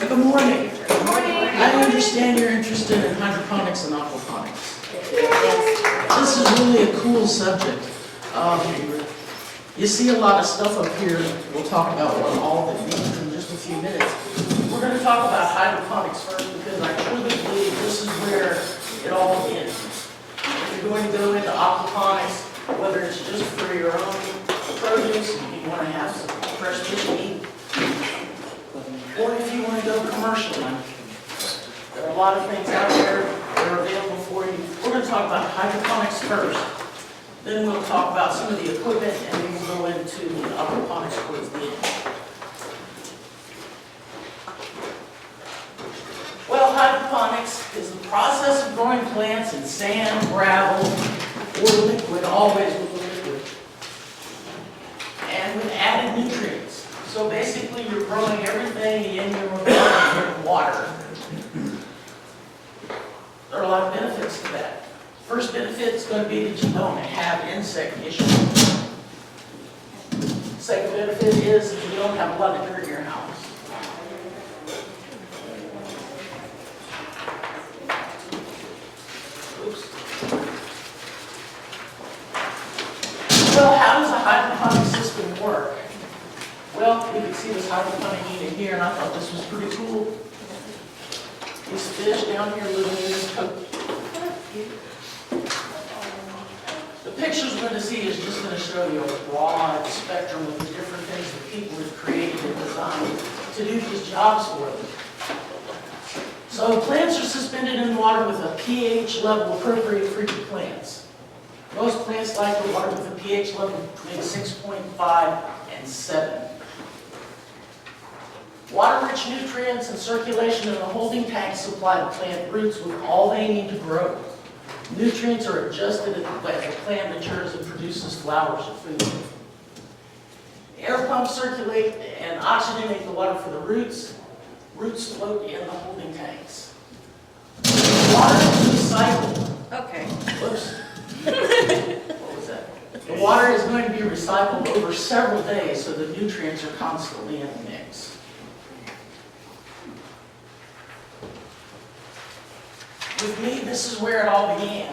Good morning. Good morning. I understand you're interested in hydroponics and aquaponics. This is really a cool subject. You see a lot of stuff up here. We'll talk about what all of it means in just a few minutes. We're going to talk about hydroponics first because I truly believe this is where it all begins. If you're going to go into aquaponics, whether it's just for your own produce, you want to have some fresh fish to eat, or if you want to go commercially, there are a lot of things out there that are available for you. We're going to talk about hydroponics first. Then we'll talk about some of the equipment, and then we'll go into aquaponics towards the end. Well, hydroponics is the process of growing plants in sand, gravel, or liquid, always with the liquid, and with added nutrients. So basically, you're growing everything in your garden in water. There are a lot of benefits to that. First benefit is going to be that you don't have insect issues. Second benefit is that you don't have a lot of dirt in your house. Oops. Well, how does a hydroponic system work? Well, you can see this hydroponic unit here, and I thought this was pretty cool. These fish down here living in this coat. The pictures we're going to see is just going to show you a broad spectrum of the different things that people have created and designed to do these jobs for them. So plants are suspended in water with a pH level appropriate for your plants. Most plants like the water with a pH level between 6.5 and 7. Water-rich nutrients and circulation in the holding tank supply the plant roots with all they need to grow. Nutrients are adjusted as the plant matures and produces flowers or food. Air pumps circulate and oxygenate the water for the roots. Roots float in the holding tanks. Water is recycled. Okay. Whoops. What was that? The water is going to be recycled over several days, so the nutrients are constantly in the mix. With me, this is where it all began.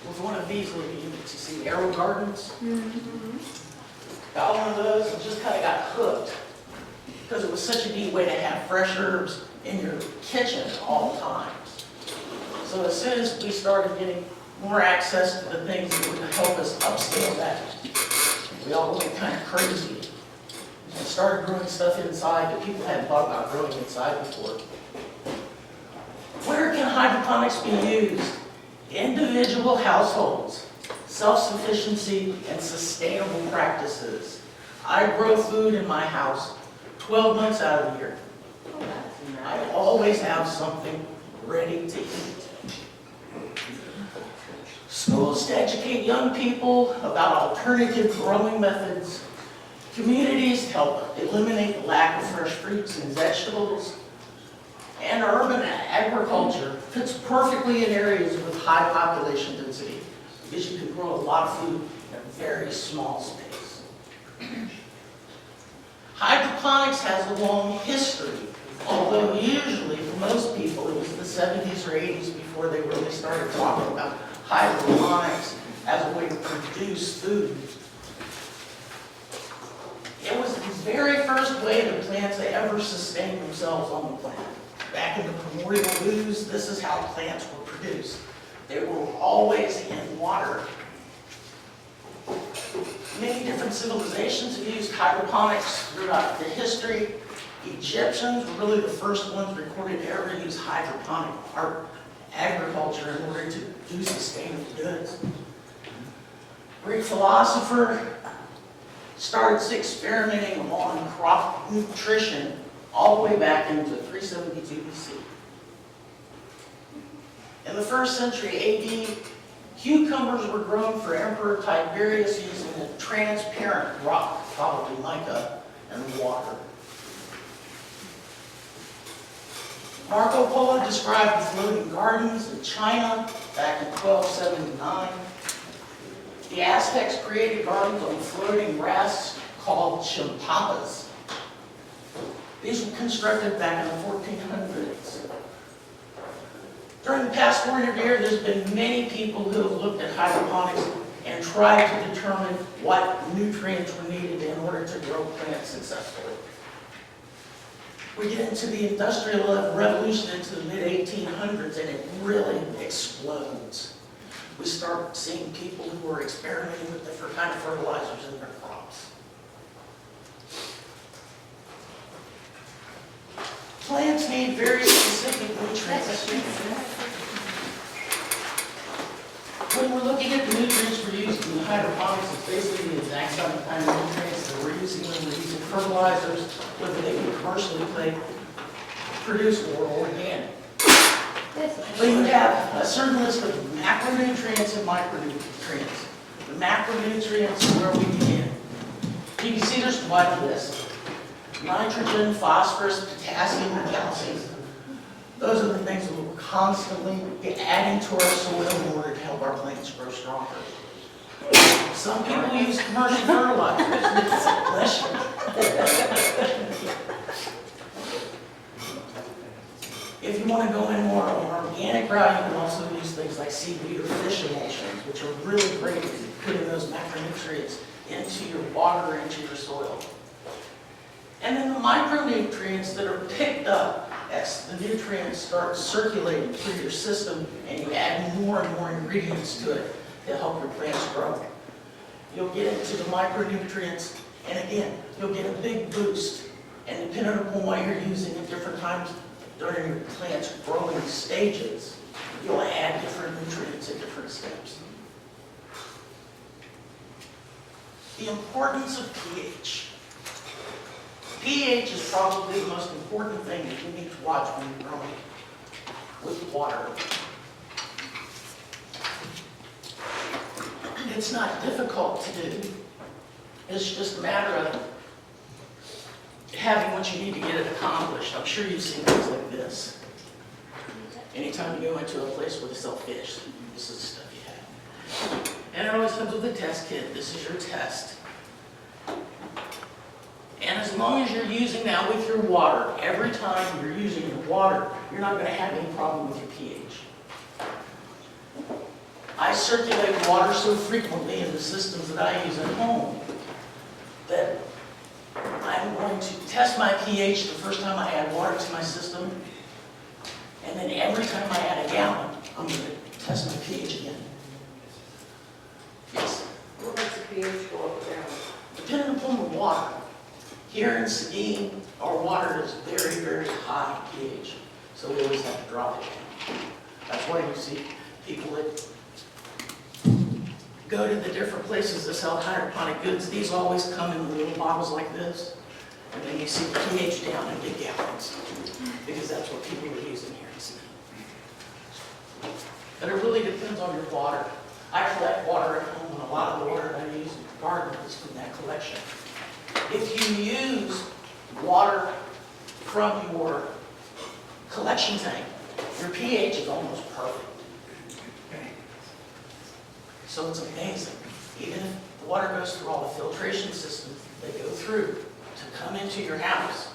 With one of these little units. You see Arrow Gardens? Got one of those and just kind of got hooked because it was such a neat way to have fresh herbs in your kitchen at all times. So as soon as we started getting more access to the things that would help us upscale that, we all went kind of crazy and started growing stuff inside that people hadn't thought about growing inside before. Where can hydroponics be used? Individual households, self-sufficiency, and sustainable practices. I grow food in my house 12 months out of the year. I always have something ready to eat. Schools to educate young people about alternative growing methods. Communities to help eliminate the lack of fresh fruits and vegetables. And urban agriculture fits perfectly in areas with high population density because you can grow a lot of food in a very small space. Hydroponics has a long history, although usually for most people it was the 70s or 80s before they really started talking about hydroponics as a way to produce food. It was the very first way that plants ever sustained themselves on the planet. Back in the primordial ooze, this is how plants were produced. They were always in water. Many different civilizations have used hydroponics throughout the history. Egyptians were really the first ones recorded to ever use hydroponic agriculture in order to do sustainable goods. Greek philosopher started experimenting on crop nutrition all the way back into 372 BC. In the 1st century AD, cucumbers were grown for Emperor Tiberius using a transparent rock, probably mica, and water. Marco Polo described the floating gardens in China back in 1279. The Aztecs created gardens on floating grass called champapas. These were constructed back in the 1400s. During the past 400 years, there's been many people who have looked at hydroponics and tried to determine what nutrients were needed in order to grow plants successfully. We get into the Industrial Revolution into the mid-1800s, and it really explodes. We start seeing people who are experimenting with different kind of fertilizers in their crops. Plants need very specific nutrients. When we're looking at the nutrients we're using in hydroponics, it's basically the exact same kind of nutrients that we're using when we're using fertilizers, whether they be commercially produced or organic. But you have a certain list of macronutrients and micronutrients. The macronutrients is where we begin. You can see there's quite a list. Nitrogen, phosphorus, potassium, and calcium. Those are the things that we're constantly adding to our soil in order to help our plants grow stronger. Some people use commercial fertilizers. Bless you. If you want to go in more on an organic route, you can also use things like seaweed or fish emulsions, which are really great at putting those macronutrients into your water or into your soil. And then the micronutrients that are picked up as the nutrients start circulating through your system and you add more and more ingredients to it to help your plants grow. You'll get into the micronutrients, and again, you'll get a big boost. And depending upon what you're using at different times during your plant's growing stages, you'll add different nutrients at different steps. The importance of pH. pH is probably the most important thing that you need to watch when you're growing with water. It's not difficult to do. It's just a matter of having what you need to get it accomplished. I'm sure you've seen things like this. Anytime you go into a place where they sell fish, this is the stuff you have. And it always comes with a test kit. This is your test. And as long as you're using that with your water, every time you're using your water, you're not going to have any problem with your pH. I circulate water so frequently in the systems that I use at home that I'm going to test my pH the first time I add water to my system, and then every time I add a gallon, I'm going to test my pH again. Yes? What makes the pH go up or down? Depending upon the water. Here in Seguin, our water is very, very high pH, so we always have to drop it down. That's why you see people that go to the different places that sell hydroponic goods. These always come in little bottles like this, and then you see the pH down in big gallons, because that's what people are using here in Seguin. But it really depends on your water. I collect water at home, and a lot of the water that I use in the garden is from that collection. If you use water from your collection tank, your pH is almost perfect. So it's amazing. Even if the water goes through all the filtration systems they go through to come into your house,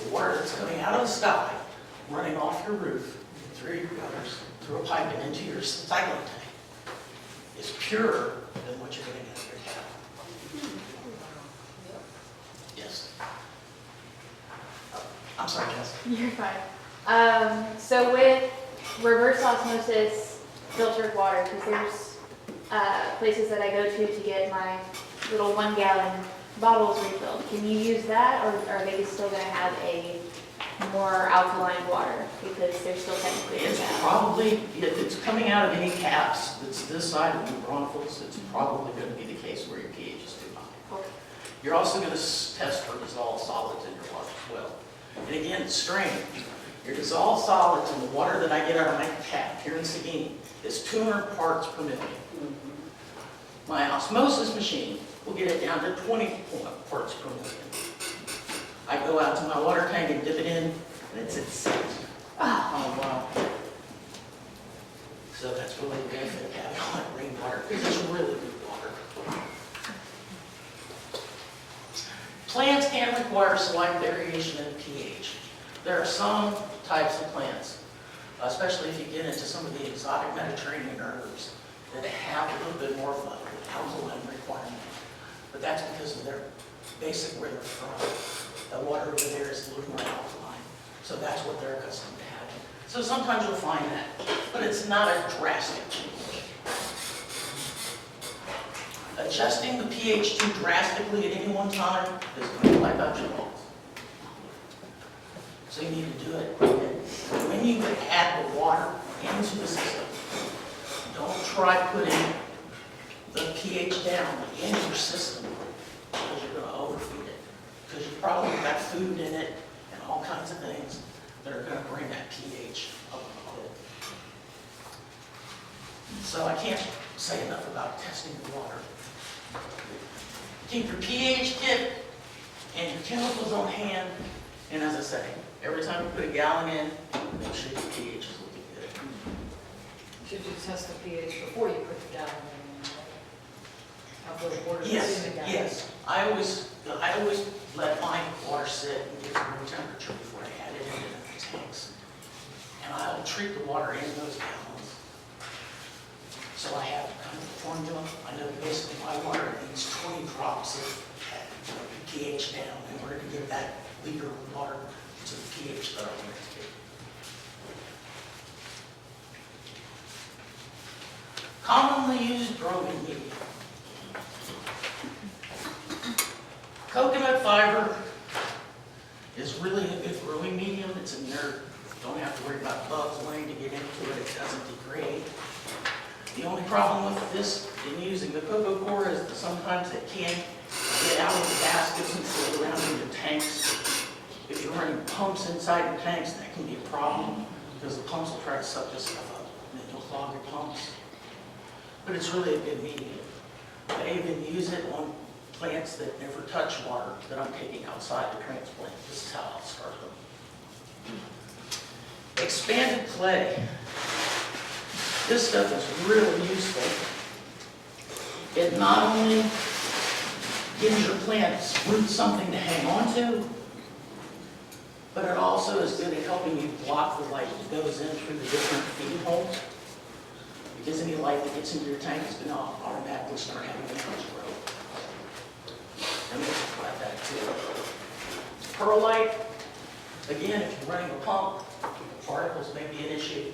the water that's coming out of the sky, running off your roof, through your gutters, through a pipe and into your recycling tank, is purer than what you're getting out of your tap. Yes. I'm sorry, Jess. You're fine. So with reverse osmosis filtered water, because there's places that I go to get my little 1 gallon bottles refilled. Can you use that, or are they still going to have a more alkaline water because they're still technically It's bad? probably, if it's coming out of any caps that's this side of the bronchicals, it's probably going to be the case where your pH is too high. Okay. You're also going to test for dissolved solids in your water as well. And again, it's strange. Your dissolved solids in the water that I get out of my tap here in Seguin is 200 parts per million. My osmosis machine will get it down to 20 parts per million. I go out to my water tank and dip it in, and it's at 6. Oh, wow. So that's really the benefit of having all that rainwater, because it's really good water. Plants can require slight variation in pH. There are some types of plants, especially if you get into some of the exotic Mediterranean herbs, that have a little bit more of an alkaline requirement. But that's because of their basic where they're from. The water over there is a little more alkaline. So that's what they're accustomed to having. So sometimes you'll find that, but it's not a drastic change. Adjusting the pH too drastically at any one time is going to wipe out your wells. So you need to do it when you add the water into the system. Don't try putting the pH down in your system because you're going to overfeed it. Because you probably got food in it and all kinds of things that are going to bring that pH up a bit. So I can't say enough about testing the water. Keep your pH kit and your chemicals on hand, and as I say, every time you put a gallon in, make sure your pH is looking good. Should you test the pH before you put the gallon in? Of the water that's Yes, in the gallon? yes. I always let my water sit and get room temperature before I add it into the tanks. And I'll treat the water in those gallons. So I have kind of a formula. I know basically my water needs 20 drops of pH down in order to get that liter of water to the pH that I want it to be. Commonly used growing media. Coconut fiber is really a good growing medium. It's inert. Don't have to worry about bugs wanting to get into it. It doesn't degrade. The only problem with this in using the coco coir is that sometimes it can get out of the baskets and float around in your tanks. If you're running pumps inside your tanks, that can be a problem because the pumps will try to suck this stuff up and then you'll clog your pumps. But it's really a good medium. I even use it on plants that never touch water that I'm taking outside to transplant. This is how I'll start them. Expanded clay. This stuff is really useful. It not only gives your plant's roots something to hang on to, but it also is good at helping you block the light that goes in through the different feed holes. Because any light that gets into your tank is going to automatically start having the plants grow. And we'll talk about that too. Perlite, again, if you're running a pump, particles may be an issue.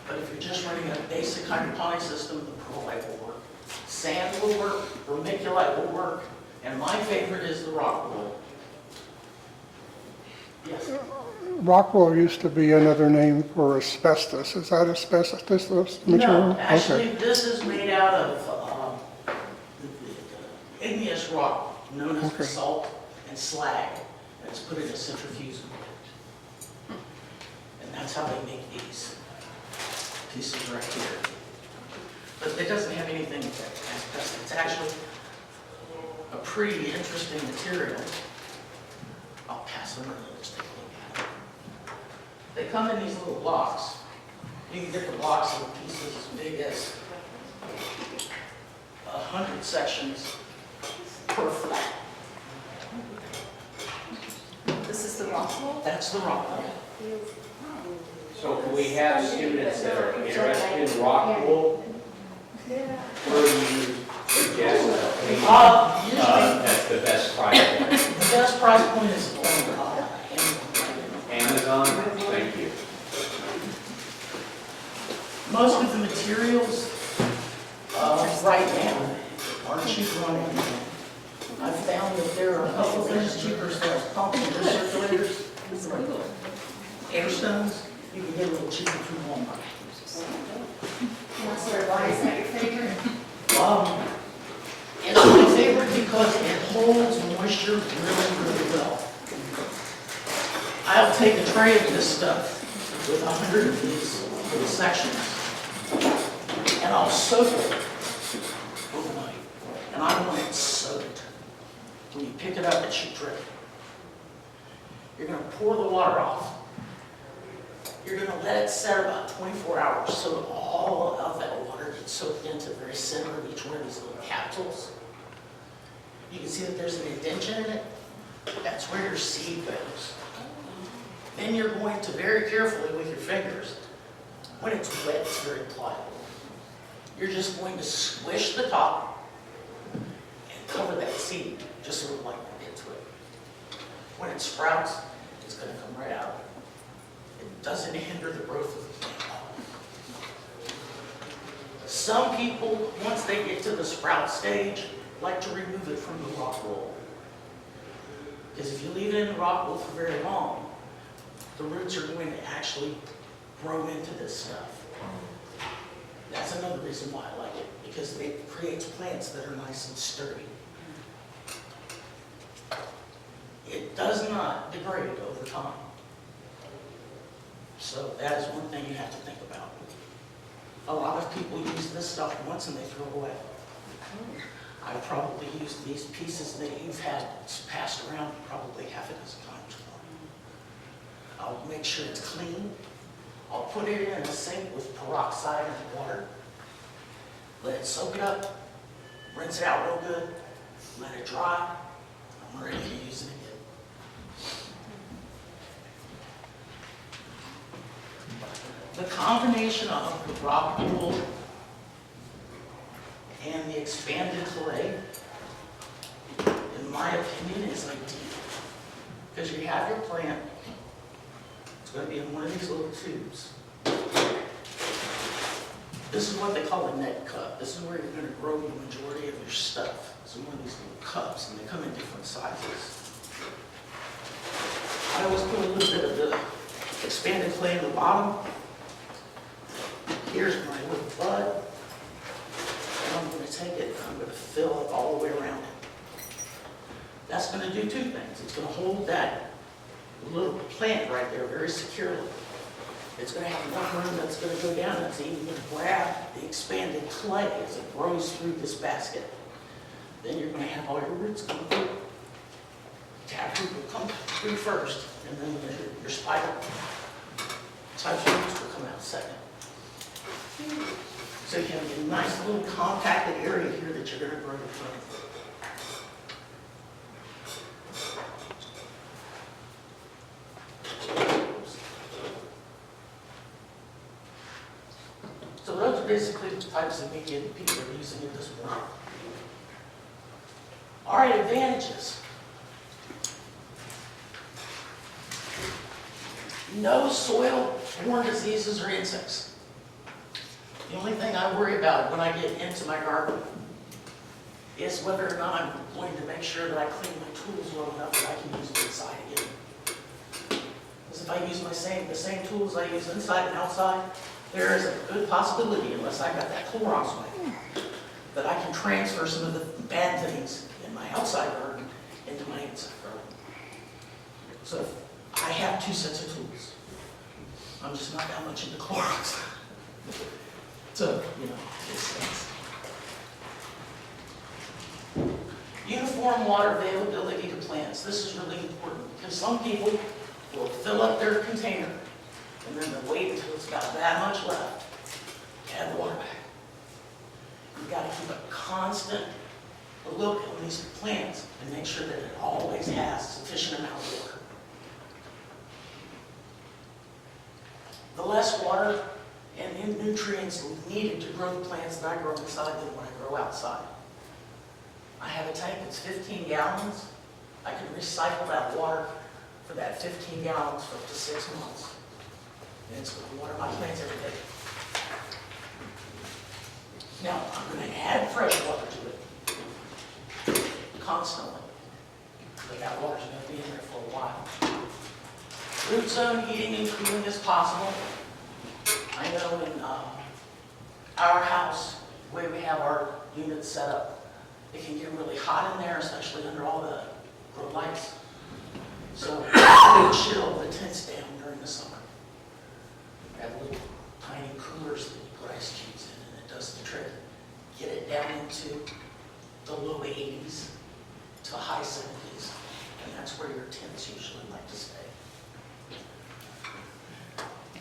But if you're just running a basic hydroponic system, the perlite will work. Sand will work, vermiculite will work, and my favorite is the rock wool. Yes? Rockwool used to be another name for asbestos. Is that asbestos, this material? No, actually, Okay. this is made out of igneous rock, known as Okay. basalt and slag, and it's put in a centrifuge. And that's how they make these pieces right here. But it doesn't have anything with asbestos. It's actually a pretty interesting material. I'll pass them around. Let's take a look at it. They come in these little blocks. You can get the blocks in pieces as big as 100 sections per flat. This is the rock wool? That's the rock wool. So can we have students that are interested in rock wool? Where do you suggest Usually, that's the best price point? the best price point is on Amazon? Thank you. most of the materials right now are cheaper on Amazon. I've found that there are a couple things cheaper as far as pumps and recirculators, air stones, you can get a little cheaper from Walmart. Why is that your favorite? It's my favorite because it holds moisture really, really well. I'll take a tray of this stuff with 100 of these little sections, and I'll soak it overnight. And I want it soaked. When you pick it up, it should drip. You're going to pour the water off. You're going to let it set about 24 hours so that all of that water gets soaked into the very center of each one of these little capsules. You can see that there's an indentation in it. That's where your seed goes. Then you're going to very carefully with your fingers, when it's wet, it's very pliable. You're just going to squish the top and cover that seed, just so light will get to it. When it sprouts, it's going to come right out. It doesn't hinder the growth of the plant. Some people, once they get to the sprout stage, like to remove it from the rock wool. Because if you leave it in the rock wool for very long, the roots are going to actually grow into this stuff. That's another reason why I like it, because it creates plants that are nice and sturdy. It does not degrade over time. So that is one thing you have to think about. A lot of people use this stuff once and they throw it away. I probably used these pieces that you've had passed around probably half a dozen times. I'll make sure it's clean. I'll put it in a sink with peroxide and water. Let it soak it up. Rinse it out real good. Let it dry. I'm ready to use it again. The combination of the rock wool and the expanded clay, in my opinion, is ideal. Because you have your plant, it's going to be in one of these little tubes. This is what they call a net cup. This is where you're going to grow the majority of your stuff. It's in one of these little cups, and they come in different sizes. I always put a little bit of the expanded clay in the bottom. Here's my little bud. And I'm going to take it and I'm going to fill it all the way around it. That's going to do two things. It's going to hold that little plant right there very securely. It's going to have enough room that's going to go down, and it's even going to grab the expanded clay as it grows through this basket. Then you're going to have all your roots come through. Taproot will come through first, and then your spider types of roots will come out second. So you have a nice little compacted area here that you're going to grow your plant. So those are basically the types of media that people are using at this point. All right, advantages. No soil-borne diseases or insects. The only thing I worry about when I get into my garden is whether or not I'm going to make sure that I clean my tools well enough that I can use them inside again. Because if I use the same tools I use inside and outside, there is a good possibility, unless I got that Clorox wipe, that I can transfer some of the bad things in my outside garden into my inside garden. So I have two sets of tools. I'm just not that much into Clorox. So, it's things. Uniform water availability to plants. This is really important because some people will fill up their container and then they'll wait until it's got that much left to add the water back. You've got to keep a constant look on these plants and make sure that it always has sufficient amount of water. The less water and nutrients needed to grow the plants that I grow inside than when I grow outside. I have a tank that's 15 gallons. I can recycle that water for that 15 gallons for up to 6 months. And it's going to water my plants every day. Now, I'm going to add fresh water to it constantly. But that water's going to be in there for a while. Root zone heating and cooling is possible. I know in our house, the way we have our units set up, it can get really hot in there, especially under all the grow lights. So we chill the tents down during the summer. We have little tiny coolers that you put ice cubes in, and it does the trick. Get it down into the low 80s to high 70s, and that's where your tents usually like to stay.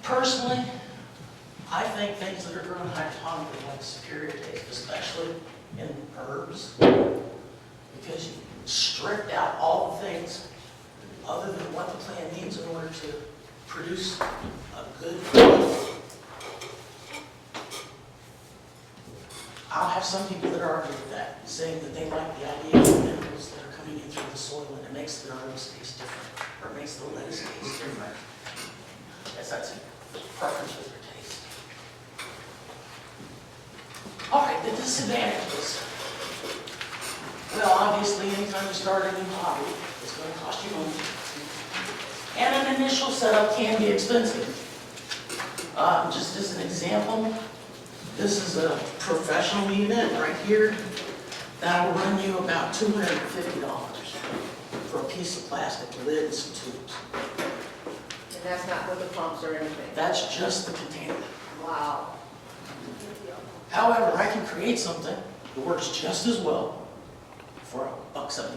Personally, I think things that are grown hydroponically have superior taste, especially in herbs, because you stripped out all the things other than what the plant needs in order to produce a good growth. I'll have some people that argue with that, saying that they like the idea of the minerals that are coming in through the soil and it makes the herbs taste different, or makes the lettuce taste different. Yes, that's a preference with your taste. All right, the disadvantages. Well, obviously, anytime you start a new hobby, it's going to cost you money. And an initial setup can be expensive. Just as an example, this is a professional unit right here. That'll run you about $250 for a piece of plastic lid and some tubes. And that's not with the pumps or anything? That's just the container. Wow. However, I can create something that works just as well for $1.75.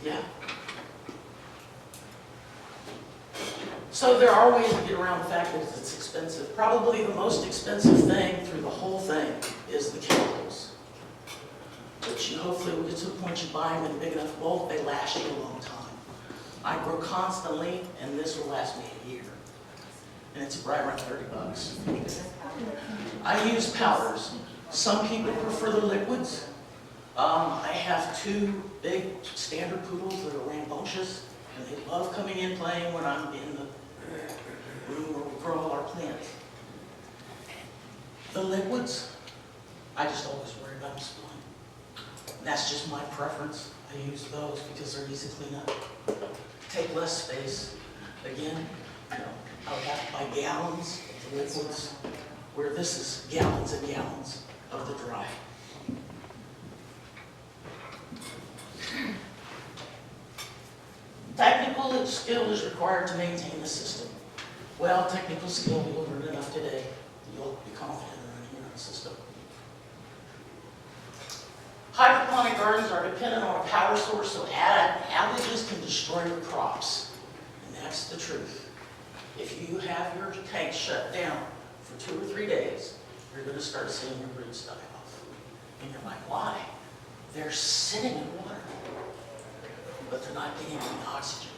Yeah. So there are ways to get around the fact that it's expensive. Probably the most expensive thing through the whole thing is the chemicals. But you hopefully will get to the point you buy them in big enough bulk, they last you a long time. I grow constantly, and this will last me a year. And it's right around $30. I use powders. Some people prefer the liquids. I have two big standard poodles that are rambunctious, and they love coming in playing when I'm in the room where we grow all our plants. The liquids, I just always worry about them spilling. And that's just my preference. I use those because they're easy to clean up. Take less space. Again, I would have to buy gallons of the liquids, where this is gallons and gallons of the dry. Technical skill is required to maintain the system. Well, technical skill, you'll learn enough today. You'll be confident in running your own system. Hydroponic gardens are dependent on a power source, so outages can destroy your crops. And that's the truth. If you have your tank shut down for 2 or 3 days, you're going to start seeing your roots die off. And you're like, why? They're sitting in water, but they're not getting any oxygen.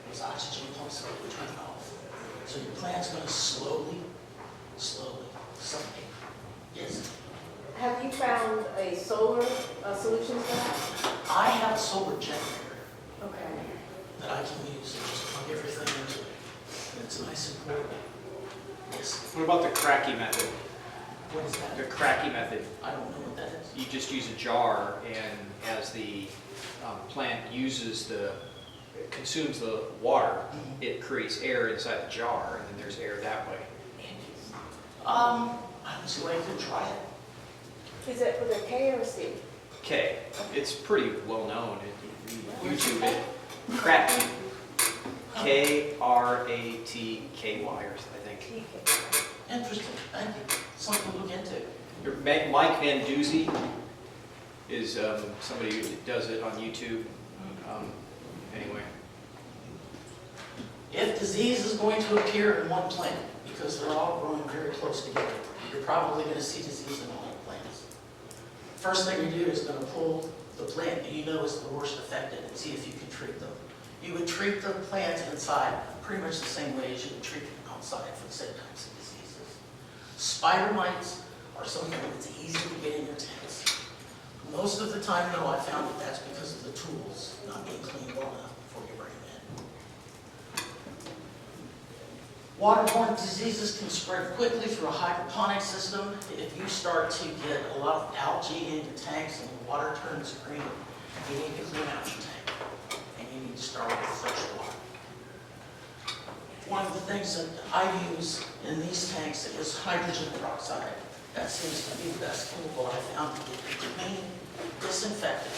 Those oxygen pumps are turning off. So your plant's going to slowly suffocate. Yes? Have you found a solar solution to that? I have a solar generator Okay. that I can use and just plug everything into it. And it's nice and portable. Yes. What about the cracky method? What is that? The cracky method, I don't know what that is. you just use a jar, and as the plant consumes the water, it creates air inside the jar, and then there's air that way. I don't see why you couldn't try it. Is it with a K or a C? K. It's pretty well known. YouTube it. Cracky. K-R-A-T-K-Y, I think. Interesting. Thank you. Something to look into. Mike Van Doozy is somebody who does it on YouTube. Anyway. If disease is going to appear in one plant, because they're all growing very close together, you're probably going to see disease in all your plants. First thing you do is going to pull the plant that you know is the worst affected and see if you can treat them. You would treat the plants inside pretty much the same way as you would treat them outside for the same types of diseases. Spider mites are something that's easy to get in your tanks. Most of the time, though, I found that that's because of the tools not being cleaned well enough before you bring them in. Waterborne diseases can spread quickly through a hydroponic system. If you start to get a lot of algae in your tanks and the water turns green, you need to clean out your tank. And you need to start with fresh water. One of the things that I use in these tanks is hydrogen peroxide. That seems to be the best chemical I found to get it clean, disinfected.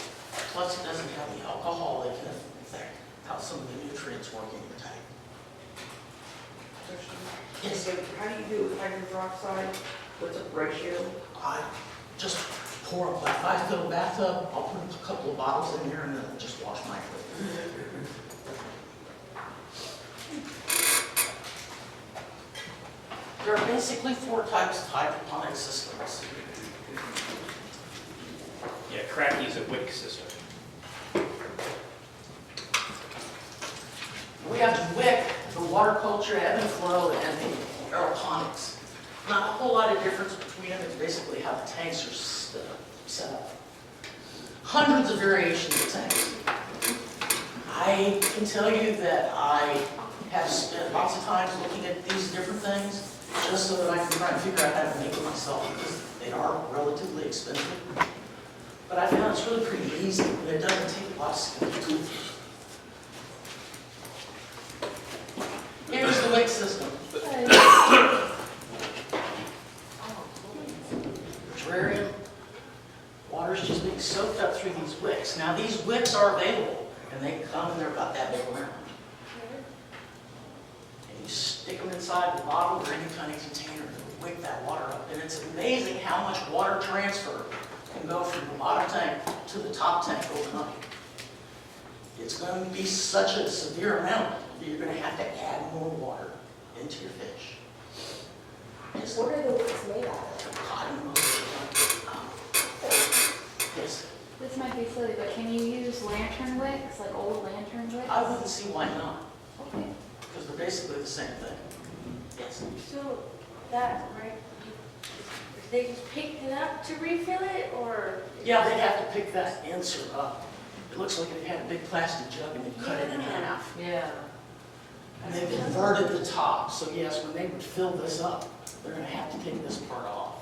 Plus it doesn't have the alcohol that can affect how some of the nutrients work in your tank. Yes. How do you do it with hydrogen peroxide? What's the ratio? I just pour up, if I fill a bathtub, I'll put a couple of bottles in there and then just wash my foot. There are basically 4 types of hydroponic systems. Yeah, cracky is a wick system. aquaculture, ebb and flow, and the aeroponics. Not a whole lot of difference between them. It's basically how the tanks are set up. Hundreds of variations of tanks. I can tell you that I have spent lots of times looking at these different things just so that I can try and figure out how to make it myself, because they are relatively expensive. But I found it's really pretty easy, and it doesn't take a lot of skill to do. Here's the wake system. Terrarium, water's just being soaked up through these wicks. Now these wicks are available, and they come and they're about that big around. And you stick them inside the bottle or any kind of container and wick that water up. And it's amazing how much water transfer can go from the bottom tank to the top tank overnight. It's going to be such a severe amount that you're going to have to add more water into your fish. It's What are the wicks made out of? cotton wool. Yes, This might be silly, but can you use lantern wicks, like old lantern wicks? I wouldn't see why not, Okay. because they're basically the same thing. Yes. So that, right, they just picked it up to refill it, or? Yeah, they'd have to pick that insert up. It looks like it had a big plastic jug and they cut it in half. Yeah. And they've inverted the top, so yes, when they would fill this up, they're gonna have to take this part off.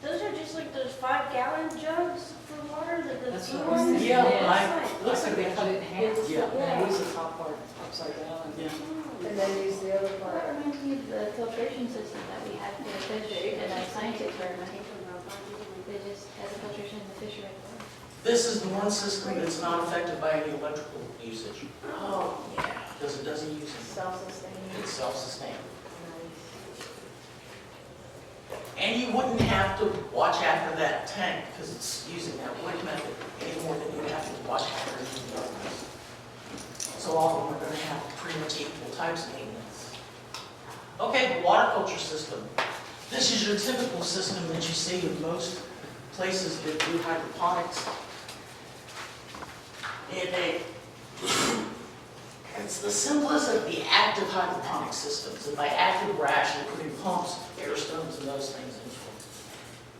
Those are just like those 5-gallon jugs for water, the That's blue what I was ones? thinking. Yeah, It's Looks like they cut it in half. Yeah. And use the top part upside down. Yeah. And then use the other Well, part. that reminds me of the filtration system that we had for the fish and our science experiment. They just had the filtration in the fish right there. This is the one system that's not affected by any electrical usage. Oh, Yeah, because it doesn't use it. self-sustaining. It's self-sustaining. Nice. And you wouldn't have to watch after that tank because it's using that wick method any more than you have to watch after anything else. So all of them are going to have pretty much equal types of maintenance. Okay, the water culture system. This is your typical system that you see in most places that do hydroponics. It's the simplest of the active hydroponic systems. And by active, we're actually putting pumps, air stones, and those things in for.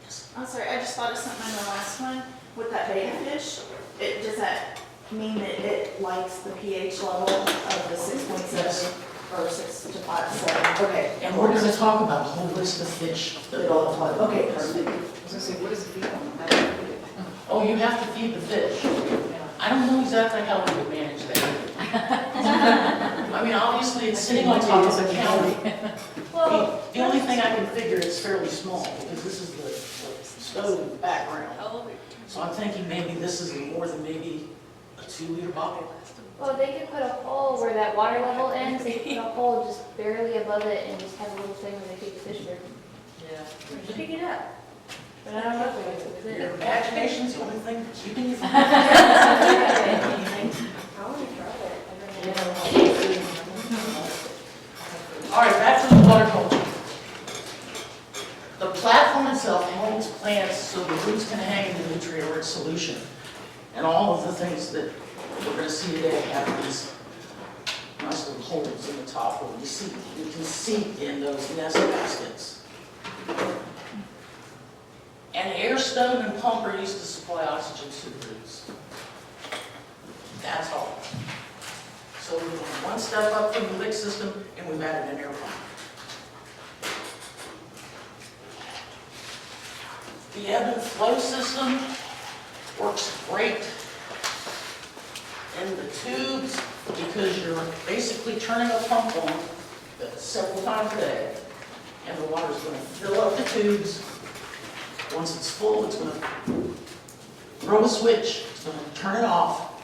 Yes. I'm sorry, I just thought of something on the last one, with that beta fish, does that mean that it likes the pH level of the 6.7 or 6 to 5.7? Okay. And we're going to talk about a whole list of fish that all apply. Okay, perfect. I was gonna say, what is the feed on? Oh, you have to feed the fish. I don't know exactly how we would manage that. I mean, obviously, it's sitting on top of the counter. Well, The only thing I can figure is fairly small, because this is the stove in the background. So I'm thinking maybe this is more than maybe a 2-liter bottle. Well, they could put a hole where that water level ends, they could put a hole just barely above it and just have a little thing where they feed the fish there. Yeah. pick it up. But I don't know if it was Your it. imagination's the only thing keeping you from. I want to try it. All right, back to the water culture. The platform itself holds plants so the roots can hang in the nutrient-rich solution. And all of the things that we're going to see today have these nice little holes in the top where you can see in those nest baskets. An air stone and pump are used to supply oxygen to the roots. That's all. So we went one step up from the lick system and we've added an air pump. The ebb and flow system works great in the tubes because you're basically turning a pump on several times a day, and the water is going to fill up the tubes. Once it's full, it's going to throw a switch, it's going to turn it off,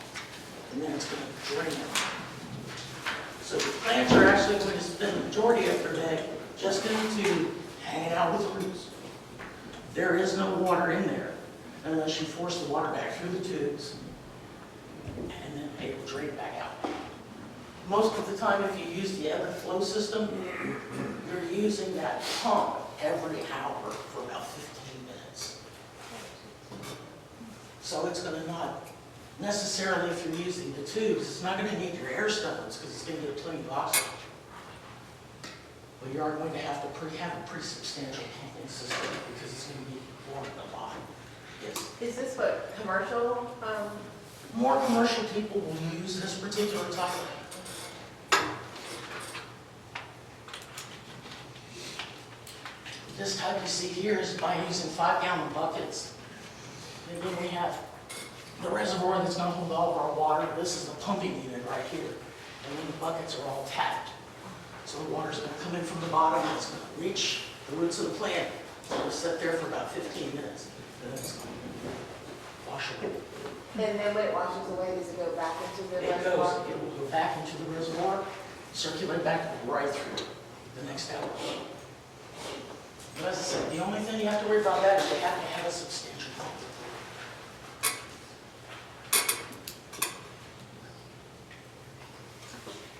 and then it's going to drain it. So the plants are actually going to spend the majority of their day just in the tube, hanging out with the roots. There is no water in there unless you force the water back through the tubes, and then it will drain back out. Most of the time, if you use the ebb and flow system, you're using that pump every hour for about 15 minutes. So it's going to not necessarily if you're using the tubes. It's not going to need your air stones because it's going to get plenty of oxygen. But you are going to have to have a pretty substantial pumping system because it's going to be pouring a lot. Yes. Is this what, commercial? More commercial people will use this particular type. This type you see here is by using 5-gallon buckets. And then we have the reservoir that's going to hold all of our water. This is the pumping unit right here. And then the buckets are all tapped. So the water's going to come in from the bottom and it's going to reach the roots of the plant. It's going to sit there for about 15 minutes. And then it's going to wash away. And then when it washes away, does it go back into the It reservoir? will go back into the reservoir, circulate back right through the next hour. But as I said, the only thing you have to worry about that is you have to have a substantial pump.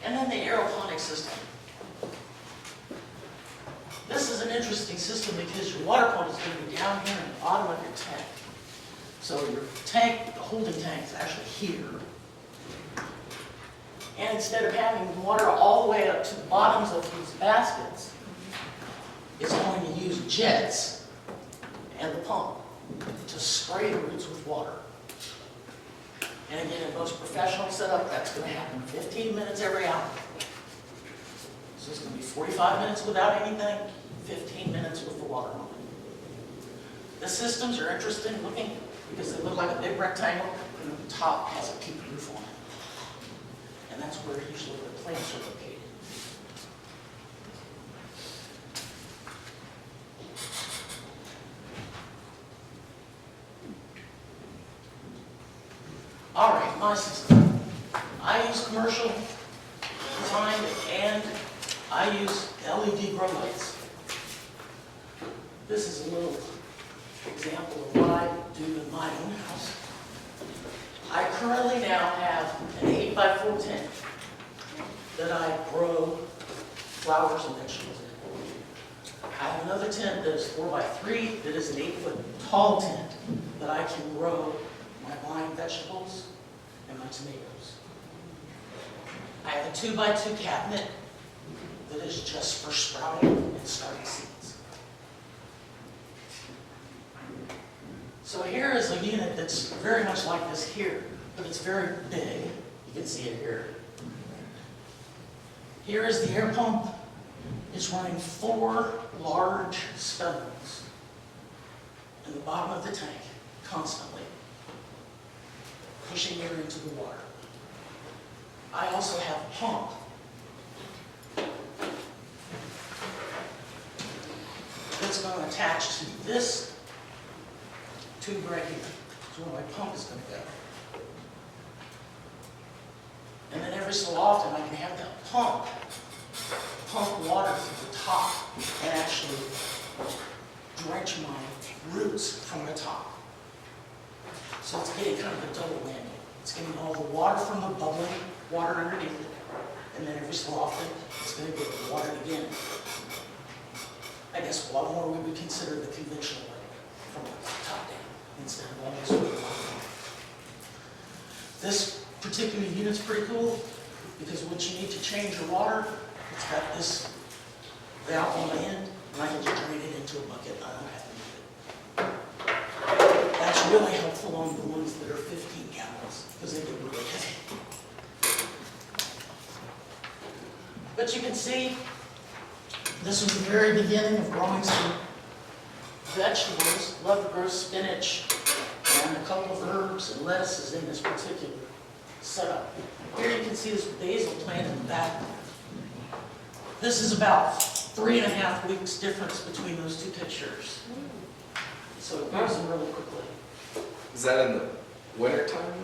And then the aeroponic system. This is an interesting system because your water pump is going to be down here in the bottom of your tank. So your tank, the holding tank is actually here. And instead of having water all the way up to the bottoms of these baskets, it's going to use jets and the pump to spray the roots with water. And again, in most professional setup, that's going to happen 15 minutes every hour. So it's going to be 45 minutes without anything, 15 minutes with the water on it. The systems are interesting looking because they look like a big rectangle, and the top has a peaked roof on it. And that's where usually the plants are located. All right, my system. I use commercial design and I use LED grow lights. This is a little example of what I do in my own house. I currently now have an 8x4 tent that I grow flowers and vegetables in. I have another tent that is 4x3 that is an 8-foot tall tent that I can grow my vine vegetables and my tomatoes. I have a 2x2 cabinet that is just for sprouting and starting seeds. So here is a unit that's very much like this here, but it's very big. You can see it here. Here is the air pump. It's running 4 large stones in the bottom of the tank constantly, pushing air into the water. I also have a pump that's going to attach to this tube right here. That's where my pump is going to go. And then every so often I can have that pump water through the top and actually drench my roots from the top. So it's getting kind of a double whammy. It's getting all the water from the bubbling water underneath it, and then every so often it's going to get watered again. I guess what more we would consider the conventional way, from the top down, instead of almost from the bottom down. This particular unit's pretty cool, because once you need to change your water, it's got this valve on the end, and I can just drain it into a bucket. I don't have to move it. That's really helpful on the ones that are 15 gallons, because they get really heavy. But you can see, this was the very beginning of growing some vegetables. Love to grow spinach and a couple of herbs and lettuces in this particular setup. Here you can see this basil plant in the back. This is about 3.5 weeks difference between those two pictures. So it grows them really quickly. Is that in the winter time?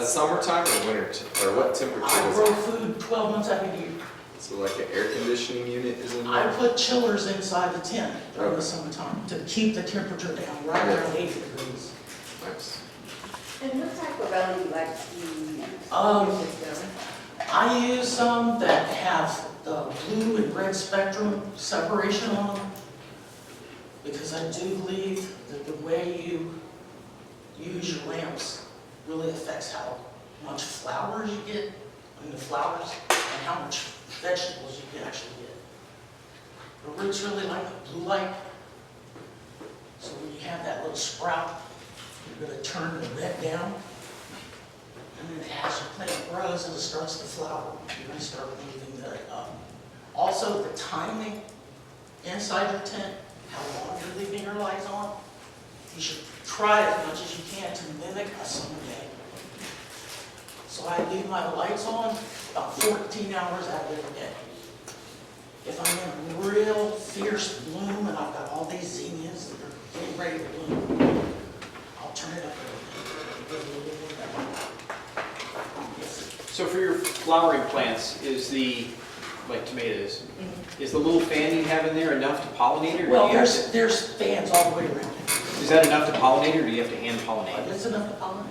Summertime or winter? Or what temperature I is grow it? food 12 months out of the year. So like an air conditioning unit is in I there? put chillers inside the tent during the summertime to keep the temperature down right around 80 degrees. Nice. And what type of LED lights do you use? Um, I use some that have the blue and red spectrum separation on them, because I do believe that the way you use your lamps really affects how much flowers you get, the flowers, and how much vegetables you can actually get. The roots really like the blue light, so when you have that little sprout, you're going to turn the red down, and then as your plant grows and it starts to flower, you're going to start moving that up. Also, the timing inside your tent, how long you're leaving your lights on, you should try as much as you can to mimic a summer day. So I leave my lights on about 14 hours out of every day. If I'm in a real fierce bloom and I've got all these zinnias that are getting ready to bloom, I'll turn it up a little bit. Yes. So for your flowering plants, is the, like tomatoes, is the little fan you have in there enough to pollinate it? Or Well, do you have to- there's fans all the way around. Is that enough to pollinate it, or do you have to hand pollinate? It's enough to pollinate.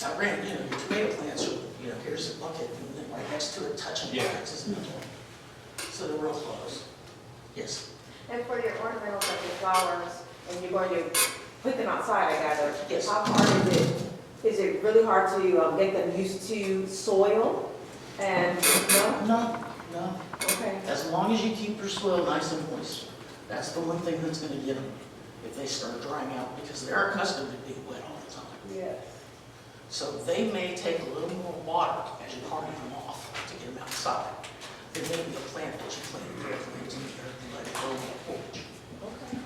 Now, granted, your tomato plants are, here's a bucket, and then right next to it, touching Yeah. buckets is another one. So they're real close. Yes. And for your ornamentals like your flowers, and you're going to put them outside, I gather. Yes. How hard is it? Is it really hard to get them used to soil? And, no? No. Okay. As long as you keep your soil nice and moist, that's the one thing that's going to get them if they start drying out, because they're accustomed to being wet all the time. Yes. So they may take a little more water as you carve them off to get them outside. There may be a plant that you plant directly into the earth and let it grow on the porch. Okay.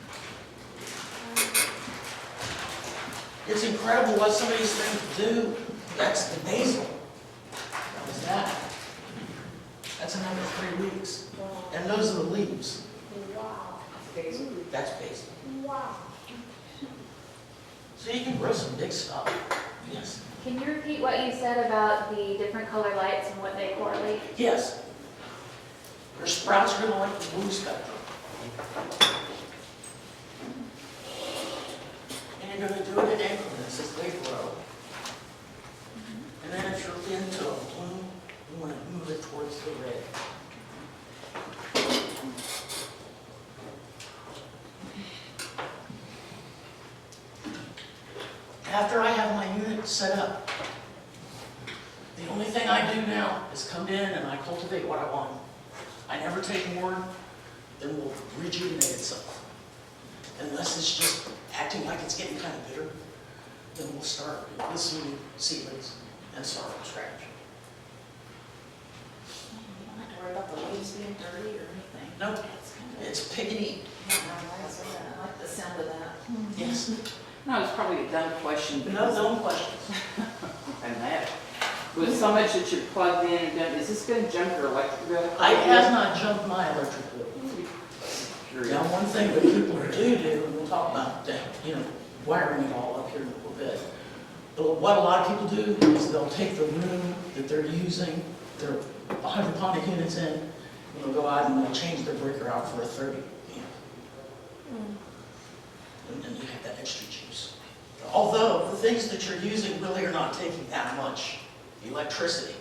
It's incredible what some of these things do. That's the basil. What is that? That's another 3 weeks. And those are the leaves. Wow. That's basil. Wow. So you can grow some big stuff. Yes. Can you repeat what you said about the different color lights and what they correlate? Yes. Your sprouts are going to like the blue spectrum. And you're going to do it in increments as they grow. And then if you're into a bloom, you want to move it towards the red. After I have my unit set up, the only thing I do now is come in and I cultivate what I want. I never take more than will rejuvenate itself. Unless it's just acting like it's getting kind of bitter, then we'll start with some seedlings and start from scratch. You don't have to worry about the leaves being dirty or anything. No, It's kind of, it's pick and eat. I like the sound of that. Yes. No, it's probably a dumb question. No dumb questions. And that. With so much that you're plugged in and done, is this going to jump your electric bill? It has not jumped my electric bill. Curious. Now, one thing that people do, and we'll talk about that, wiring it all up here in a little bit. But what a lot of people do is they'll take the room that they're using, their hydroponic units in, and they'll go out and they'll change their breaker out for a 30 amp. And then you have that extra juice. Although the things that you're using really are not taking that much electricity.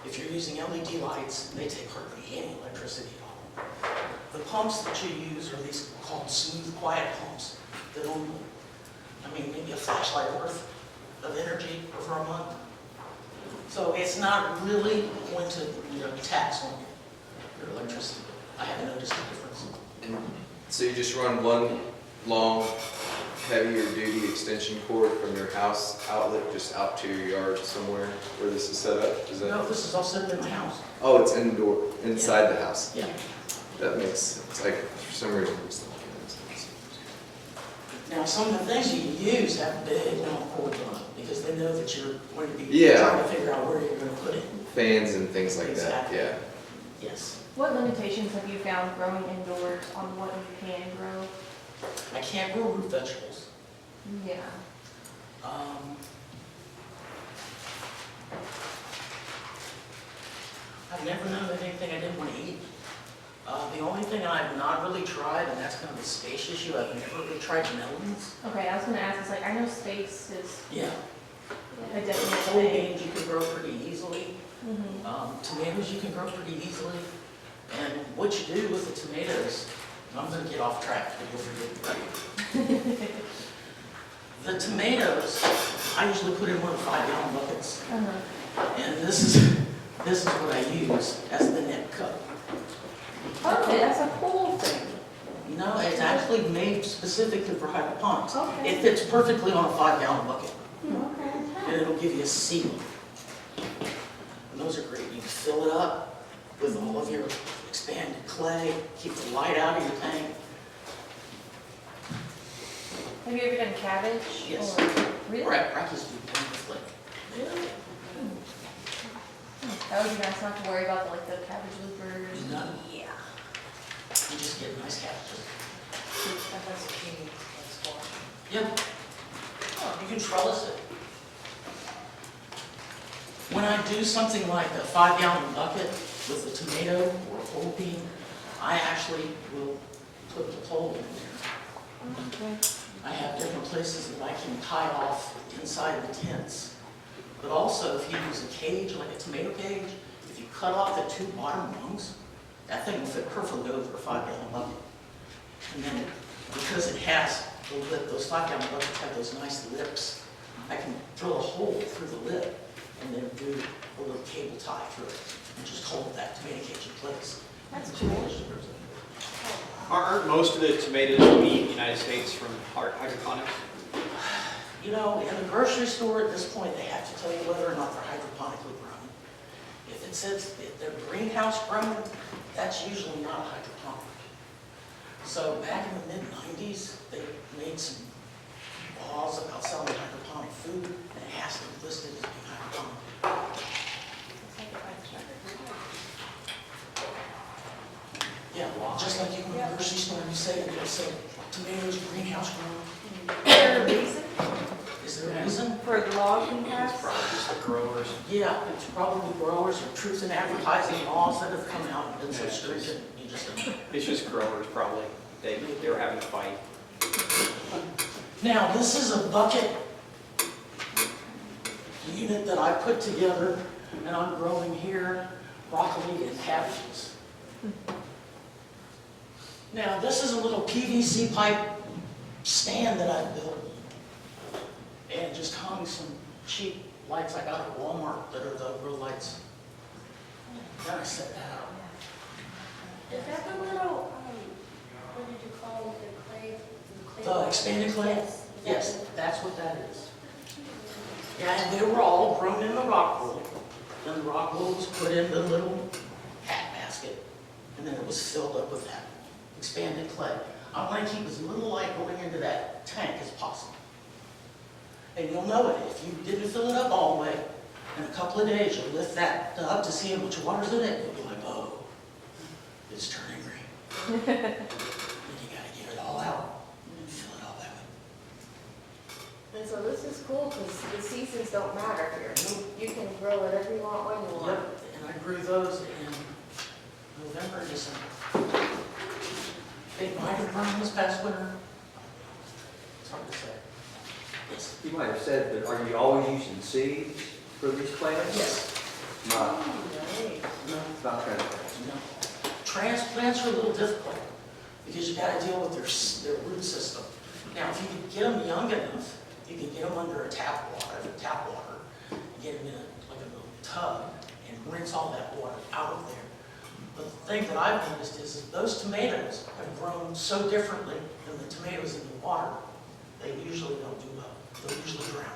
If you're using LED lights, they take hardly any electricity at all. The pumps that you use are these called smooth, quiet pumps that only, maybe a flashlight worth of energy for a month. So it's not really going to tax on your electricity. I haven't noticed a difference. And so you just run one long, heavier duty extension cord from your house outlet just out to your yard somewhere where this is set up? Is that? No, this is all set in my house. Oh, it's indoor, inside the house. Yeah. That makes sense. For some reason, I'm just thinking that's sense. Now, some of the things you use have big long cords on it because they know that you're going to be Yeah. trying to figure out where you're going to put it. Fans and things like Exactly. that. Yeah. Yes. What limitations have you found growing indoors on what you can grow? I can't grow root vegetables. Yeah. I've never known of anything I didn't want to eat. The only thing I've not really tried, and that's kind of a space issue, I've never really tried melons. Okay, I was gonna ask, I know space is Yeah. a definite Whole thing. beans you can grow pretty easily. Tomatoes you can grow pretty easily. And what you do with the tomatoes, and I'm going to get off track, but you'll forget. The tomatoes, I usually put in one of the 5-gallon buckets, Uh-huh. and this is what I use as the net cup. Okay, that's a cool thing. No, it's actually made specifically for hydroponics. Okay. It fits perfectly on a 5-gallon bucket, Okay. and it'll give you a seal. And those are great. You can fill it up with all of your expanded clay, keep the light out of your tank. Have you ever done cabbage? Yes. Or, really? Rackies do wonderfully. Really? That would be nice not to worry about like the cabbage loopers. None. Yeah. You just get nice cabbages. That's a key. That's Yeah. You can trellis it. When I do something like a 5-gallon bucket with a tomato or a pole bean, I actually will put the pole in there. Okay. I have different places that I can tie off inside the tents. But also, if you use a cage, like a tomato cage, if you cut off the 2 bottom rungs, that thing will fit perfectly over a 5-gallon bucket. And then, because it has the lip, those 5-gallon buckets have those nice lips, I can drill a hole through the lip and then do a little cable tie through it and just hold that tomato cage in place. That's The cool. tomatoes are- Aren't most of the tomatoes we eat in the United States from hydroponics? You know, in the grocery store at this point, they have to tell you whether or not they're hydroponically grown. If it says if they're greenhouse grown, that's usually not a hydroponic. So back in the mid-90s, they made some laws about selling hydroponic food, and it has to be listed as being hydroponic. Yeah, just like you go to the grocery store and you say, it'll say tomatoes greenhouse grown. Is there a reason Is there a reason? for the law we It's have? probably just the growers. Yeah, it's probably growers or truth in advertising laws that have come out and been so Yeah. stringent, you just don't know. It's just growers probably. They were having a fight. Now, this is a bucket unit that I put together, and I'm growing here broccoli and cabbages. Now, this is a little PVC pipe stand that I built and just hung some cheap lights I got at Walmart that are the real lights. Then I set that up. Is that the little, what did you call it, the clay? The expanded clay? Yes. Is that Yes, that's what that is. Yeah, and they were all grown in the rock wool. Then the rock wool was put in the little hat basket, and then it was filled up with that expanded clay. I want to keep as little light going into that tank as possible. And you'll know it, if you didn't fill it up all the way, in a couple of days, you'll lift that up to see how much water's in it, and you'll be like, oh, it's turning green. Then you gotta get it all out and fill it all back up. And so this is cool because the seasons don't matter here. You can grow whatever you want when you want. Yep, and I grew those in November and December. They might have grown this past winter. It's hard to say. Yes. You might have said, but are you always using seeds for these plants? Yes. Not, No, not transplants. no. Transplants are a little difficult because you gotta deal with their root system. Now, if you can get them young enough, you can get them under a tap water, and get them in like a little tub and rinse all that water out of there. But the thing that I've noticed is that those tomatoes have grown so differently than the tomatoes in the water, they usually don't do well. They'll usually drown.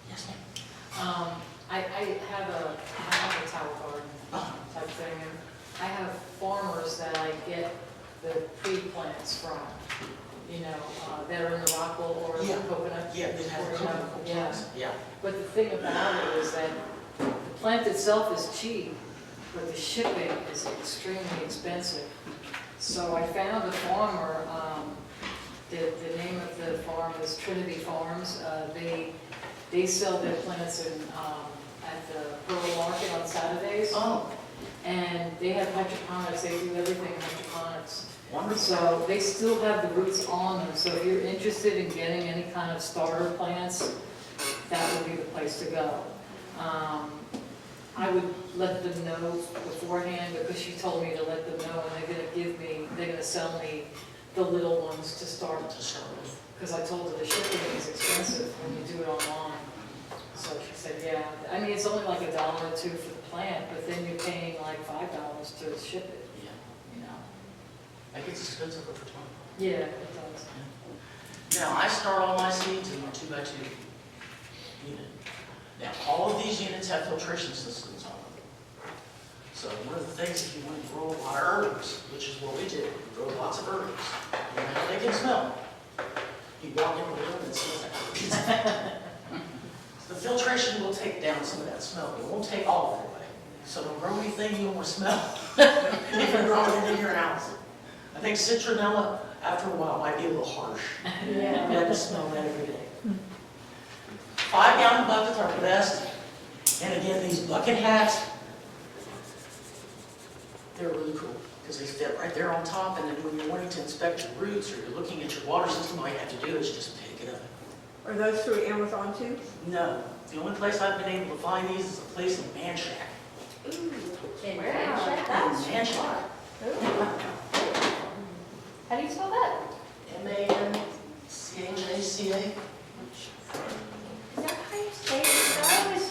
Yes, ma'am? I have a tower garden type thing, and I have farmers that I get the pre-plants from, that are in the rock wool or Yeah. coconut. Yeah, they have or, coconut yeah. plants. Yeah. But the thing about it is that the plant itself is cheap, but the shipping is extremely expensive. So I found a farmer, the name of the farm is Trinity Farms. They sell their plants at the Pearl Market on Saturdays. Oh, And they have hydroponics, they do everything in hydroponics. wonderful. So they still have the roots on them, so if you're interested in getting any kind of starter plants, that would be the place to go. I would let them know beforehand, because she told me to let them know, and they're gonna sell me the little ones to start, To start with. because I told her the shipping is expensive when you do it online. So she said, yeah, I mean, it's only like $1 or $2 for the plant, but then you're paying like $5 to ship it, Yeah, you know? that gets expensive over time. Yeah, it does. Now, I start all my seeds in my 2x2 unit. Now, all of these units have filtration systems on them. So one of the things, if you want to grow a lot of herbs, which is what we did, we grow lots of herbs, you know how they can smell. You walk in the room and it smells like pizza. The filtration will take down some of that smell, but it won't take all of it away. So don't grow anything you don't want to smell if you're growing it in your house. I think citronella, after a while, might be a little harsh. You have to smell that every day. 5-gallon buckets are the best. And again, these bucket hats, they're really cool because they fit right there on top. And then when you're wanting to inspect your roots or you're looking at your water system, all you have to do is just pick it up. Are those through Amazon too? No, the only place I've been able to find these is a place in Manchac. Manchac. How do you spell that? Manchaca. Is that how you say it? I always,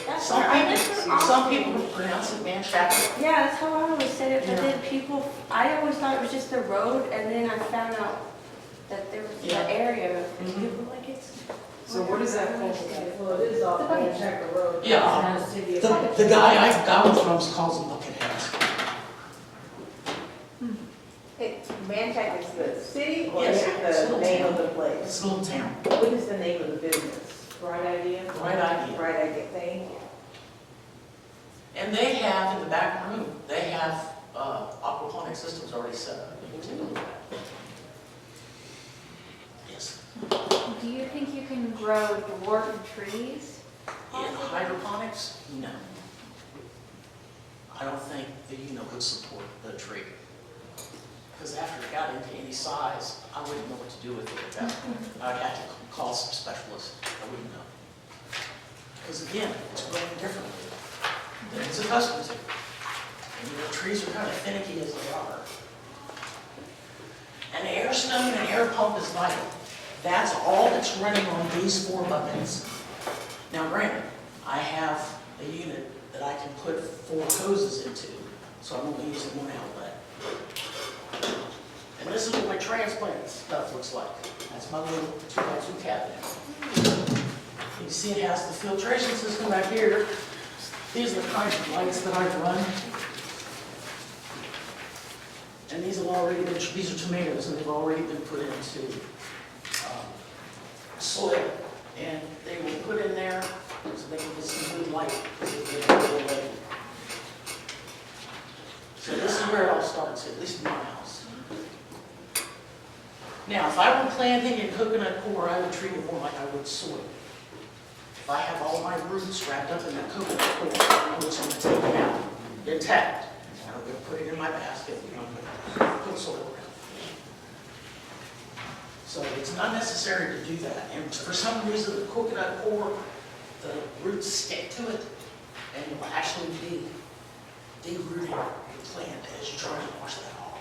that's Some what I never. people, some people pronounce it Manchaca. Yeah, that's how I always said it, but Yeah. then people, I always thought it was just the road, and then I found out that there was Yeah. the area, and Mhm. people were like, it's. So what is that called? Well, it is off Manchaca Road. Yeah, the guy I got them from calls them bucket hats. Manchaca is the city or Yes, is it's a it the little name town. of the place? It's a little town. What is the name of the business? Bright Idea? Bright Idea. Bright Idea, thank you. And they have, in the back room, they have Aqua Ponics systems already set up. You can take a look at that. Yes. Do you think you can grow dwarf trees? In hydroponics, no. I don't think the unit would support the tree. Because after it got into any size, I wouldn't know what to do with it at that point. I'd have to call some specialist. I wouldn't know. Because again, it's growing differently than it's accustomed to. And you know, trees are kind of finicky as they are. An air stone and air pump is vital. That's all that's running on these 4 buckets. Now granted, I have a unit that I can put 4 hoses into, so I'm only using 1 outlet. And this is what my transplant stuff looks like. That's my little 2x2 cabinet. You see it has the filtration system right here. These are the kinds of lights that I run. And these have already been, these are tomatoes, and they've already been put into soil. And they will put in there so they can get some good light. So this is where it all starts, at least in my house. Now, if I were planting in coconut coir, I would treat it more like I would soil. If I have all my roots wrapped up in that coconut coir, I'm just going to take them out, intact. And I'm going to put it in my basket, and I'm going to put soil around. So it's not necessary to do that. And for some reason, the coconut coir, the roots stick to it, and you'll actually be derooting the plant as you try to wash that off.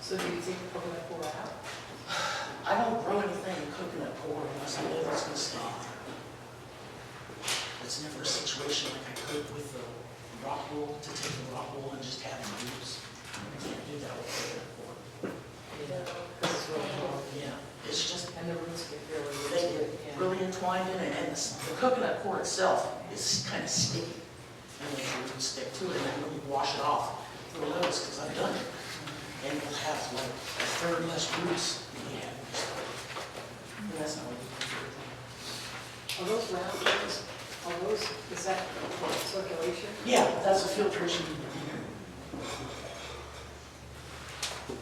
So do you take the coconut coir out? I don't grow anything in coconut coir unless I know it's going to stay there. It's never a situation like I could with the rock wool, to take the rock wool and just have it use. I can't do that with coconut coir. Because it's really hard. Yeah, it's just, And the roots get really, they really, get yeah. really entwined in it, and the coconut coir itself is kind of sticky. And then you can stick to it, and then when you wash it off, you'll notice, because I've done it, and you'll have like a third less roots than you have in your stuff. And that's not what you can do. Are those round things? Are those, is that circulation? Yeah, that's a filtration unit.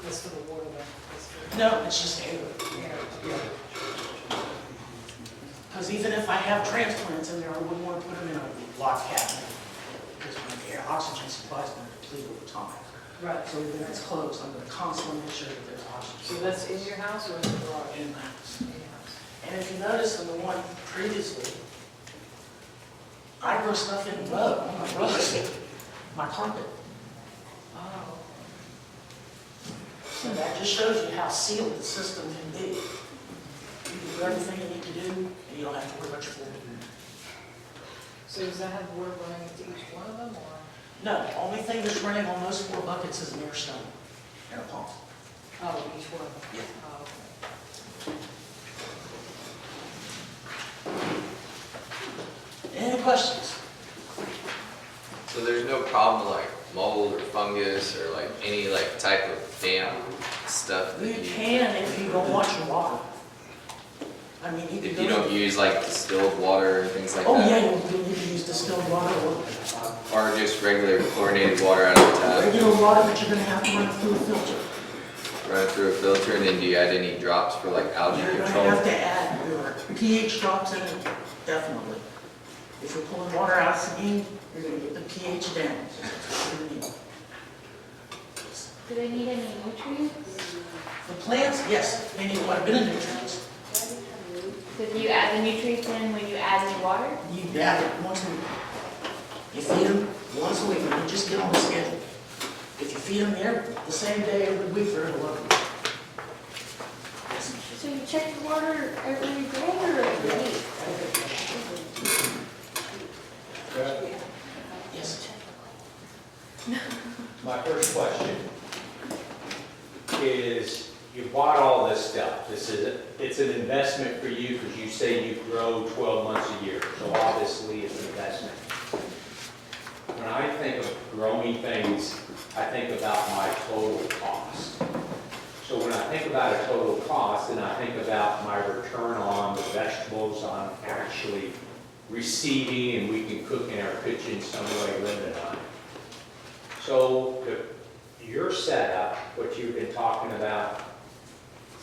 That's for the water then? That's for- No, it's just air. Yeah. Because even if I have transplants in there, I wouldn't want to put them in a locked cabinet. Because when the air oxygen supply is going to deplete over time. Right. So even if it's closed, I'm going to constantly make sure that there's oxygen. So that's in your house or in the garage? In the house. In your house. And if you notice in the one previously, I grow stuff in rug, on my rug, my carpet. Oh. So that just shows you how sealed the system can be. You can do everything you need to do, and you don't have to worry about your water. So does that have water running into each one of them, or? No, the only thing that's running on those 4 buckets is an air stone and a pump. Oh, each one of them? Yeah. Oh, okay. Any questions? So there's no problem with like mold or fungus or like any like type of damp stuff that You you, can if you don't watch your water. I mean, you can if go. you don't use like distilled water and things like Oh, yeah, that? you can use distilled water or Or just regular chlorinated water out of the tap? regular water, but you're gonna have to run it through a filter. Run it through a filter, and then do you add any drops for like algae You're gonna control? have to add your pH drops in it, definitely. If you're pulling water out of Sabine, you're gonna get the pH down. That's what you need. Do they need any nutrients? The plants, yes, they need quite a bit of nutrients. So do you add the nutrients in when you add new water? You add it once a week. You feed them once a week, and you just get on the schedule. If you feed them the same day every week, they're gonna love it. So you check the water every day or every week? Yes. My first question is, you bought all this stuff. It's an investment for you because you say you grow 12 months a year, so obviously it's an investment. When I think of growing things, I think about my total cost. So when I think about a total cost, then I think about my return on the vegetables I'm actually receiving, and we can cook in our kitchen some way limited on it. So your setup, what you've been talking about,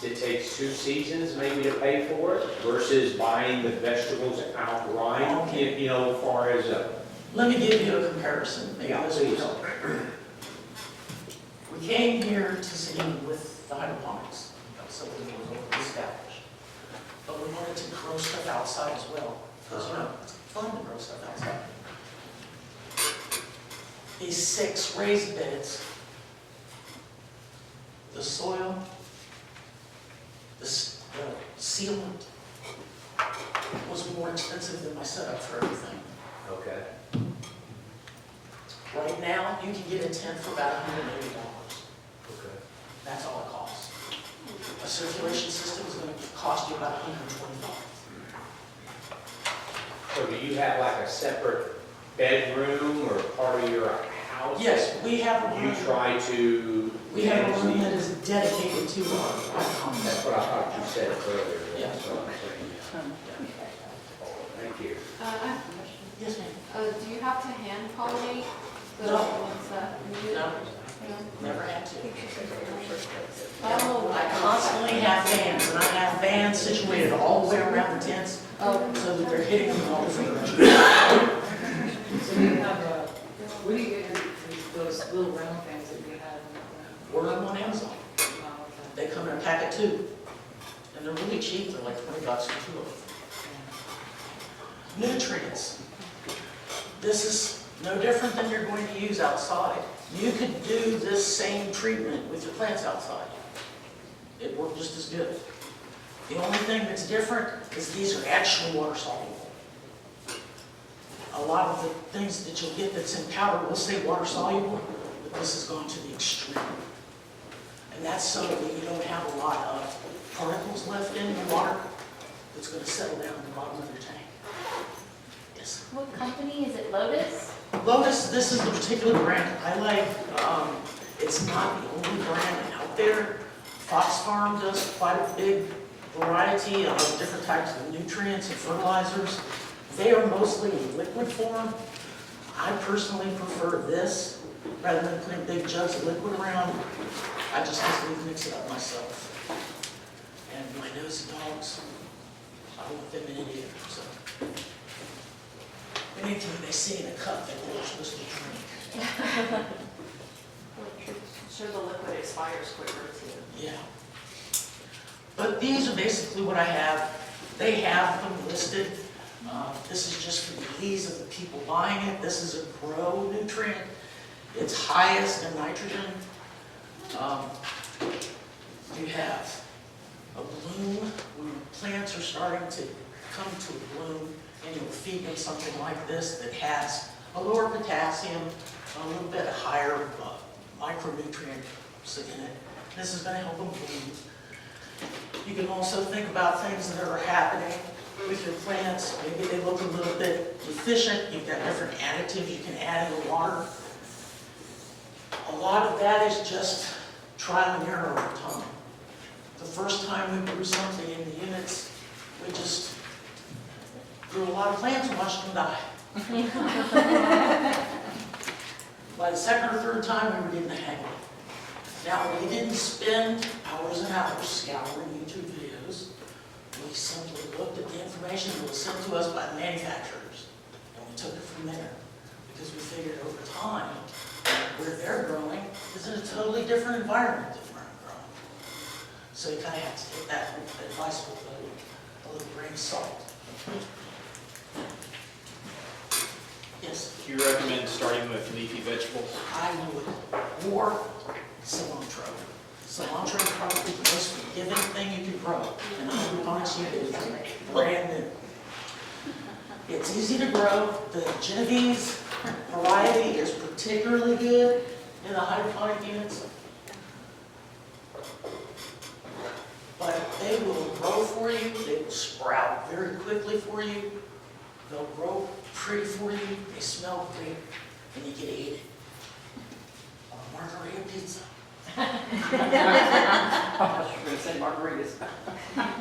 it takes 2 seasons maybe to pay for it versus buying the vegetables outright, you know, as far as a... Let me give you a comparison, maybe Yeah, this will please. help. We came here to Sabine with the hydroponics, something that was already established. But we wanted to grow stuff outside as well, because, you know, it's fun to grow stuff outside. These 6 raised beds, the soil, the sealant was more expensive than my setup for everything. Okay. Right now, you can get a tent for about $180. Okay. That's all it costs. A circulation system is going to cost you about $120. So do you have like a separate bedroom or part of your house? Yes, we have a You room. try to... We have a room that is dedicated to our That's hydroponics. what I thought you said earlier. Yeah. That's what I'm saying. Thank you. I have a question. Yes, ma'am. Do you have to hand pollinate the No. ones that you? No, No. never had to. Oh, I constantly have fans, and I have fans situated all the way around the tents, Oh, so that they're hitting them all different directions. so you have, where do you get those little round fans that you have? Order them on Amazon. Oh, okay. They come in a packet too, and they're really cheap. They're like $20 for 2 of them. Nutrients. This is no different than you're going to use outside. You could do this same treatment with your plants outside. It worked just as good. The only thing that's different is these are actually water soluble. A lot of the things that you'll get that's in powder will say water soluble, but this has gone to the extreme. And that's so that you don't have a lot of particles left in the water that's going to settle down at the bottom of your tank. Yes. What company, is it Lotus? Lotus, this is the particular brand I like. It's not the only brand out there. Fox Farm does quite a big variety of different types of nutrients and fertilizers. They are mostly in liquid form. I personally prefer this rather than putting big jugs of liquid around. I just simply mix it up myself. And my nosy dogs, I don't want them in it either, so. Anything they see in a cup that they're supposed to drink. Sure the liquid expires quicker too. Yeah. But these are basically what I have. They have them listed. This is just for the ease of the people buying it. This is a grow nutrient. It's highest in nitrogen. You have a bloom when plants are starting to come to a bloom, and you'll feed them something like this that has a lower potassium, a little bit higher micronutrients in it. This is going to help them bloom. You can also think about things that are happening with your plants. Maybe they look a little bit deficient. You've got different additives you can add in the water. A lot of that is just trial and error over time. The first time we grew something in the units, we just grew a lot of plants and watched them die. By the second or third time, we were getting the hang of it. Now, we didn't spend hours and hours scouring YouTube videos. We simply looked at the information that was sent to us by the manufacturers, and we took it from there. Because we figured over time, where they're growing is in a totally different environment than where I'm growing. So you kind of have to take that advice with a little grain of salt. Yes? Do you recommend starting with leafy vegetables? I would, or cilantro. Cilantro is probably the most forgiving thing you can grow. And hydroponics unit is brand new. It's easy to grow. The Genovese variety is particularly good in the hydroponic units. But they will grow for you. They will sprout very quickly for you. They'll grow pretty for you. They smell great, and you get to eat it. Margarita pizza. I was going to say margaritas.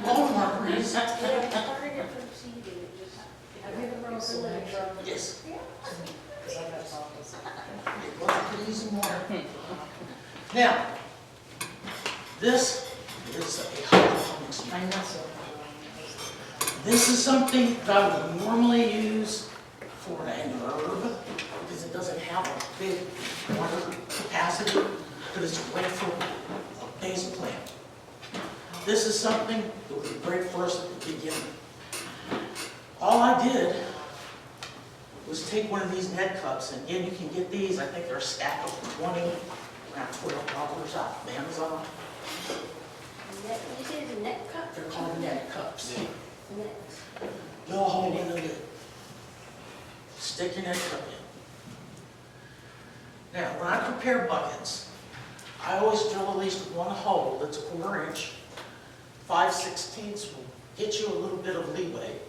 All margaritas. Yeah, started from seed and it just. Have you ever grown cilantro? Yes. Because I've had problems. It was pretty easy water. Now, this is a hydroponics unit. I know so. This is something that I would normally use for an herb because it doesn't have a big water capacity, but it's great for a basil plant. This is something that would be great for us at the beginning. All I did was take one of these net cups, and again, you can get these, I think they're a stack of 20, around $12 off of Amazon. Net, you say it's a net cup? They're called net cups. Net. No hole in the lid. Stick your net cup in. Now, when I prepare buckets, I always drill at least one hole that's a 1/4 inch. 5/16 will get you a little bit of leeway.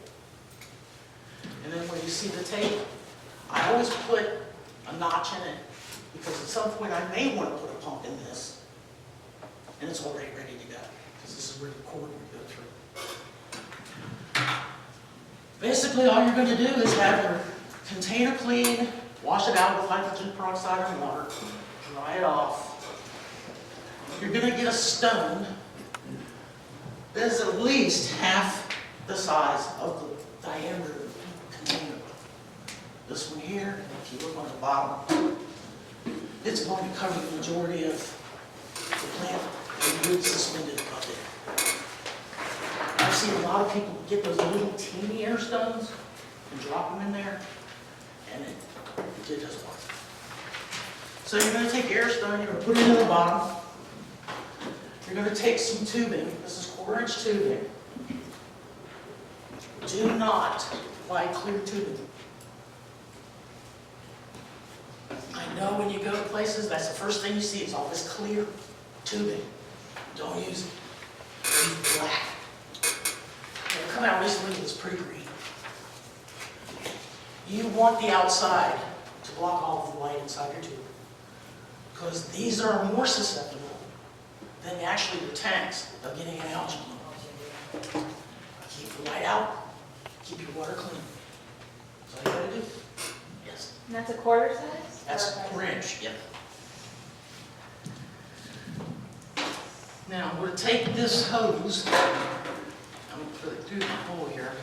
And then when you see the tape, I always put a notch in it because at some point I may want to put a pump in this. And it's already ready to go because this is where the cord would go through. Basically, all you're going to do is have your container clean, wash it out with hydrogen peroxide and water, dry it off. You're going to get a stone that is at least half the size of the diameter of the container. This one here, if you look on the bottom, it's going to cover the majority of the plant and the root suspended above it. I've seen a lot of people get those little teeny air stones and drop them in there, and it doesn't work. So you're going to take air stone, you're going to put it in the bottom. You're going to take some tubing. This is 1/4 inch tubing. Do not buy clear tubing. I know when you go to places, that's the first thing you see is all this clear tubing. Don't use it. Use black. It come out recently, it was pretty green. You want the outside to block all of the light inside your tube, because these are more susceptible than actually the tanks of getting an algae bloom. Keep the light out, keep your water clean. That's all you gotta do. Yes. And that's a 1/4 size? That's 1/4 inch, yep. Now, we're going to take this hose, I'm going to put it through the hole here.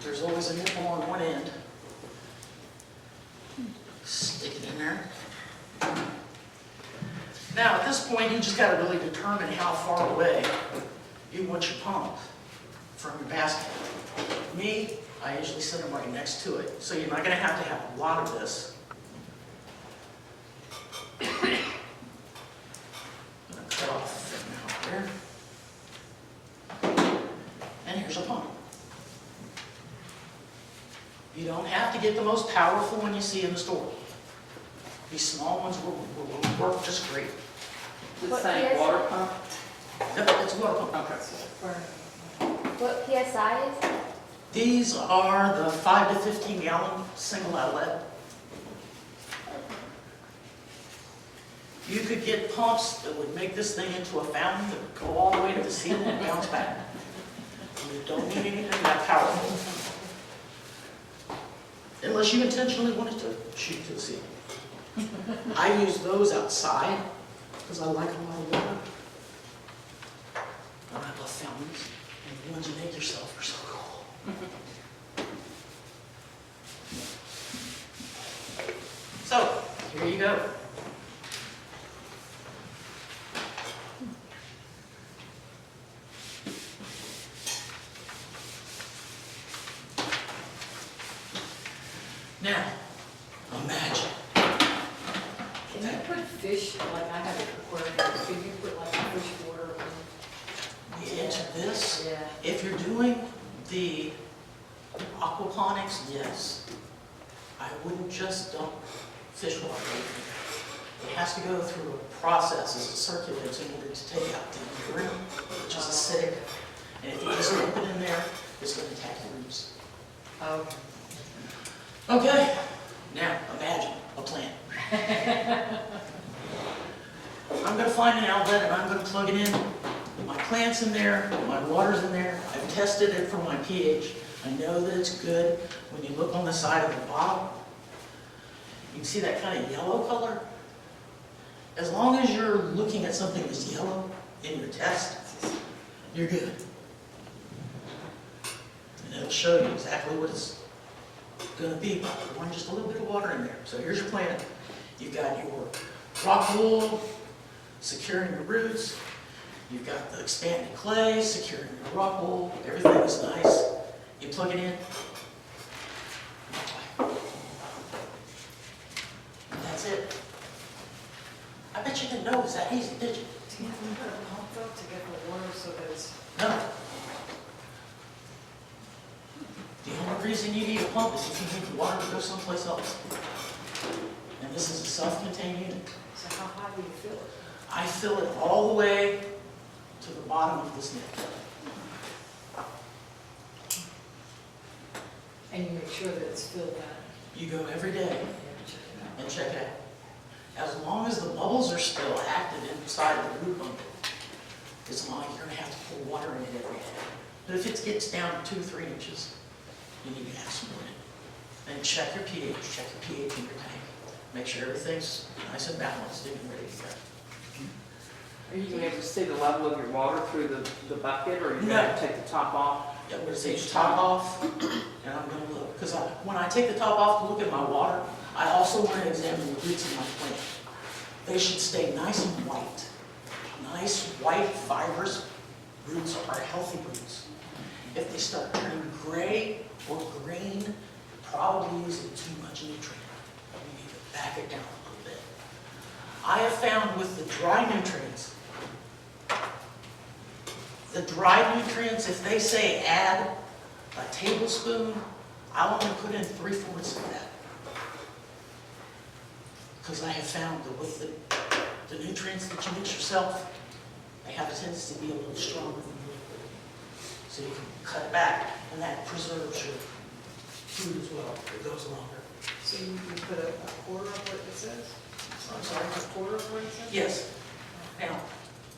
There's always a nipple on one end. Stick it in there. Now, at this point, you just got to really determine how far away you want your pump from your basket. Me, I usually set them right next to it, so you're not going to have a lot of this. get the most powerful one you see in the store. These small ones will work just great. The What same PSI? water pump? Yep, it's a water pump. Okay. What PSI is it? These are the 5 to 15 gallon single outlet. You could get pumps that would make this thing into a fountain that would go all the way to the ceiling and bounce back. You don't need anything that powerful. Unless you intentionally want it to shoot to the ceiling. I use those outside because I like a lot of water. And I love fountains, and the ones you make yourself are so cool. So, here you go. Now, imagine. Can you put fish, like I have an aquarium, can you put like fish water Into this, Yeah. if you're doing the Aqua Ponics, yes. I wouldn't just dump fish water in there. It has to go through a process as it circulates in order to take out the ingredient, which is acidic. And if you just dump it in there, it's going to attack the roots. Oh. Okay, now imagine a plant. I'm going to find an outlet and I'm going to plug it in. My plant's in there, my water's in there. I've tested it for my pH. I know that it's good. When you look on the side of the bottle, you can see that kind of yellow color. As long as you're looking at something that's yellow in your test, you're good. And it'll show you exactly what it's going to be by pouring just a little bit of water in there. So here's your plant. You've got your rock wool securing your roots. You've got the expanded clay securing your rock wool. Everything is nice. You plug it in. And that's it. I bet you didn't know it was that easy, did you? Do you have to put a pump though to get the water so that it's, No. The only reason you need a pump is if you need the water to go someplace else. And this is a self-contained unit. so how high do you fill it? I fill it all the way to the bottom of this neck. And you make sure that it's filled out. You go every day You have to check it out. and check it out. As long as the bubbles are still active inside of the root pump, it's not like you're going to have to pour water in it every day. But if it gets down to 2 or 3 inches, you need to add some more in. And check your pH, check your pH in your tank. Make sure everything's nice and balanced and ready to go. Are you able to see the level of your water through the bucket, or are you No. going to take the top off? Yeah, we're going to take the top off, and I'm going to look. Because when I take the top off to look at my water, I also want to examine the roots of my plant. They should stay nice and white. Nice, white, fibrous roots are healthy roots. If they start turning gray or green, you're probably using too much nutrient. You need to back it down a little bit. I have found with the dry nutrients, if they say add a tablespoon, I'll only put in 3/4 of that. Because I have found that with the nutrients that you mix yourself, they have a tendency to be a little stronger than the liquid. So you can cut back, and that preserves your food as well. It goes longer. So you put a quarter of what it says? I'm sorry? A quarter of what it says? Yes. Now,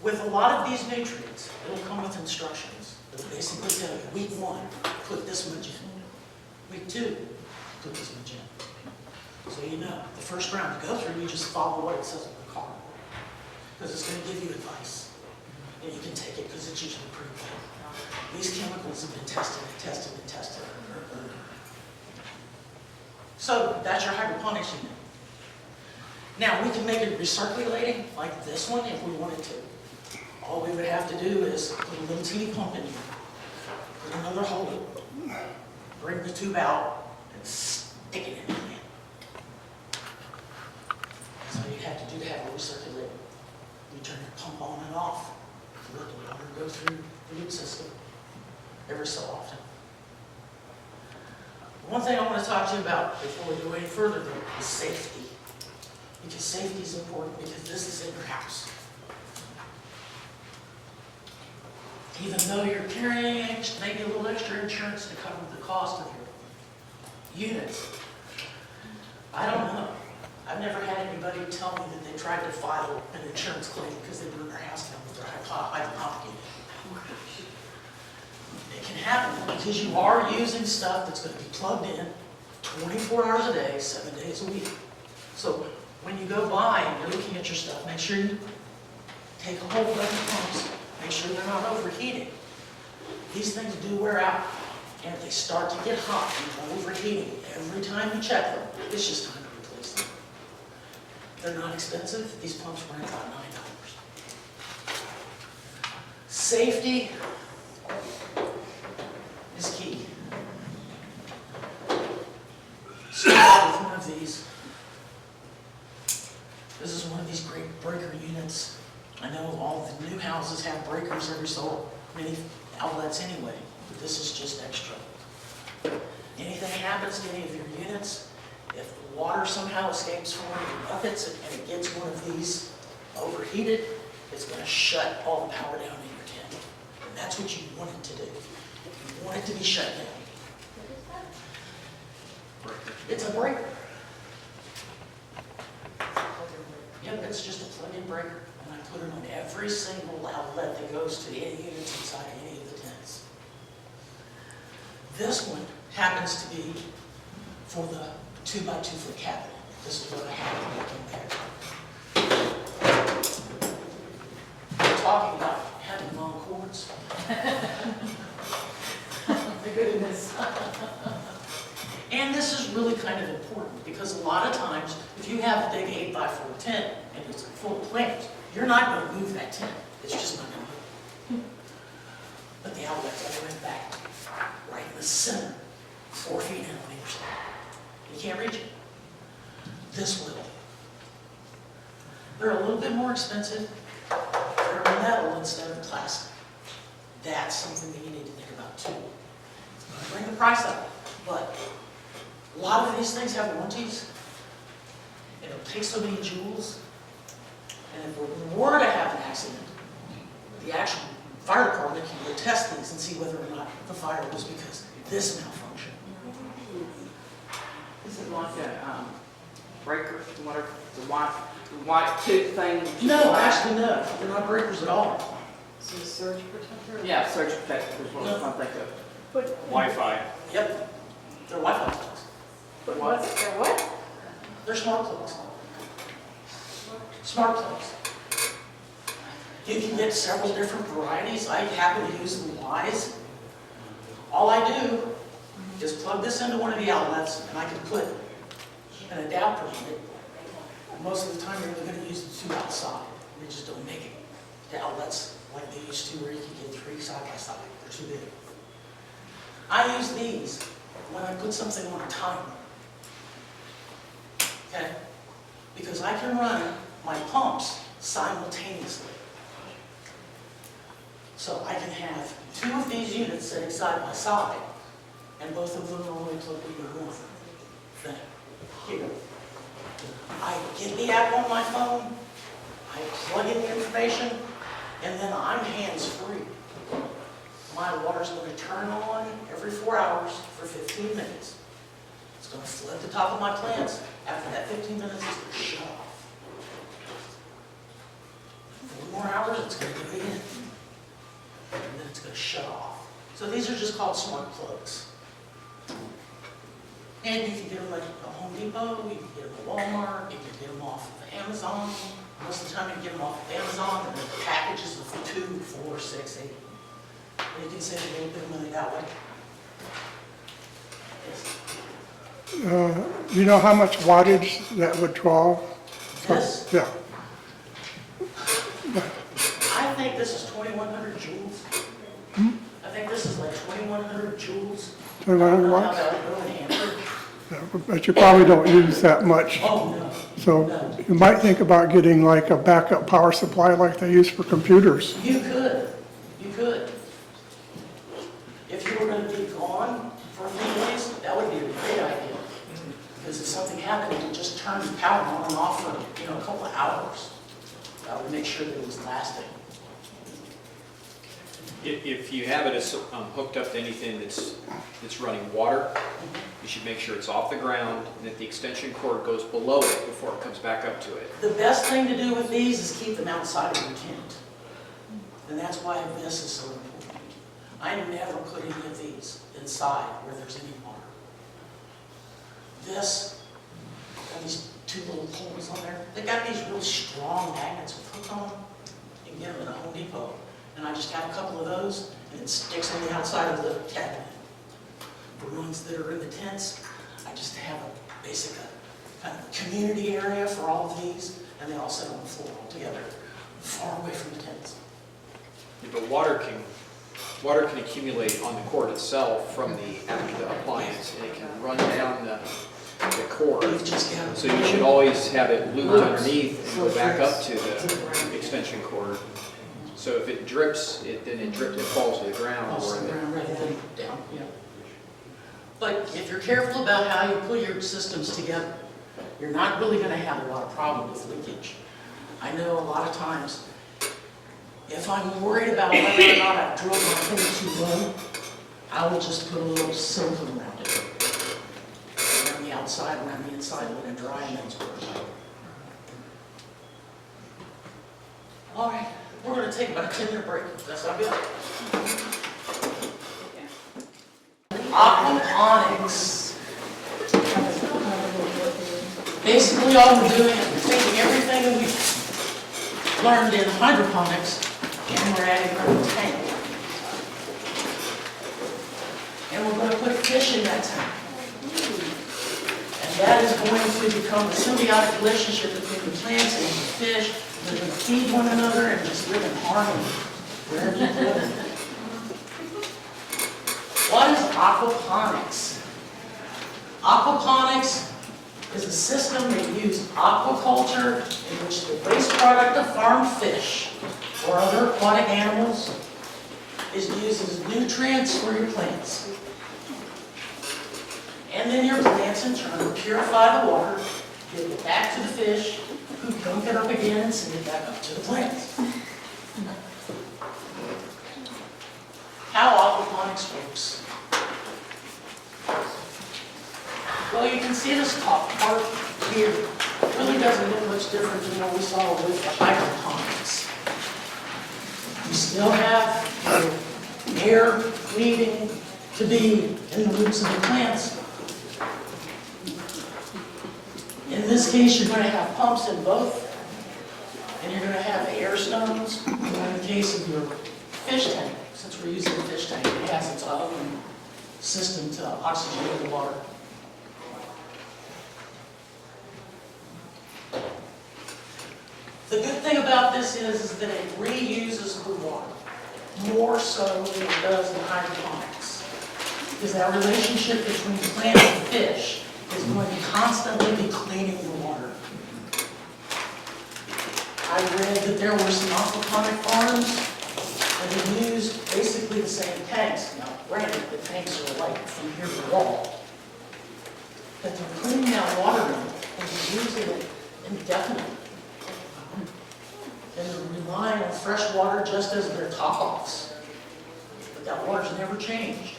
with a lot of these nutrients, it'll come with instructions. It'll basically tell you, week 1, put this much in. Week 2, put this much in. So you know, the first round to go through, you just follow what it says on the card. Because it's going to give you advice. And you can take it because it's usually pretty good. These chemicals have been tested and tested and tested. So that's your hydroponics unit. Now, we can make it recirculating like this one if we wanted to. All we would have to do is put a little teeny pump in here, put another hole in, bring the tube out, and stick it in the plant. That's all you'd have to do to have it recirculate. You turn your pump on and off to let the water go through the root system every so often. One thing I want to talk to you about before we go any further though is safety. Because safety is important because this is in your house. Even though you're carrying maybe a little extra insurance to cover the cost of your units, I don't know. I've never had anybody tell me that they tried to file an insurance claim because they burned their house down with their hydroponic. It can happen because you are using stuff that's going to be plugged in 24 hours a day, 7 days a week. So when you go by and you're looking at your stuff, make sure you take a hold of the pumps. Make sure they're not overheating. These things do wear out. And if they start to get hot and overheating, every time you check them, it's just time to replace them. They're not expensive. These pumps run about $9. Safety is key. Start out with one of these. This is one of these great breaker units. I know all the new houses have breakers every so many outlets anyway, but this is just extra. Anything happens to any of your units, if the water somehow escapes from one of your buckets and it gets one of these overheated, it's going to shut all the power down in your tent. And that's what you want it to do. You want it to be shut down. It's a breaker. Yep, it's just a plug-in breaker. And I put it on every single outlet that goes to any units inside any of the tents. This one happens to be for the 2x2 foot cabinet. This is what I have to make in there. We're talking about having long cords. My goodness. And this is really kind of important because a lot of times, if you have a big 8x4 tent and it's full of plants, you're not going to move that tent. It's just not going to move. But the outlet's all the way back, right in the center, 4 feet in on either side. You can't reach it. This will. They're a little bit more expensive. They're metal instead of plastic. That's something that you need to think about too. It's going to bring the price up, but a lot of these things have warranties. It'll take so many joules. And if we were to have an accident, the actual fire department can go test these and see whether or not the fire was because this malfunction. This is like a breaker, whatever, the white tube thing. No, actually no. They're not breakers at all. So the surge protector? Yeah, surge protector is what I'm thinking of. Wi-Fi. Yep. They're Wi-Fi plugs. But what's, they're what? They're smart plugs. Smart plugs. You can get several different varieties. I happen to use the Ys. All I do is plug this into one of the outlets, and I can put an adapter in it. Most of the time, you're only going to use the 2 outside. They just don't make it to outlets like they used to, where you can get 3 side by side. They're too big. I use these when I put something on a timer. Okay? Because I can run my pumps simultaneously. So I can have 2 of these units sitting side by side, and both of them are only plugged into one thing. Here. I get the app on my phone, I plug in the information, and then I'm hands-free. My water's going to turn on every 4 hours for 15 minutes. It's going to flood the top of my plants. After that 15 minutes, it's going to shut off. 4 more hours, it's going to go in. And then it's going to shut off. So these are just called smart plugs. And you can get them at Home Depot, you can get them at Walmart, you can get them off of Amazon. Most of the time you can get them off of Amazon, and the packages of 2, 4, 6, 8. And you can save a little bit of money that way. Yes. Do you know how much wattage that would draw? This? Yeah. I think this is 2,100 joules. I think this is like 2,100 joules. 2,100 watts? How that would go in amperage. Yeah, but you probably don't use that much. Oh, no. So you might think about getting like a backup power supply like they use for computers. You could. You could. If you were going to be gone for a few days, that would be a have it, and just turn the power on and off for, you know, a couple of hours. That would make sure that it was lasting. If you have it as, hooked up to anything that's running water, you should make sure it's off the ground and that the extension cord goes below it before it comes back up to it. The best thing to do with these is keep them outside of your tent. And that's why this is so important. I never put any of these inside where there's any water. This, got these two little poles on there. They got these really strong magnets with hook on them. You can get them in a Home Depot. And I just have a couple of those, and it sticks on the outside of the cabinet. The ones that are in the tents, I just have a basic kind of community area for all of these, and they all sit on the floor all together, far away from the tents. Yeah, but water can accumulate on the cord itself from the appliance, and it can run down the cord. You've just got to- So you should always have it looped underneath and go back up to the extension cord. So if it drips, then it drips, it falls to the ground. Off Or the the- ground rather than down, yeah. But if you're careful about how you put your systems together, you're not really going to have a lot of problem with leakage. I know a lot of times, if I'm worried about whether or not I've drilled my thing too low, I will just put a little silicone around it. Around the outside, around the inside, let it dry, and then it's working. All right, we're going to take about a 10-minute break. That's not good. Aqua Ponics. Basically, all we're doing is we're taking everything that we've learned in hydroponics and we're adding it to the tank. And we're going to put fish in that tank. And that is going to become a symbiotic relationship between the plants and the fish. They're going to feed one another and just live in harmony wherever you live. What is aquaponics? Aquaponics is a system that uses aquaculture in which the waste product of farmed fish or other aquatic animals is used as nutrients for your plants. And then your plants in turn purify the water, give it back to the fish, who dump it up again and send it back up to the plants. How aquaponics works. Well, you can see this top part here. It really doesn't look much different than what we saw with the hydroponics. You still have your air needing to be in the roots of the plants. In this case, you're going to have pumps in both, and you're going to have air stones. In the case of your fish tank, since we're using a fish tank, it has its own system to oxygenate the water. The good thing about this is that it reuses the water more so than it does in hydroponics. Because that relationship between plant and fish is going to constantly be cleaning the water. I read that there were some aquaponic farms that had used basically the same tanks. Now, granted, the tanks are like from here to the wall. But they're cleaning that water in and they're using it indefinitely. And they're relying on fresh water just as their top-offs. But that water's never changed.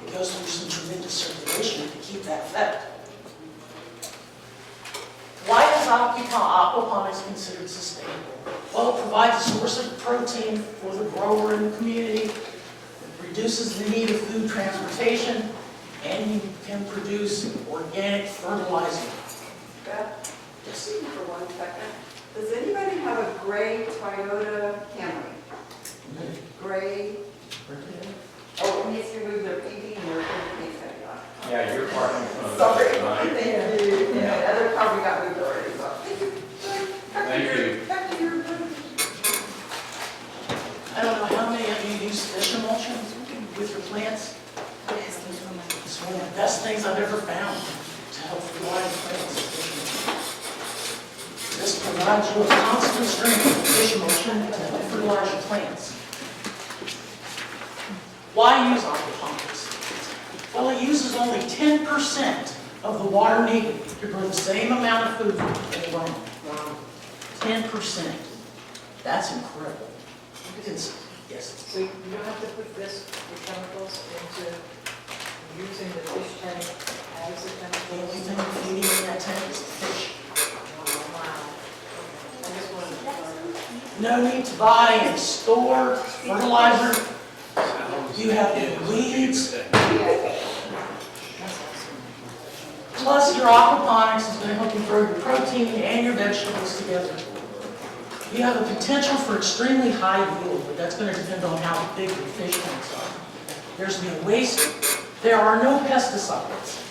It goes through some tremendous circulation to keep that effect. Why is aquaponics considered sustainable? Well, it provides a source of protein for the grower in the community, it reduces the need of food transportation, and you can produce organic fertilizer. Beth, Yes. just for 1 second. Does anybody have a gray Toyota Camry? Gray? Oh, it needs to move their PD and their case on. Yeah, you're parking in front of Sorry, us tonight. thank you. Yeah, the other car we got moved already, so thank you. Thank you. Back to your. I don't know how many of you use fish emulsion with your plants. It's one of the best things I've ever found to help fertilize plants. This provides you a constant stream of fish emulsion to help fertilize your plants. Why use aquaponics? Well, it uses only 10% of the water needed to grow the same amount of food in the land. 10%. That's incredible. Yes. So you don't have to put this, the chemicals into using the fish tank as a The only chemical? thing feeding in that tank is the fish. Wow. I just wanted to. No need to buy and store fertilizer. You have the weeds. Plus, your aquaponics is going to help you grow your protein and your vegetables together. You have a potential for extremely high yield, but that's going to depend on how big your fish tanks are. There's no waste. There are no pesticides.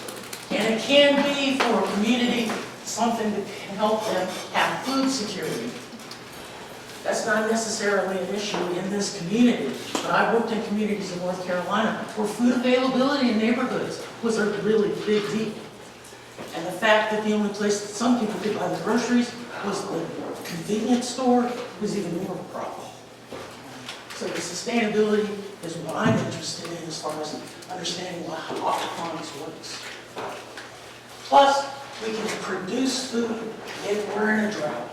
And it can be for a community something that can help them have food security. That's not necessarily an issue in this community, but I've worked in communities in North Carolina where food availability in neighborhoods was a really big deal. And the fact that the only place that some people could buy their groceries was the convenience store was even more of a problem. So the sustainability is what I'm interested in as far as understanding how aquaponics works. Plus, we can produce food if we're in a drought.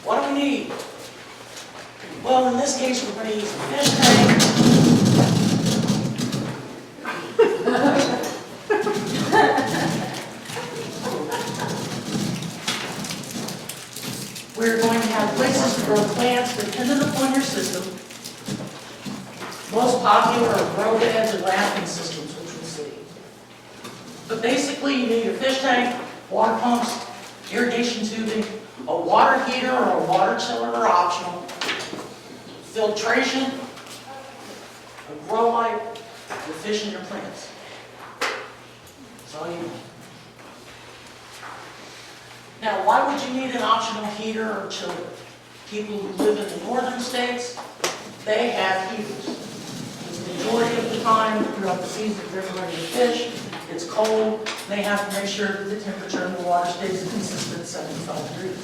What do we need? Well, in this case, we're going to use a fish tank. We're going to have places to grow plants dependent upon your system. Most popular are grow beds and rafting systems, which we'll see. But basically, you need a fish tank, water pumps, irrigation tubing, a water heater or a water chiller are optional, filtration, a grow light, the fish in your plants. That's all you need. Now, why would you need an optional heater or chiller? People who live in the northern states, they have heaters. The majority of the time, throughout the season, if they're ready to fish, it's cold. They have to make sure that the temperature in the water stays a consistent 75 degrees.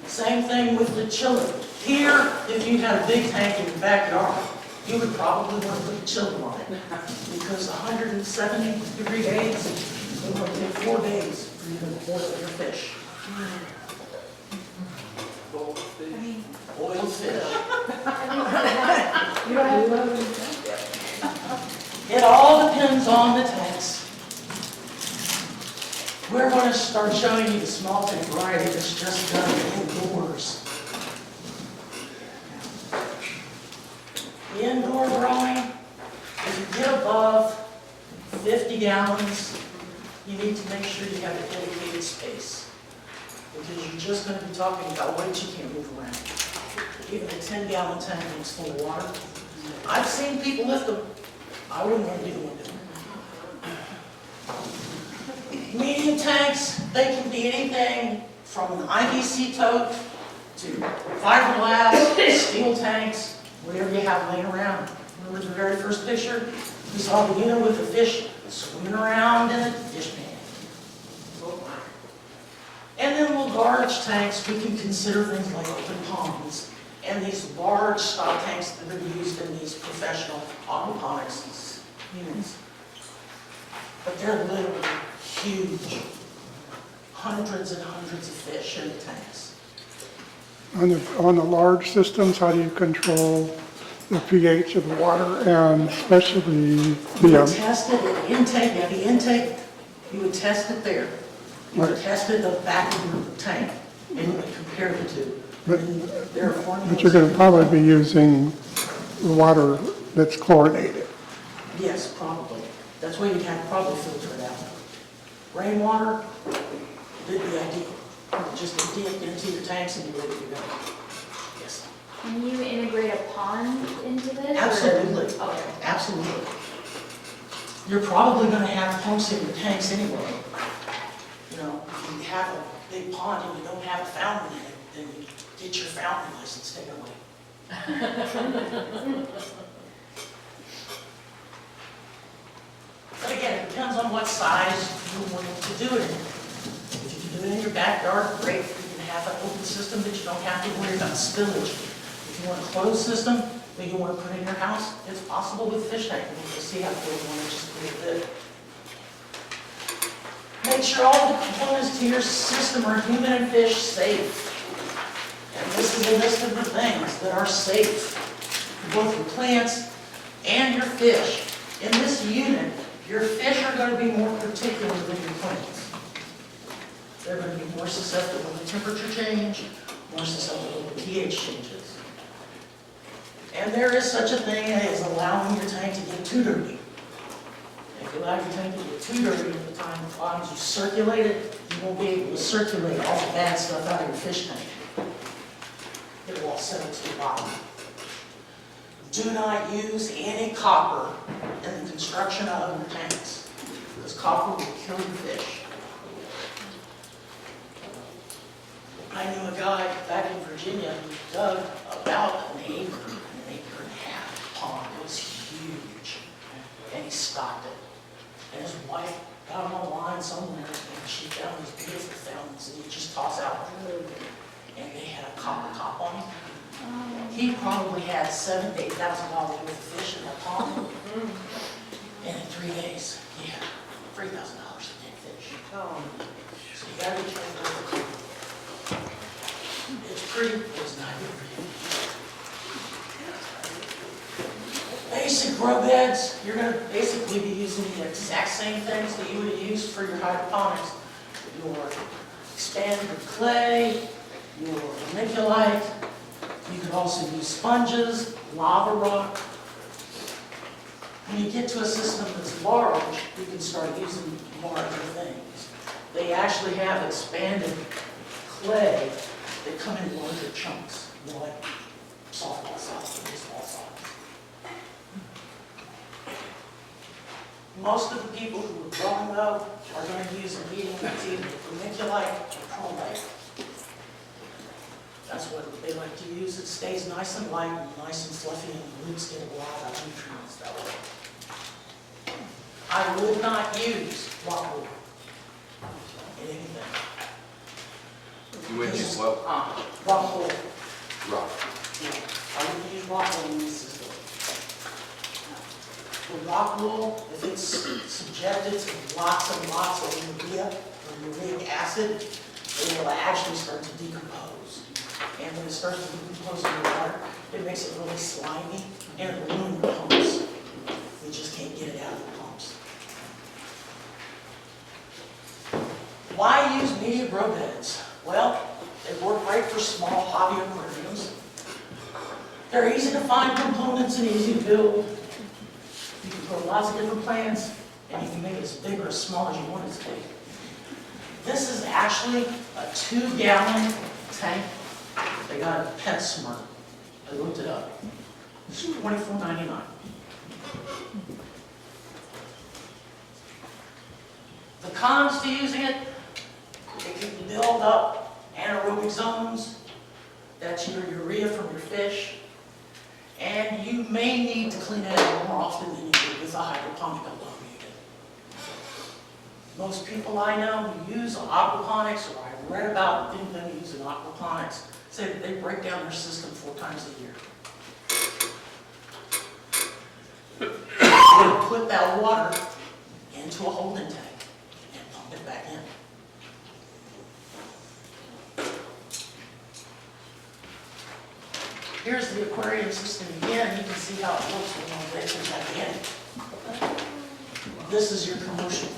Same thing with the chiller. Here, if you had a big tank in your backyard, you would probably want to put a chiller on it because 170-degree days, it would take 4 days for you to boil your fish. Boiled fish. You don't have to. It all depends on the tanks. We're going to start showing you the small tank variety that's just done indoors. The indoor growing, if you get above 50 gallons, you need to make sure you have a dedicated space. Because you're just going to be talking about weights you can't move around. Even a 10-gallon tank is full of water. I've seen people lift them. I wouldn't want to be the one doing it. Medium tanks, they can be anything from an IBC tote to fiberglass, steel tanks, whatever you have laying around. Remember the very first picture? We saw the unit with the fish swimming around in a fish pan. And then little large tanks, we can consider things like open ponds and these large stock tanks that are used in these professional aquaponics units. But they're literally huge. Hundreds and hundreds of fish in the tanks. On the large systems, how do you control the pH of the water and especially You the, would test it at intake, at the intake, you would test it there. You would test it at the back of your tank, and you would compare the two. but There are formulas. but you're going to probably be using water that's chlorinated. Yes, probably. That's why you'd have to probably filter it out. Rainwater would be ideal. Just dip into your tanks and you're ready to go. Yes. Can you integrate a pond into this? or- Absolutely. Okay. Absolutely. You're probably going to have pumps in your tanks anyway. You know, if you have a big pond and you don't have a fountain in it, then you get your fountain license taken away. But again, it depends on what size you want to do it in. If you can do it in your backyard, great. You can have an open system that you don't have to worry about spillage. If you want a closed system, that you want to put in your house, it's possible with fish tank. And you'll see how to build one that's just a little bit. Make sure all the components to your system are human and fish safe. And this is a list of the things that are safe for both your plants and your fish. In this unit, your fish are going to be more particular than your plants. They're going to be more susceptible to temperature change, more susceptible to pH changes. And there is such a thing as allowing your tank to get too dirty. If you allow your tank to get too dirty at the times you circulate it, you won't be able to circulate all the bad stuff out of your fish tank. It will all settle to the bottom. Do not use any copper in the construction of your tanks, because copper will kill your fish. I knew a guy back in Virginia who dug about an acre and a half pond. It was huge. And he stocked it. And his wife got him online somewhere, and she found these beautiful fountains that you just toss out. And they had a copper top on them. He probably had $7,000 to $8,000 worth of fish in that pond. And in 3 days, he had $3,000 a dead fish. Oh. So you gotta be careful with the copper. It's pretty, it's not good for you. Basic grow beds, you're going to basically be using the exact same things that you would use for your hydroponics. Your expanded clay, your vermiculite, you could also use sponges, lava rock. When you get to a system that's large, you can start using larger things. They actually have expanded clay that come in larger chunks, like softball size or baseball size. Most of the people who are growing though are going to use a medium that's either vermiculite or perlite. That's what they like to use. It stays nice and light and nice and fluffy, and the roots get a lot of nutrients that way. I would not use rock wool in anything. You wouldn't use what? Rock wool. Rock. Yeah, I wouldn't use rock wool in this system. The rock wool, if it's subjected to lots and lots of urea or uric acid, it will actually start to decompose. And when it starts to decompose in the water, it makes it really slimy and it will ruin your pumps. You just can't get it out of the pumps. Why use media grow beds? Well, they work great for small hobby aquariums. They're easy to find components and easy to build. You can grow lots of different plants, and you can make it as big or as small as you want it to be. This is actually a 2-gallon tank. They got a PetSmart. I looked it up. It's $24.99. The cons to using it, it can build up anaerobic zones. That's your urea from your fish. And you may need to clean it out more often than you do with a hydroponic alone unit. Most people I know who use aquaponics, or I've read about them using aquaponics, say that they break down their system 4 times a year. They put that water into a holding tank and pump it back in. Here's the aquarium system again. You can see how it looks when all the vegetables back in. This is your commercial.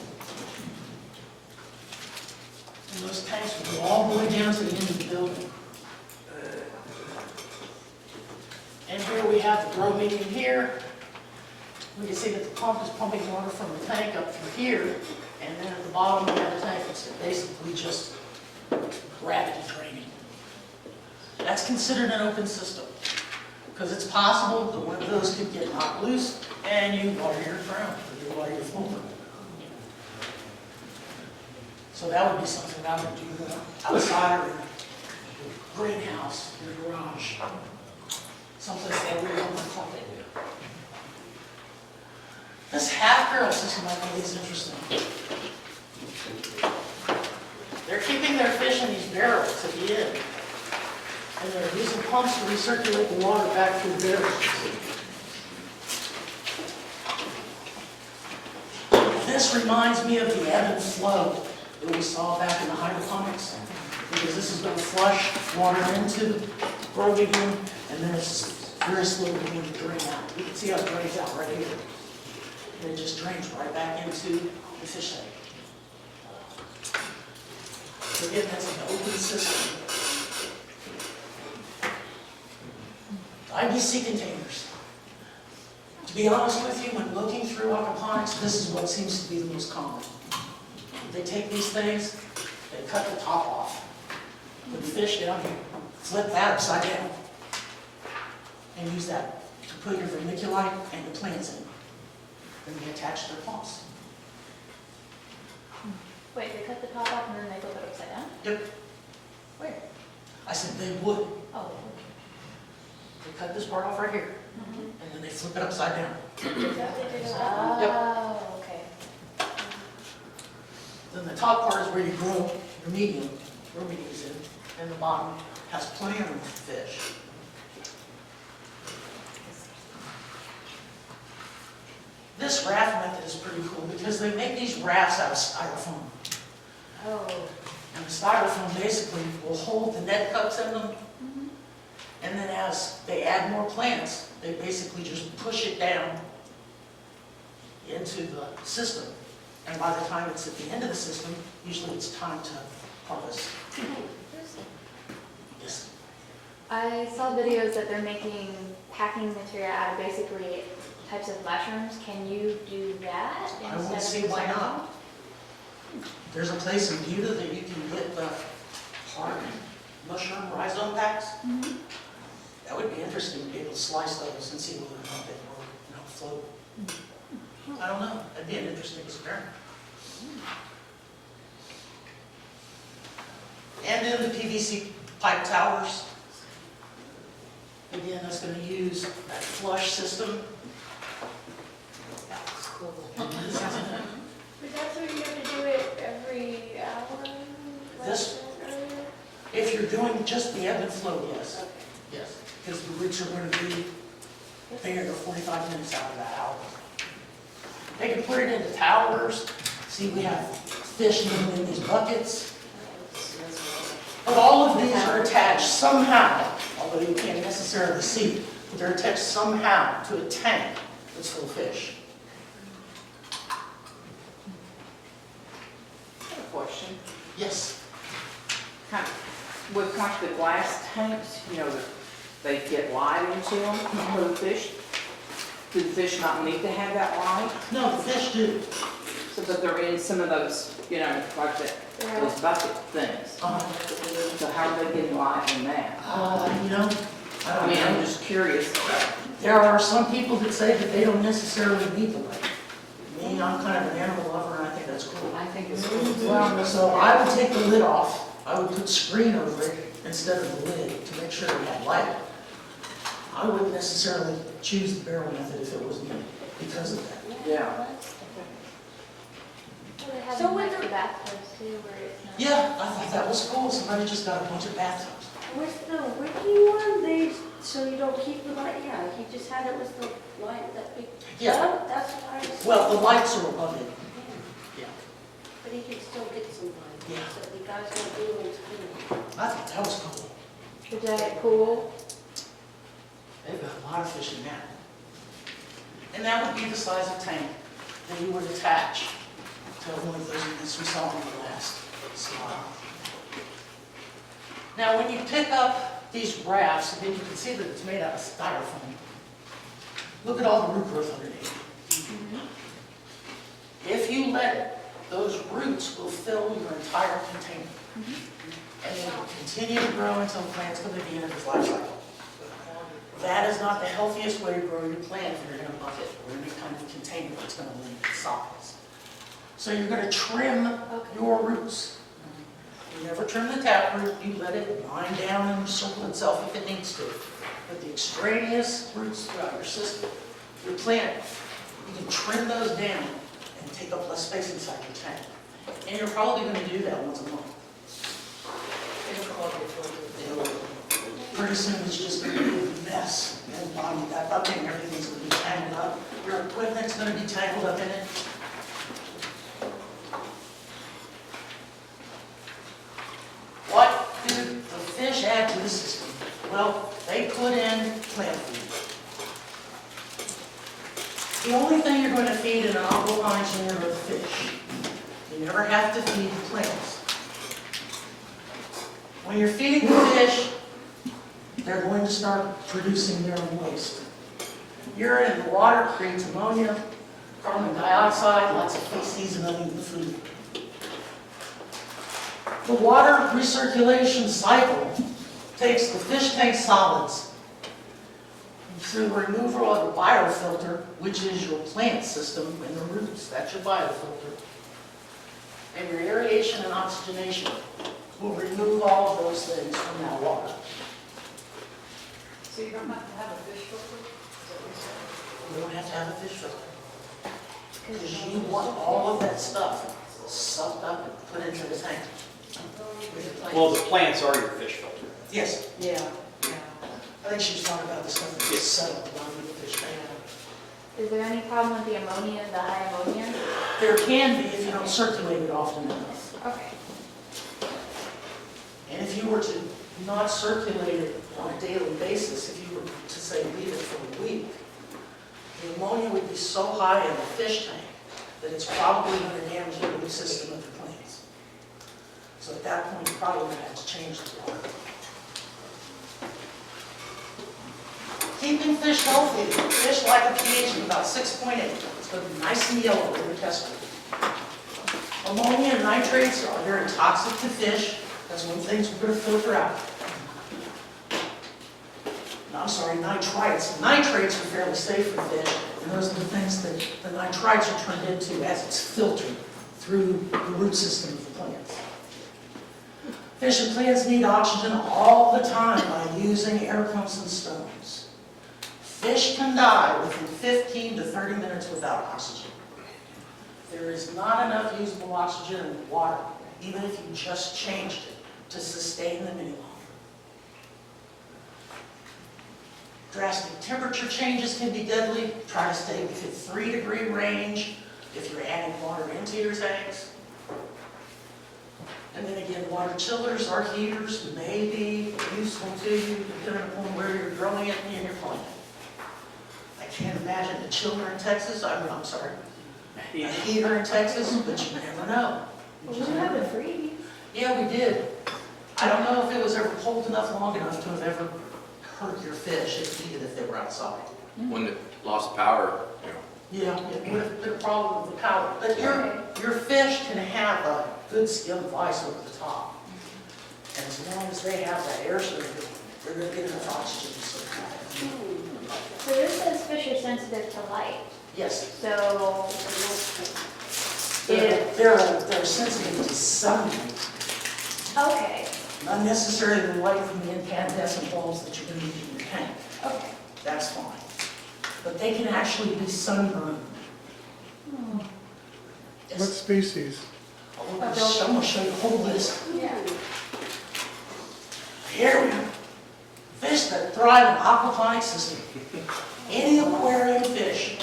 And those tanks will go all the way down to the end of the building. And here we have the grow medium here. We can see that the pump is pumping water from the tank up through here. And then at the bottom we have the tank that's basically just gravity draining. That's considered an open system, because it's possible that one of those could get knocked loose and you water your ground or you water your floor. So that would be something that I would do outside or in a greenhouse, in a garage, someplace that we don't want to it. This half-barrel system I think is interesting. They're keeping their fish in these barrels at the end. And they're using pumps to recirculate the water back through the barrels. This reminds me of the ebb and flow that we saw back in the hydroponics, because this is going to flush water into the grow medium, and then it's very slowly going to drain out. You can see how it drains out right here. And it just drains right back into the fish tank. So again, that's an open system. IBC containers. To be honest with you, when looking through aquaponics, this is what seems to be the most common. They take these things, they cut the top off, put the fish down here, flip that upside down, and use that to put your vermiculite and your plants in. Then they attach their pumps. Wait, they cut the top off and then they flip it upside down? Yep. Where? I said they would. Oh. They cut this part off right here, and then they flip it upside down. Oh, okay. Then the top part is where you grow your medium, is in, and the bottom has plenty of room for fish. This raft method is pretty cool because they make these rafts out of styrofoam. Oh. And the styrofoam basically will hold the net cups in them, and then as they add more plants, they basically just push it down into the system. And by the time it's at the end of the system, usually it's time to harvest. Yes. I saw videos that they're making packing material out of basically types of mushrooms. Can you do that I instead won't of see why not. There's a place in Buda that you can get the hard mushroom rhizome packs. That would be interesting to be able to slice those and see whether or not they will, float. I don't know. That'd be an interesting experiment. And then the PVC pipe towers. Again, that's going to use that flush system. But that's where you have to do it every hour? This- like earlier? If you're doing just the ebb and flow, yes. Yes. Because the roots are going to be bigger than 45 minutes out of that hour. They can put it into towers. See, we have fish living in these buckets. But all of these are attached somehow, although you can't necessarily see, but they're attached somehow to a tank that's full of fish. I have a question. Yes. Kind of, with like the glass tanks, they get light into them for the fish. Do the fish not need to have that light? No, the fish do. So, but they're in some of those, like those bucket things. So how are they getting light in that? I don't I mean, I'm just curious. There are some people that say that they don't necessarily need the light. Me, I'm kind of an animal lover, and I think that's cool. I think it's cool. So I would take the lid off. I would put screen over it instead of the lid to make sure it had light. I wouldn't necessarily choose the barrel method if it was me because of that. Yeah. They have So them when like they're- the bathtubs too, where it's not. Yeah, I thought that was cool. Somebody just got a bunch of bathtubs. With the wiki one, so you don't keep the light, yeah, he just had it with the light, that big. Yeah. tub, that's what I was. Well, the lights are above it. Yeah. But he can still get some light. Yeah. So the guy's gonna do it, it's good. I thought that was cool. The giant pool. They've got a lot of fish in that. And that would be the size of tank that you would attach to one of those units we saw in the last slide. Now, when you pick up these rafts, then you can see that it's made out of styrofoam. Look at all the root growth underneath. If you let it, those roots will fill your entire container. And they will continue to grow until the plant's come to the end of its life cycle. That is not the healthiest way to grow your plant if you're in a bucket or any kind of container that's going to limit its size. So you're going to trim your roots. You never trim the taproot, you let it wind down and circle itself if it needs to. But the extraneous roots throughout your system, your plant, you can trim those down and take up less space inside your tank. And you're probably going to do that once a month. pretty soon it's just gonna be a mess. And I'm thinking everything's gonna be tangled up. Your equipment's gonna be tangled up in it. What do the fish add to the system? Well, they put in plant food. The only thing you're going to feed in an aquaponics unit are the fish. You never have to feed the plants. When you're feeding the fish, they're going to start producing their own waste. Urine in the water creates ammonia, carbon dioxide, lots of feces and other food. The water recirculation cycle takes the fish tank solids through the removal of a biofilter, which is your plant system in the roots. That's your biofilter. And your aeration and oxygenation will remove all of those things from that water. So you don't have to have a fish filter? Is that what you're saying? You don't have to have a fish filter. Because you want all of that stuff sucked up and put into the tank. With your plants. Well, the plants are your fish filter. Yes, Yeah. I think she was talking about the stuff that gets settled around the fish tank. Is there any problem with the ammonia, the high ammonia? There can be if you don't circulate it often enough. Okay. And if you were to not circulate it on a daily basis, if you were to say leave it for a week, the ammonia would be so high in the fish tank that it's probably going to damage the root system of the plants. So at that point, you're probably going to have to change the water. Keeping fish healthy. Fish like a pH of about 6.8. It's going to be nice and yellow in your test tube. Ammonia and nitrates are very toxic to fish. That's one of the things we're going to filter out. No, I'm sorry, nitrites. Nitrates are fairly safe for fish, and those are the things that the nitrites are turned into as it's filtered through the root system of the plants. Fish and plants need oxygen all the time by using air pumps and stones. Fish can die within 15 to 30 minutes without oxygen. There is not enough usable oxygen in the water, even if you just changed it, to sustain them any longer. Drastic temperature changes can be deadly. Try to stay within 3-degree range if you're adding water into your tanks. And then again, water chillers or heaters may be useful to you depending upon where you're growing it in your plant. I can't imagine a chiller in Texas, I'm sorry, a heater in Texas, but you never know. Well, we have a freeze. Yeah, we did. I don't know if it was ever cold enough, long enough to have ever hurt your fish if they were outside. When it lost power, you know. Yeah, it would have been a problem with the power. But your fish can have a good skin of ice over the top. And as long as they have that air circuit, they're going to get enough oxygen to survive. So this says fish are sensitive to light. Yes, So they're sensitive to sunlight, okay, not necessarily the light from the incandescent bulbs that you're going to use in your tank. okay. That's fine. But they can actually be sunburned. What Yes. species? I'm going to show you the whole list. Yeah. Here we go. Fish that thrive in aquaponics system. Any aquarium fish.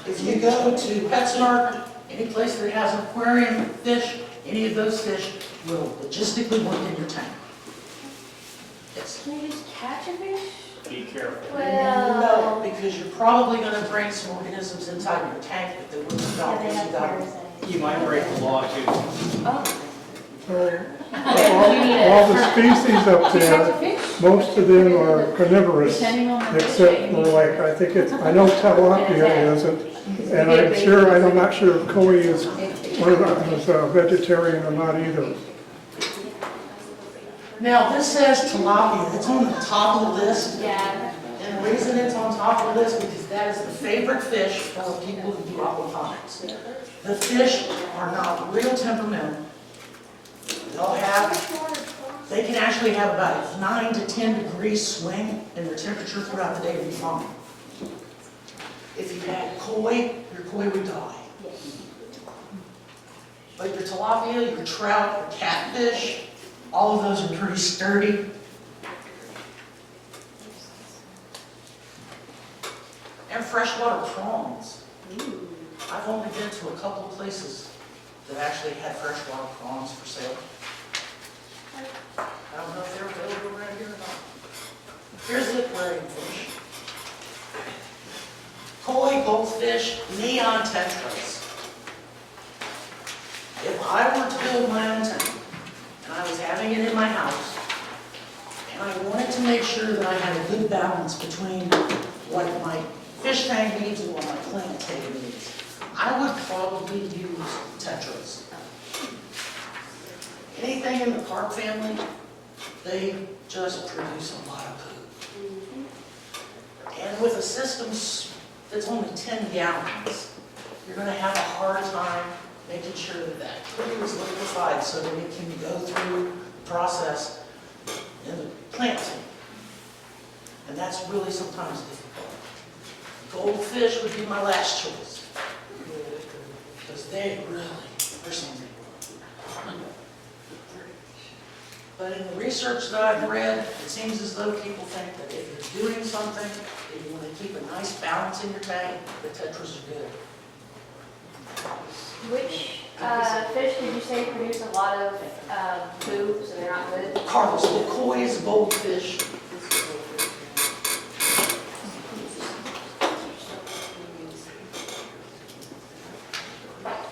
If you go to PetSmart, any place that has an aquarium fish, any of those fish will logistically work in your tank. Yes. Can you just catch a fish? Be careful. Well, No, because you're probably going to bring some organisms inside your tank that they wouldn't have yeah, found they if have you got them. parasites. You might break the law too. Oh. All the species up there, most of them are carnivorous, Depending on the fish, except for like, I think it's, I know tilapia isn't, and I'm not sure if koi is a vegetarian or not either. Now, this says tilapia. It's on the top of the list. Yeah. And the reason it's on top of the list because that is the favorite fish for people who do aquaponics. The fish are not real temperamental. They can actually have about a 9 to 10 degree swing in their temperature throughout the day to be fine. If you had koi, your koi would die. But your tilapia, your trout, your catfish, all of those are pretty sturdy. freshwater prawns. I've only been to a couple of places that actually had freshwater prawns for sale. I don't know if they're available around here or not. Here's the aquarium fish. Koi, goldfish, neon tetras. If I were to build my own tank, and I was having it in my house, and I wanted to make sure that I had a good balance between what my fish tank needs and what my plant tank needs, I would probably use tetras. Anything in the carp family, they just produce a lot of poop. And with a system that's only 10 gallons, you're going to have a hard time making sure that that poop is liquefied so that it can go through the process in the plant tank. And that's really sometimes difficult. Goldfish would be my last choice. Because they really are something. But in the research that I've read, it seems as though people think that if you're doing something, if you want to keep a nice balance in your tank, the tetras are good. Which fish did you say produce a lot of poop, so they're not good? Carlos, the koi is a goldfish.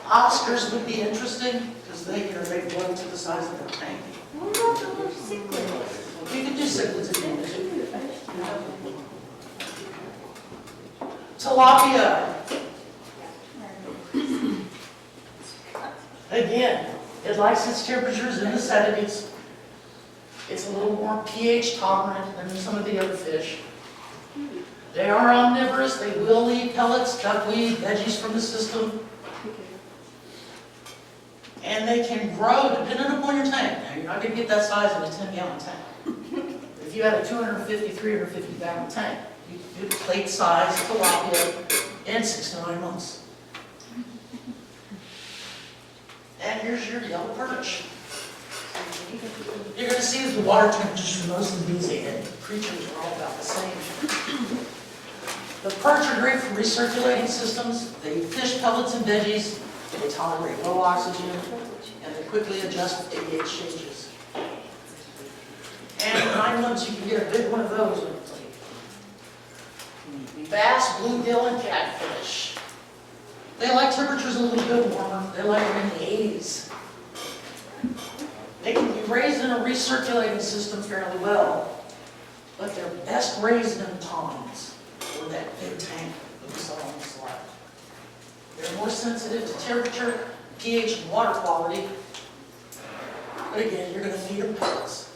Oscars would be interesting because they grow to the size of their tank. What about the little cichlids? You can do cichlids if you want to. Tilapia. Again, it likes its temperatures in the 70s. It's a little more pH tolerant than some of the other fish. They are omnivorous. They will eat pellets, duckweed, veggies from the system. And they can grow depending upon your tank. Now, you're not going to get that size in a 10-gallon tank. If you had a 250, 350-gallon tank, you could do plate size tilapia in 6 to 9 months. And here's your yellow perch. You're going to see that the water temperatures for most of these creatures are all about the same. The perch are great for recirculating systems. They eat fish pellets and veggies. They tolerate low oxygen, and they quickly adjust to pH changes. And in 9 months, you can get a big one of those on your plate. Bass, bluegill, and catfish. They like temperatures a little bit warmer. They like them in the 80s. They can be raised in a recirculating system fairly well, but they're best raised in ponds or that big tank that we saw on the slide. They're more sensitive to temperature, pH, and water quality. But again, you're going to feed them pellets.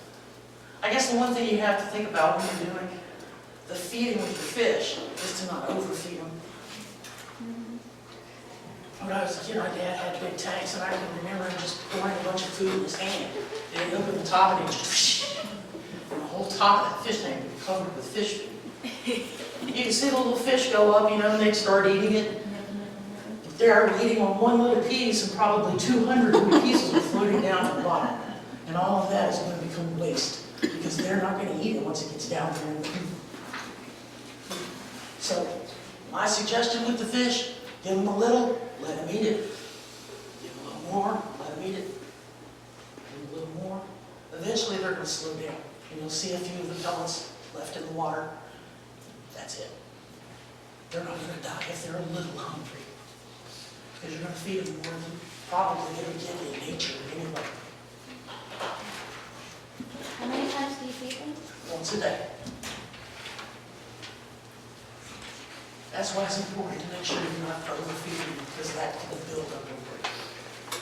I guess the one thing you have to think about when you're doing the feeding with your fish is to not overfeed them. When I was a kid, my dad had big tanks, and I can remember him just pouring a bunch of food in his hand. And he'd open the top, and he'd just and the whole top of that fish tank would be covered with fish food. You can see the little fish go up, and they'd start eating it. They're eating on one little piece, and probably 200 little pieces are floating down to the bottom. And all of that is going to become waste, because they're not going to eat it once it gets down there in the food. So, my suggestion with the fish, give them a little, let them eat it. Give them a little more, let them eat it. Give them a little more. Eventually, they're going to slow down. And you'll see a few of the pellets left in the water. That's it. They're not going to die if they're a little hungry. Because you're going to feed them more than probably going to get in nature anyway. How many times do you feed them? Once a day. That's why it's important to make sure you're not overfeeding them, because that can build up over it.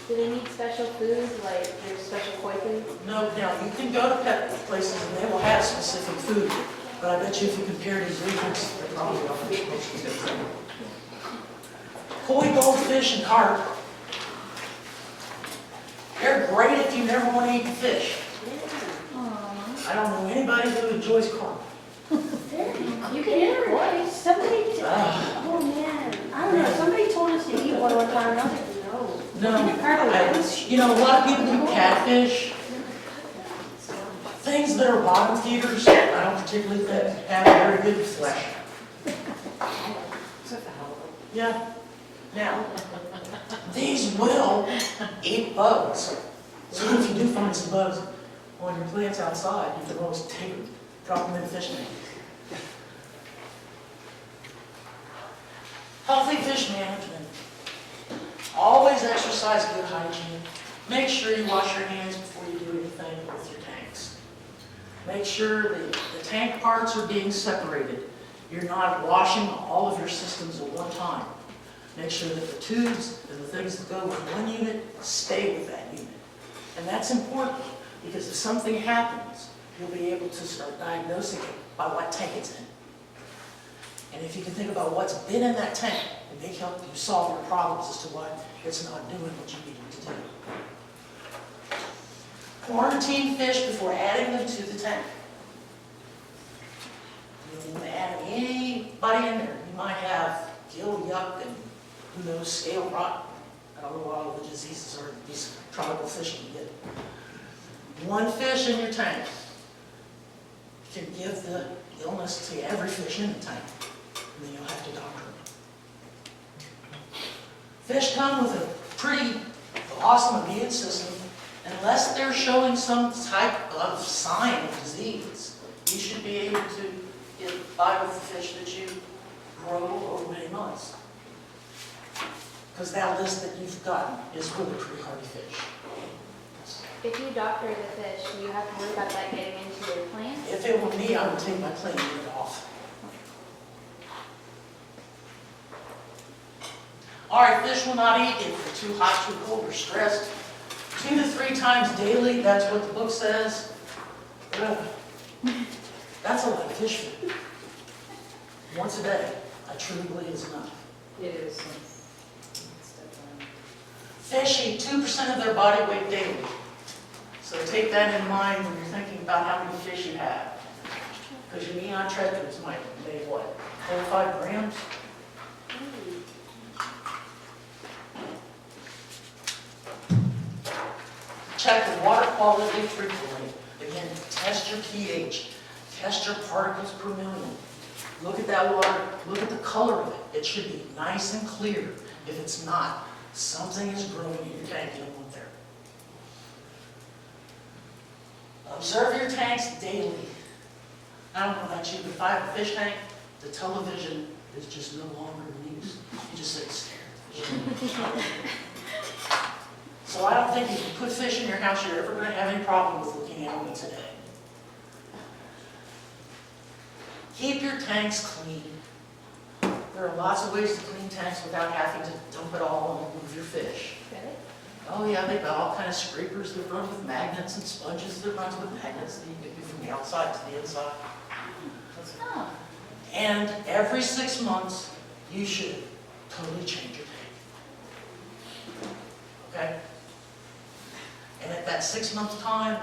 Do they need special food, like there's special koi food? No, now you can go to pet places and they will have specific food, but I bet you if you compare these regions, they're probably offering most of the thing. Koi, goldfish, and carp. They're great if you never want to eat the fish. I don't know anybody who enjoys carp. You can eat koi. Somebody, oh man, I don't know, somebody told us to eat one time, and I was like, no. No, a lot of people do catfish. Things that are bottom feeders, I don't particularly have very good flesh. Except for halibut. Yeah. Now, these will eat bugs. So if you do find some bugs on your plants outside, you can always take them, drop them in the fish tank. Healthy fish management. Always exercise good hygiene. Make sure you wash your hands before you do anything with your tanks. Make sure the tank parts are being separated. You're not washing all of your systems at one time. Make sure that the tubes and the things that go with one unit stay with that unit. And that's important because if something happens, you'll be able to start diagnosing it by what tank it's in. And if you can think about what's been in that tank, it may help you solve your problems as to why it's not doing what you need it to do. Quarantine fish before adding them to the tank. You don't want to add anybody in there. You might have gill, yuck, and who knows, scale rot. I don't know what all the diseases are these tropical fish can get. One fish in your tank can give the illness to every fish in the tank, and then you'll have to doctor them. Fish come with a pretty awesome immune system. Unless they're showing some type of sign of disease, you should be able to get by with the fish that you grow over many months. Because that list that you've gotten is really pretty hardy fish. If you doctor the fish, do you have to worry about that getting into your plants? If it were me, I would take my cleaning unit off. All right, fish will not eat if they're too hot, too cold, or stressed. 2 to 3 times daily, that's what the book says. Ugh. That's a lot of fish food. Once a day, I truly believe is enough. It is. Fish eat 2% of their body weight daily. So take that in mind when you're thinking about how many fish you have. Because your neon tetrads might weigh what, 4 or 5 grams? Check the water quality frequently. Again, test your pH. Test your particles per million. Look at that water. Look at the color of it. It should be nice and clear. If it's not, something is growing in your tank you don't want there. Observe your tanks daily. I don't know about you, but if I have a fish tank, the television is just no longer in use. You just sit and stare at the fish. So I don't think if you put fish in your house, you're ever going to have any problem with looking at them today. Keep your tanks clean. There are lots of ways to clean tanks without having to dump it all and move your fish. Really? Oh yeah, they've got all kind of scrapers that run with magnets and sponges that run with magnets that you can do from the outside to the inside. Oh. And every 6 months, you should totally change your tank. Okay? And at that 6-month time,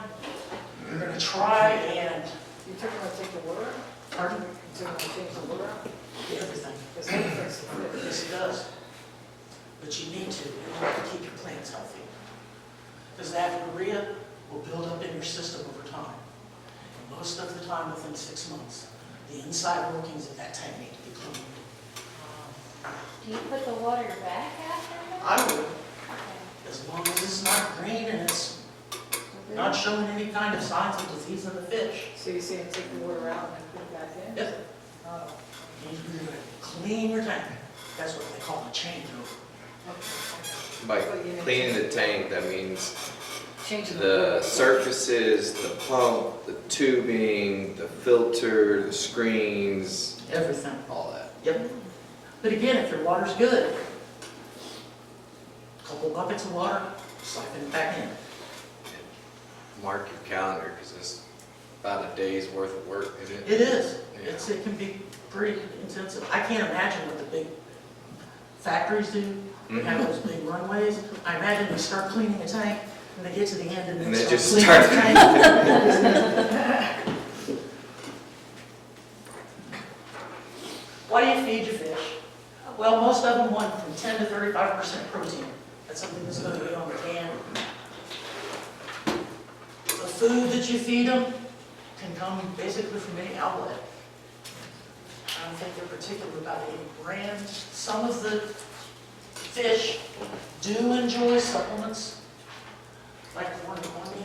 you're going to try and... You took them to take the water out? Pardon? You took them to change the water out? Everything. Because that affects the fish. Yes, it does. But you need to in order to keep your plants healthy. Because that urea will build up in your system over time. And most of the time, within 6 months, the inside workings of that tank need to be cleaned. Do you put the water back after that? I would, Okay. as long as it's not green and it's not showing any kind of signs of disease in the fish. So you say take the water out and put it back in? Yep. Oh, You're going to clean your tank. That's what they call a changeover. okay. By So you need cleaning to- the tank, that means Changing the water. surfaces, the pump, the tubing, the filter, the screens, Everything. all that. Yep. But again, if your water's good, a couple buckets of water, siphon it back in. Mark your calendar, because it's about a day's worth of work, isn't it? It is. Yeah. It can be pretty intensive. I can't imagine what the big factories do. They have those big runways. I imagine they start cleaning a tank, and they get to the end, and then And they start just cleaning start. the tank. What do you feed your fish? Well, most of them want from 10 to 35% protein. That's something that's going to be on the can. The food that you feed them can come basically from any outlet. I don't think they're particular about any brand. Some of the fish do enjoy supplements, like corn and onion.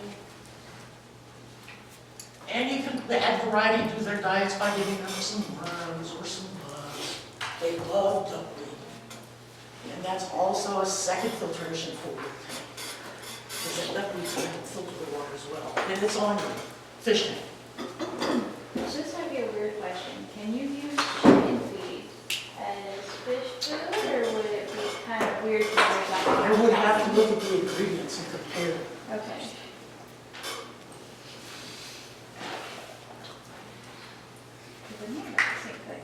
And you can add variety to their diets by giving them some worms or some bugs. They love duckweed. And that's also a second filtration for your tank. Because that duckweed can filter the water as well. And it's on your fish tank. This might be a weird question. Can you use chicken feed as fish food, or would it be kind of weird to use that? I would have to look at the ingredients and compare. Okay. Because I know that's the same thing.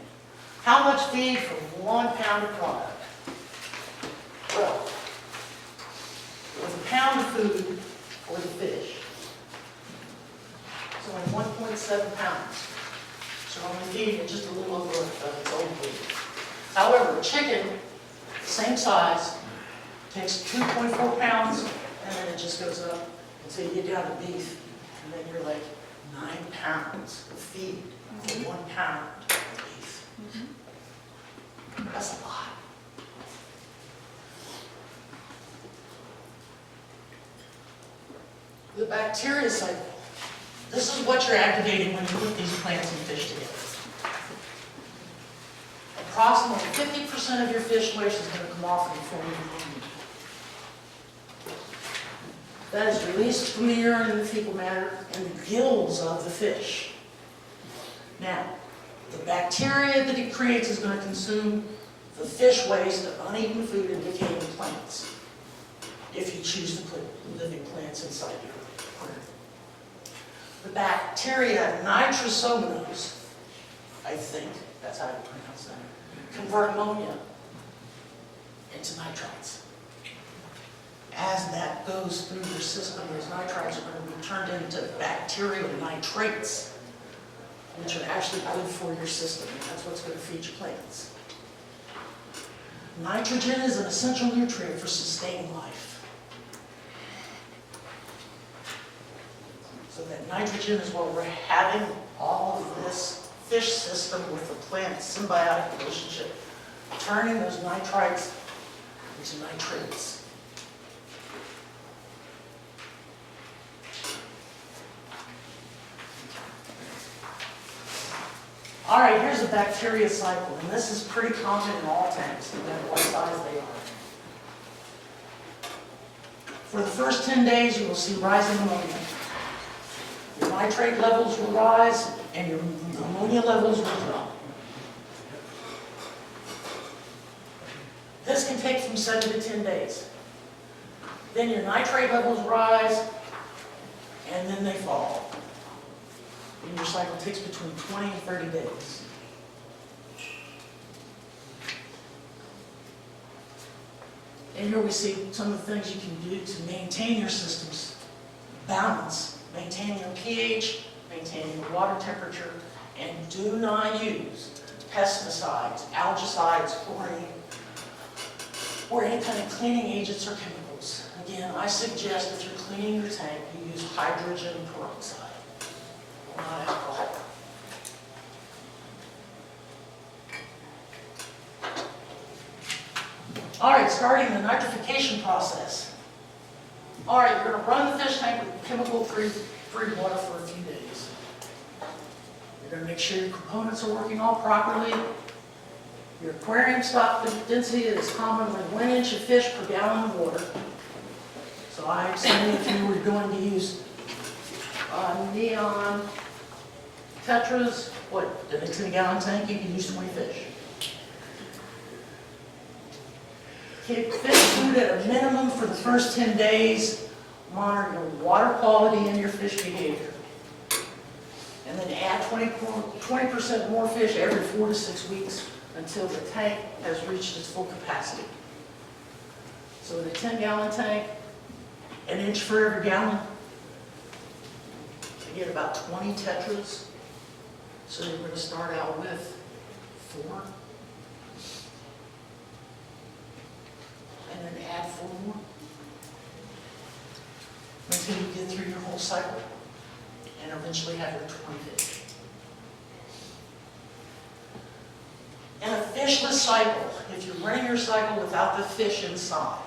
How much feed for 1 pound of product? Well, with a pound of food for the fish, it's only 1.7 pounds. So I'm feeding it just a little over its own weight. However, chicken, same size, takes 2.4 pounds, and then it just goes up until you get down to beef, and then you're like 9 pounds of feed for 1 pound of beef. That's a lot. The bacteria cycle. This is what you're activating when you put these plants and fish together. Approximately 50% of your fish waste is going to come off in the form of ammonia. That is released from the urine and the fecal matter and the gills of the fish. Now, the bacteria that it creates is going to consume the fish waste of uneaten food and decaying plants, if you choose to put living plants inside your aquarium. The bacteria nitrosomonas, I think that's how you pronounce that, convert ammonia into nitrites. As that goes through your system, those nitrites are going to be turned into bacterial nitrates, which are actually good for your system, and that's what's going to feed your plants. Nitrogen is an essential nutrient for sustaining life. So that nitrogen is what we're having all of this fish system with the plant symbiotic relationship, turning those nitrites into nitrates. All right, here's a bacteria cycle, and this is pretty common in all tanks, no matter what size they are. For the first 10 days, you will see rising ammonia. Your nitrate levels will rise, and your ammonia levels will drop. This can take from 7 to 10 days. Then your nitrate levels rise, and then they fall. And your cycle takes between 20 and 30 days. And here we see some of the things you can do to maintain your system's balance, maintain your pH, maintain your water temperature, and do not use pesticides, algicides, or any kind of cleaning agents or chemicals. Again, I suggest if you're cleaning your tank, you use hydrogen peroxide. Not alcohol. All right, starting the nitrification process. All right, you're going to run the fish tank with chemical-free water for a few days. You're going to make sure your components are working all properly. Your aquarium stock density is commonly 1 inch of fish per gallon of water. So I'm saying if you were going to use neon tetras, what, in a 10-gallon tank, you can use 20 fish. Keep fish food at a minimum for the first 10 days. Monitor your water quality and your fish behavior. And then add 20% more fish every 4 to 6 weeks until the tank has reached its full capacity. So in a 10-gallon tank, 1 inch for every gallon, you get about 20 tetras. So you're going to start out with 4. And then add 4 more. Until you get through your whole cycle. And eventually have your 20 fish. cycle, if you're running your cycle without the fish inside,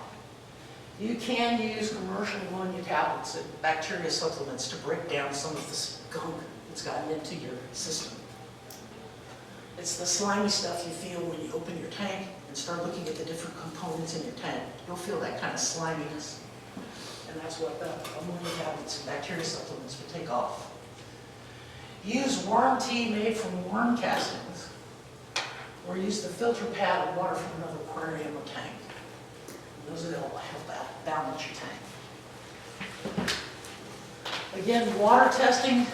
you can use commercial ammonia tablets and bacteria supplements to break down some of the skunk that's gotten into your system. It's the slimy stuff you feel when you open your tank and start looking at the different components in your tank. You'll feel that kind of sliminess. And that's what the ammonia tablets and bacteria supplements will take off. Use worm tea made from worm castings, or use the filter pad of water from another aquarium or tank. Those will help balance your tank. Again, water testing,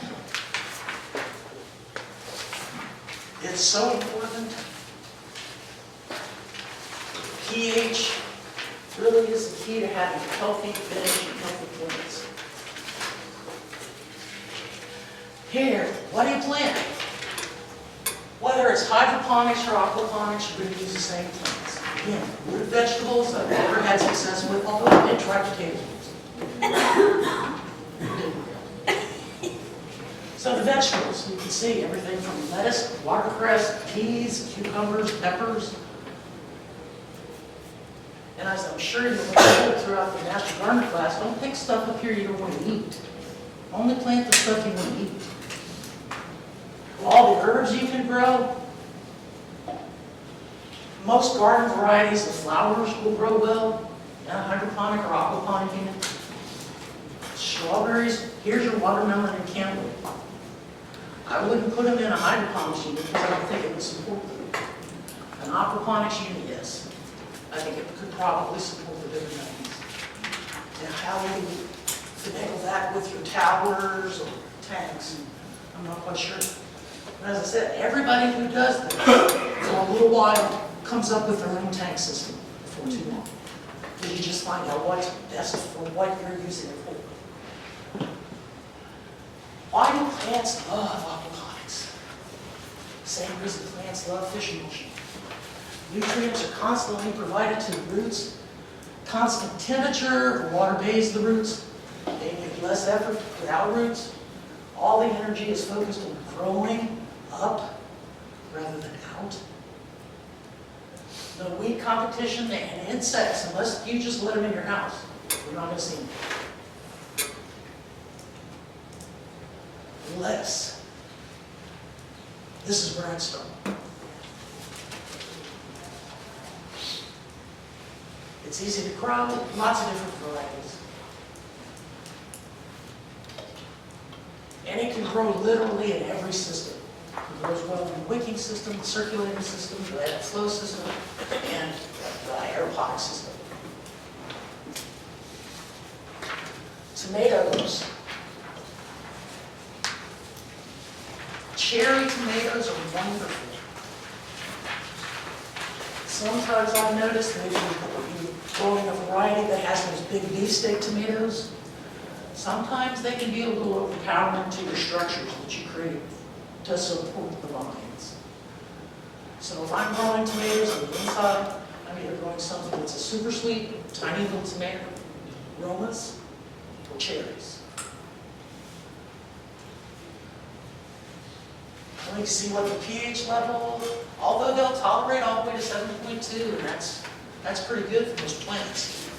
it's so important. pH really is the key to having a healthy fish and healthy plants. Here, what do you plant? Whether it's hydroponics or aquaponics, you're going to use the same plants. Again, root vegetables I've never had success with, although I did try potatoes. So the vegetables, you can see everything from lettuce, watercress, peas, cucumbers, peppers. And as I'm sure you'll learn throughout the Master Gardener class, don't pick stuff up here you don't want to eat. Only plant the stuff you want to eat. All the herbs you can grow. Most garden varieties of flowers will grow well in a hydroponic or aquaponic unit. Strawberries, here's your watermelon and cantaloupe. I wouldn't put them in a hydroponics unit because I don't think it would support them. An aquaponics unit, yes. I think it could probably support the bigger things. Now, how do you finagle that with your towers or tanks? I'm not quite sure. But as I said, everybody who does this for a little while comes up with their own tank system before too long. Because you just find out what's best for what you're using it for. Why do plants love aquaponics? Same reason plants love fish emulsion. Nutrients are constantly provided to the roots. Constant temperature, the water bathes the roots. They need less effort without roots. All the energy is focused on growing up rather than out. No weed competition and insects, unless you just let them in your house. You're not going to see them. Lettuce. This is where I'd start. It's easy to grow, lots of different varieties. And it can grow literally in every system. It grows well in the wicking system, the circulating system, the ebb flow system, and the aeroponic system. Tomatoes. Cherry tomatoes are wonderful. Sometimes I've noticed that if you're growing a variety that has those big beefsteak tomatoes, sometimes they can be a little overpowering to your structures that you create to support the vines. So if I'm growing tomatoes on the inside, I'm either growing something that's a super sweet, tiny little tomato, Romas, or cherries. Let me see what the pH level, although they'll tolerate all the way to 7.2, and that's pretty good for most plants.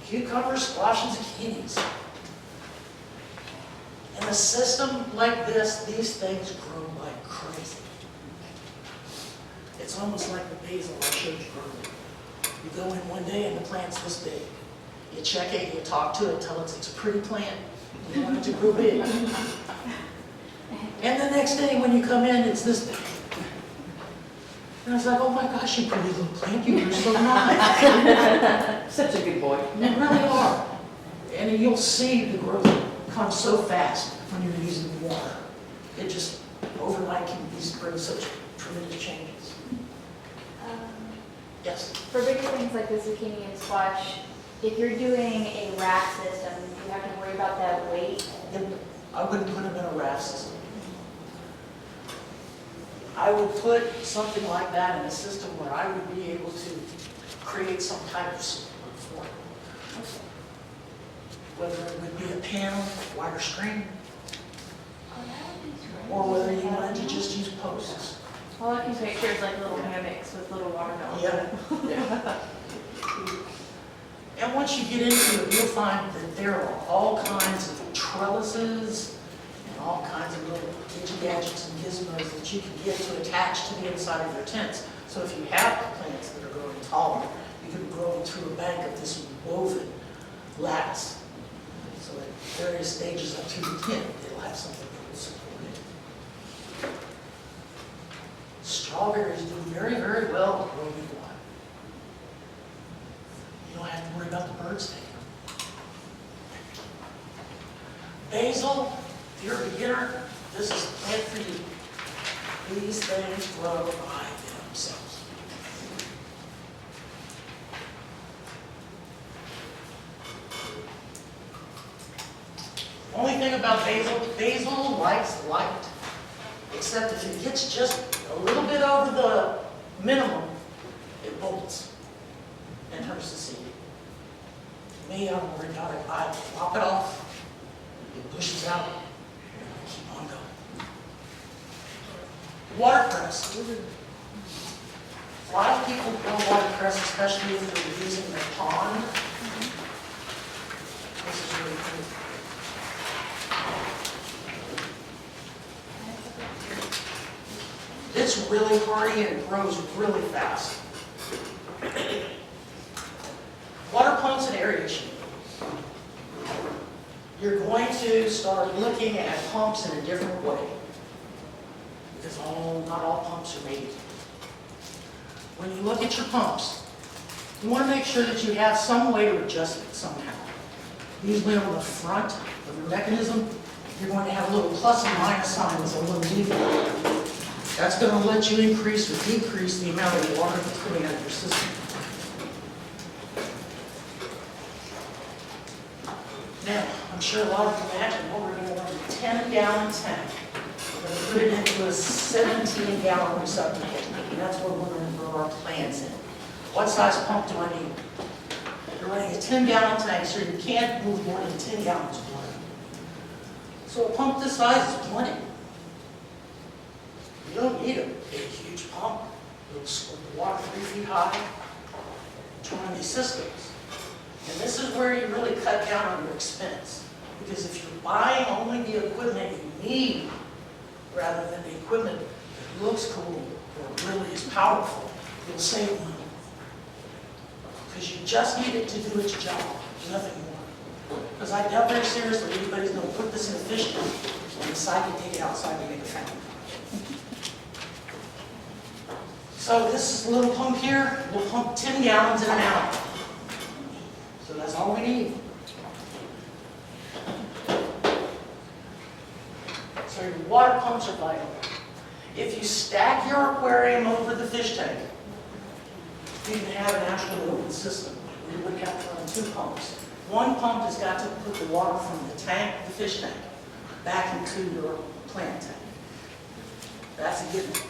Cucumbers, squash, and zucchinis. In a system like this, these things grow like crazy. It's almost like the basil I showed you earlier. You go in one day and the plant's this big. You check it, you talk to it, tell it it's a pretty plant. You want it to grow big. And the next day when you come in, it's this big. And I was like, oh my gosh, you pretty little plant, you grew so nice. Such a good boy. You really are. And you'll see the growth come so fast when you're using water. It just, overnight, can bring such tremendous changes. Yes? For bigger things like the zucchini and squash, if you're doing a raft system, do you have to worry about that weight? I wouldn't put them in a raft system. I would put something like that in a system where I would be able to create some type of support for it. Whether it would be a panel, wire screen, or whether you wanted to just use posts. All I can picture is like little hammocks with little watermelons. Yeah. And once you get into it, you'll find that there are all kinds of trellises and all kinds of little gadgets and gizmos that you can get to attach to the inside of your tents. So if you have plants that are growing taller, you can grow them through a bank of this woven lattice. So at various stages up through the tent, it'll have something that will support it. Strawberries do very, very well growing in water. You don't have to worry about the birds taking them. Basil, if you're a beginner, this is the plant for you. These things grow by themselves. Only thing about basil, basil likes light. Except if it gets just a little bit over the minimum, it bolts and turns to seed. Me, I'm worried about it. I lop it off, it bushes out, and I keep on going. Watercress. A lot of people grow watercress, especially if they're using their pond. This is really cool. It's really hardy and it grows really fast. Water pumps and aeration. You're going to start looking at pumps in a different way. Because not all pumps are made equal. When you look at your pumps, you want to make sure that you have some way to adjust it somehow. Usually on the front of your mechanism, you're going to have a little plus and minus signs, a little lever. That's going to let you increase or decrease the amount of water that's coming out of your system. Now, I'm sure a lot of you imagine, well, we're going to want a 10-gallon tank. We're going to put it into a 17-gallon receptacle, and that's where we're going to grow our plants in. What size pump do I need? You're running a 10-gallon tank, so you can't move more than 10 gallons of water. So a pump this size is plenty. You don't need a big, huge pump. It'll squirt the water 3 feet high to run these systems. And this is where you really cut down on your expense. Because if you're buying only the equipment you need, rather than the equipment that looks cool or really is powerful, you'll save money. Because you just need it to do its job, nothing more. Because I doubt very seriously anybody's going to put this in a fish tank and decide to take it outside to make a fountain. So this little pump here will pump 10 gallons in an hour. So that's all we need. So your water pumps are vital. If you stack your aquarium over the fish tank, you can have an actual open system. You wouldn't have to run 2 pumps. One pump has got to put the water from the tank, the fish tank, back into your plant tank. That's a given.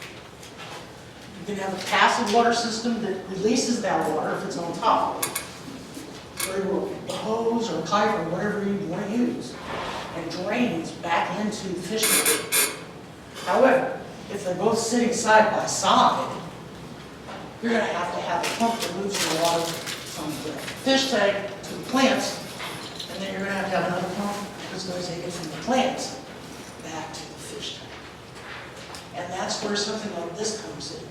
You can have a passive water system that releases that water if it's on top. Or a hose or a pipe or whatever you want to use, and drains back into the fish tank. However, if they're both sitting side by side, you're going to have a pump that moves the water from the fish tank to the plants, and then you're going to have another pump that's going to take it from the plants back to the fish tank. And that's where something like this comes in.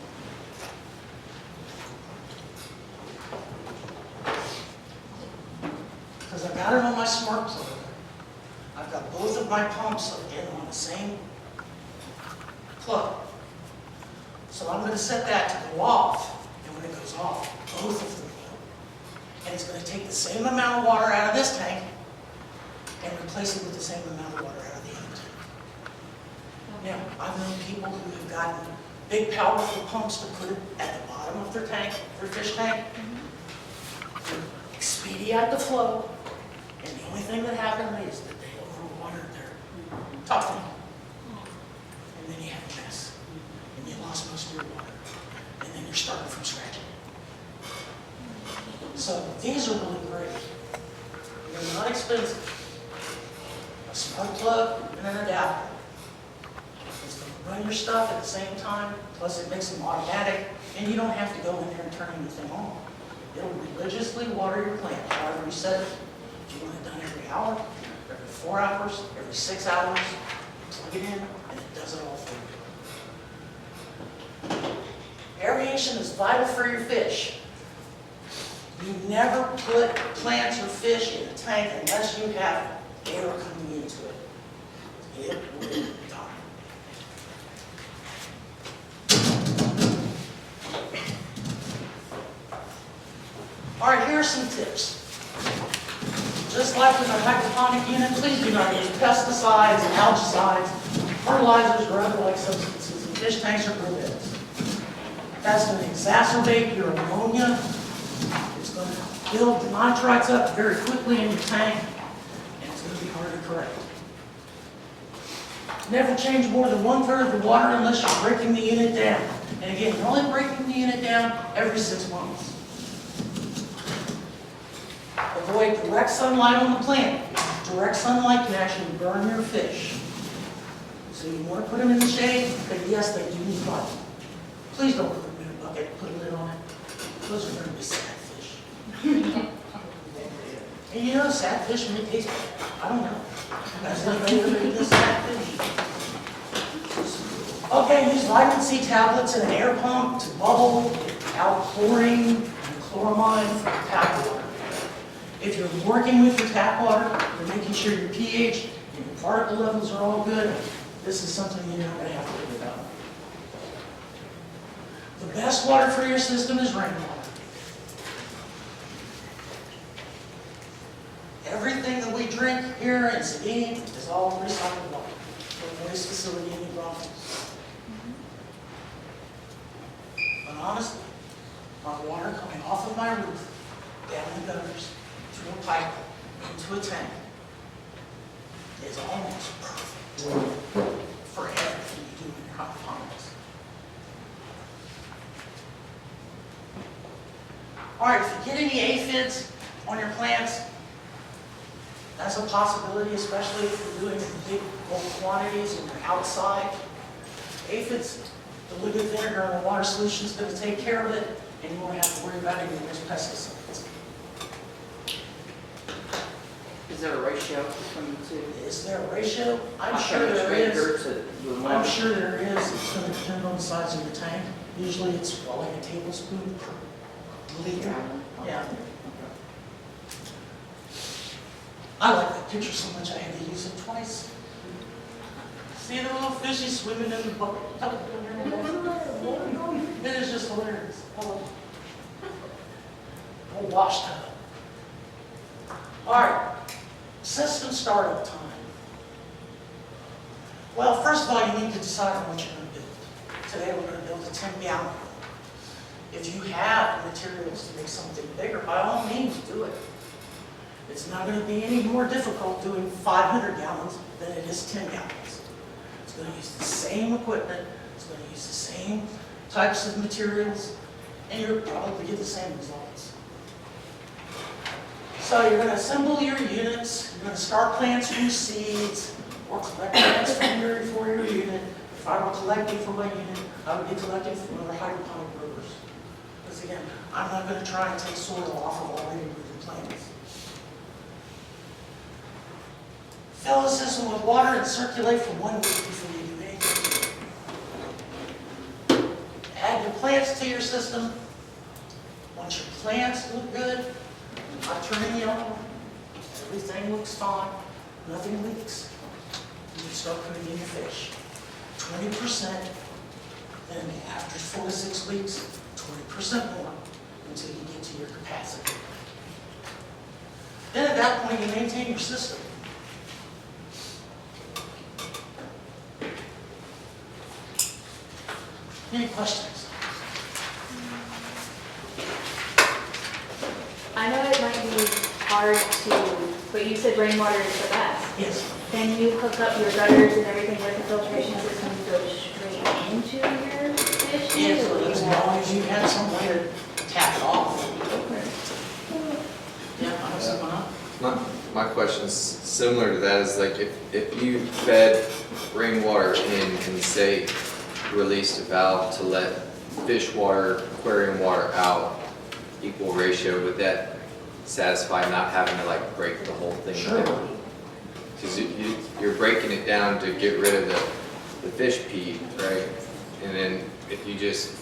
Because I've got it on my smart plug. I've got both of my pumps in on the same plug. So I'm going to set that to go off, and when it goes off, both of them will. And it's going to take the same amount of water out of this tank and replace it with the same amount of water out of the other tank. Now, I've known people who have gotten big, powerful pumps to put it at the bottom of their tank, their fish tank, to expedite the flow. And the only thing that happened is that they overwatered their top tank. And then you have a mess. And you lost most of your water. And then you're starting from scratch. So these are really great. They're not expensive. A smart plug and an adapter is the run your stuff at the same time, plus it makes them automatic, and you don't have to go in there and turn anything on. It'll religiously water your plant, however you set it. If you want it done every hour, every 4 hours, every 6 hours, plug it in, and it does it all for you. Aeration is vital for your fish. You never put plants or fish in a tank unless you have air coming into it. It will die. All right, here are some tips. Just like with our hydroponic unit, please do not use pesticides, algicides, fertilizers, or other like substances in fish tanks or grow beds. That's going to exacerbate your ammonia. It's going to build the nitrites up very quickly in your tank, and it's going to be hard to correct. Never change more than 1/3 of the water unless you're breaking the unit down. And again, you're only breaking the unit down every 6 months. Avoid direct sunlight on the plant. Direct sunlight can actually burn your fish. So you want to put them in the shade, but yes, they do need light. Please don't put them in a bucket, put a lid on it. Those are going to be sad fish. And you know, sad fish may taste bad. I don't know. That's not really the sad fish. Okay, use vitamin C tablets and an air pump to bubble out chlorine and chloramine from tap water. If you're working with your tap water, you're making sure your pH and your particle levels are all good, this is something you're not going to have to worry about. The best water for your system is rainwater. Everything that we drink here in Sabine is all recycled water from a waste facility in New Braunfels. But honestly, my water coming off of my roof, down the gutters, through a pipe, into a tank, is almost perfect for everything you do in your hydroponics. All right, if you get any aphids on your plants, that's a possibility, especially if you're doing big bulk quantities and you're outside. Aphids, diluted vinegar in a water solution is going to take care of it, and you won't have to worry about any of those pesticides. Is there a ratio between the two? Is there a ratio? I'm How sure much there vinegar is. to the I'm water? sure there is. It's going to depend on the size of your tank. Usually it's like a tablespoon per liter. Yeah. I like that picture so much I had to use it twice. See the little fishy swimming in the bucket? It is just hilarious. I love it. A wash tub. All right, system startup time. Well, first of all, you need to decide on what you're going to build. Today we're going to build a 10-gallon. If you have the materials to make something bigger, by all means do it. It's not going to be any more difficult doing 500 gallons than it is 10 gallons. It's going to use the same equipment, it's going to use the same types of materials, and you'll probably get the same results. So you're going to assemble your units, you're going to start plants from seeds, or collect plants from for your unit. If I were collecting for my unit, I would be collecting from other hydroponic growers. Because again, I'm not going to try and take soil off of already rooted plants. Fill the system with water and circulate for 1 week before you do anything. Add your plants to your system. Once your plants look good, not turning yellow, everything looks fine, nothing leaks, you can start putting in your fish. 20%, then after 4 to 6 weeks, 20% more until you get to your capacity. Then at that point, you maintain your system. Any questions? I know it might be hard to, but you said rainwater is the best. Yes. Can you hook up your gutters and everything with the filtration system to go straight into your fish? Yes, or as long as you have some way to tap it off. Okay. Yeah, I don't see why not. My question's similar to that, is like if you fed rainwater in and say released a valve to let fish water, aquarium water out, equal ratio, would that satisfy not having to like break the whole thing Sure. down? Because you're breaking it down to get rid of the fish pee, right? And then if you just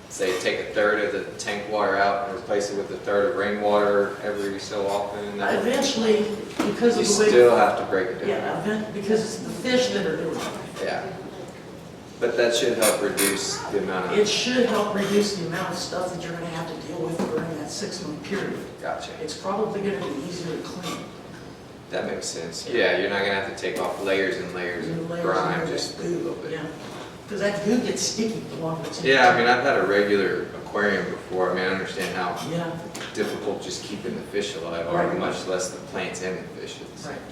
say take a third of the tank water out and replace it with a third of rainwater every so often, then Eventually, because you of the way. still have to break it down. Yeah, because it's the fish that are doing it. Yeah. But that should help reduce the amount of. It should help reduce the amount of stuff that you're gonna have to deal with during that 6-month period. Gotcha. It's probably gonna be easier to clean. That makes sense. Yeah, you're not gonna have to take off layers and layers of grime, just a little bit. Yeah, because that goo gets sticky the longer it's in. Yeah, I mean, I've had a regular aquarium before. I mean, I understand how Yeah, difficult just keeping the fish alive are, Right. much less the plants and the fish at the same Right. time.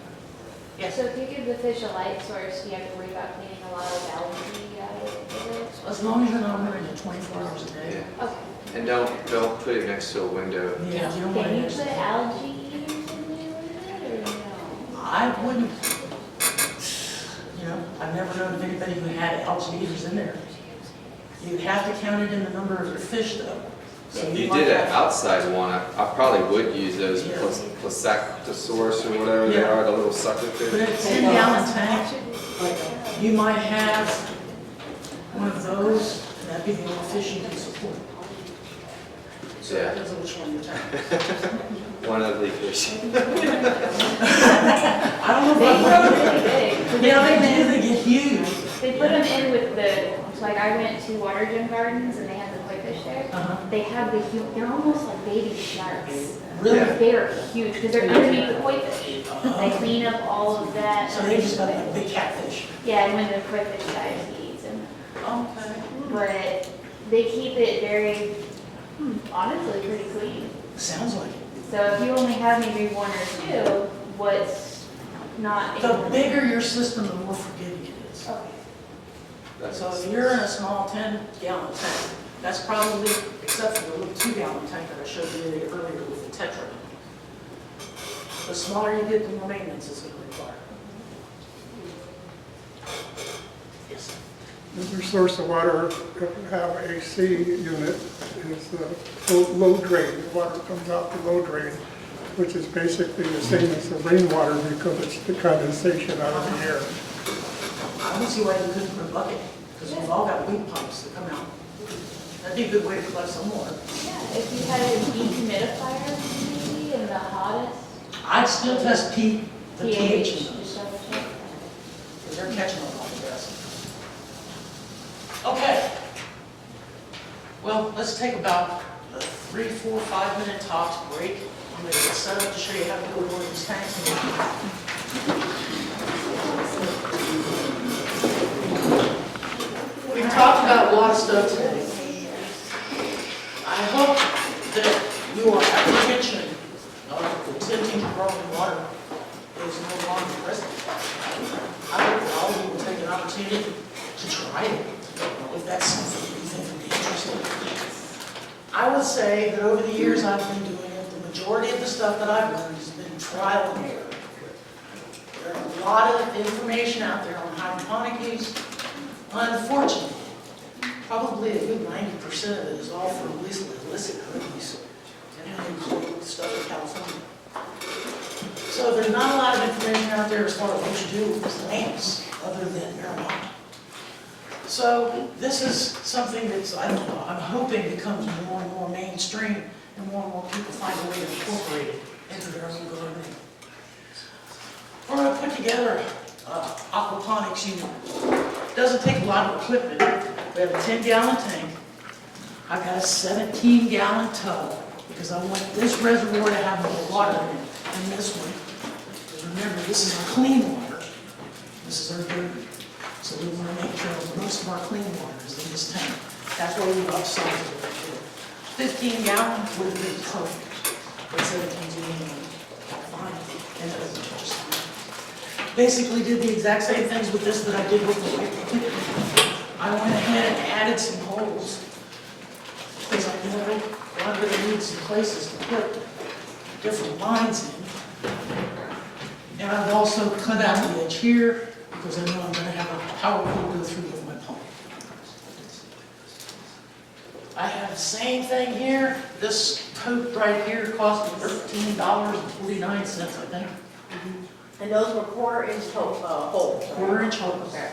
yes. So if you give the fish a light source, you have to worry about cleaning a lot of algae out of it? As long as you're not running it 24 hours a day. Yeah. Okay. And don't put it next to a window. Yeah, you don't want Can you to. put algae in there with it, or no? I wouldn't, I've never known of anybody who had algae eaters in there. You'd have to count it in the number of your fish though. So If you might did an have- outside one, I probably would use those Yeah. Placosaurus or whatever they Yeah. are, the little sucker But fish. in a 10-gallon tank, you might have one of those, and that'd be the only fish you can support. So Yeah. that depends on which one you're taking. One ugly fish. I don't know They if grow I really big. 'cause Yeah, put they them do, in- they get huge. They put them in with like I went to Water Gym Gardens and they have the koi fish there. Uh-huh. They have they're almost like baby sharks. Really? Yeah. They are huge because they're underneath the koi fish. They clean up all of that. So they just got like big catfish. Yeah, and when the koi fish dies, he eats them. Okay. But they keep it very, honestly, pretty clean. Sounds like it. So if you only have maybe one or two, what's not. The bigger your system, the more forgiving it is. Okay. So if you're in a small 10-gallon tank, that's probably, except for the little 2-gallon tank that I showed you earlier with the Tetra. The smaller you get, the more maintenance it's going to require. Yes. Another source of water, if you have a AC unit, is the low drain. The water comes out the low drain, which is basically the same as the rainwater because it's the condensation out of the air. I don't see why you couldn't put a bucket, because we've all got weed pumps that come out. That'd be a good way to collect some water. Yeah, if you had a dehumidifier maybe in the hottest I'd still test the pH in pH, those, just double check. because they're catching a lot of gas. Okay. Well, let's take about a 3, 4, 5-minute tops break. I'm going to get set up to show you how to build one of these tanks. We've talked about a lot of stuff today. I hope that your apprehension of the tempting to grow in water is no longer present. I hope that all of you will take an opportunity to try it, if that's something you think would be interesting. I would say that over the years I've been doing it, the majority of the stuff that I've learned has been trial and error. There's a lot of information out there on hydroponic use. Unfortunately, probably a good 90% of it is all for illicit herb use and how you grow stuff in California. So there's not a lot of information out there as far as what you do with plants other than marijuana. So this is something that's, I don't know, I'm hoping becomes more and more mainstream and more people find a way to incorporate it into their own gardening. We're going to put together Aqua Ponics unit. Doesn't take a lot of equipment. We have a 10-gallon tank. I've got a 17-gallon tub because I want this reservoir to have more water in it than this one. Because remember, this is our clean water. This is our dirty. So we want to make sure that most of our clean water is in this tank. That's why we've upsized it right here. 15 gallons would be perfect. But 17's even fine. And it doesn't just fine. Basically did the exact same things with this that I did with the white. I went ahead and added some holes. Because I know a lot of it needs some places to put different lines in. And I've also cut out the edge here because I know I'm gonna have a power pole go through with my pump. I have the same thing here. This coat right here cost me $13.49, I think. And those were quarter-inch holes. Quarter-inch holes. Okay.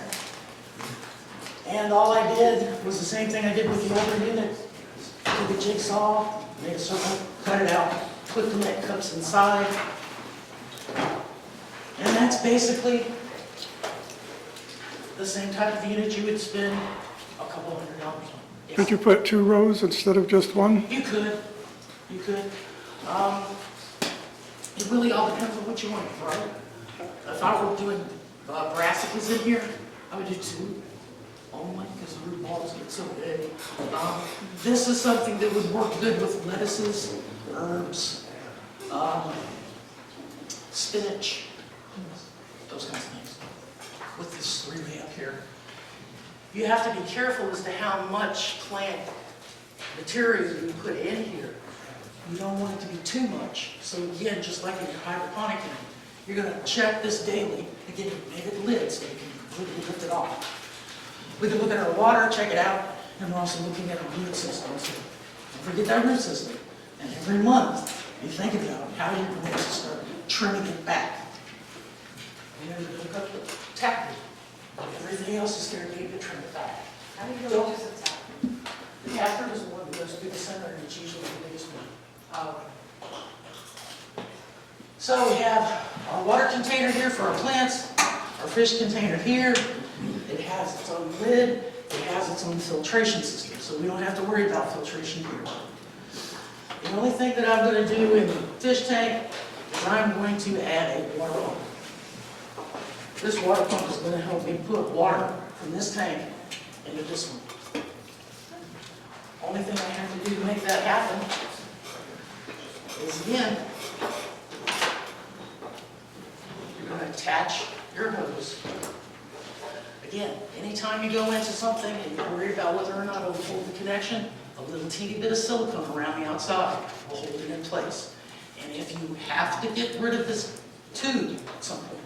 And all I did was the same thing I did with the other unit. Took a jigsaw, made a circle, cut it out, put the neck cups inside. And that's basically the same type of unit you would spend a couple $100 on. Yes. Could you put 2 rows instead of just 1? You could. It really all depends on what you want, right? If I were doing brassicas in here, I would do 2 only because the root balls get so big. This is something that would work good with lettuces, herbs, spinach, those kinds of things. With this 3-way up here. You have to be careful as to how much plant material you put in here. You don't want it to be too much. So again, just like in your hydroponic unit, you're going to check this daily. Again, you made it lid so you can completely lift it off. We can look at our water, check it out, and we're also looking at our root system. So don't forget that root system. And every month, you think about how you're going to start trimming it back. And then you're going to tap it. Everything else is going to need to trim it back. How do you know which is the top? The taproot is the one that goes through the center, and it's usually the biggest one. So we have our water container here for our plants, our fish container here. It has its own lid. It has its own filtration system, so we don't have to worry about filtration here. The only thing that I'm going to do in the fish tank is I'm going to add a water pump. This water pump is going to help me put water from this tank into this one. Only thing I have to do to make that happen is, again, you're going to attach your hose. Again, anytime you go into something and you're worried about whether or not it will hold the connection, a little teeny bit of silicone around the outside will hold it in place. And if you have to get rid of this tube at some point,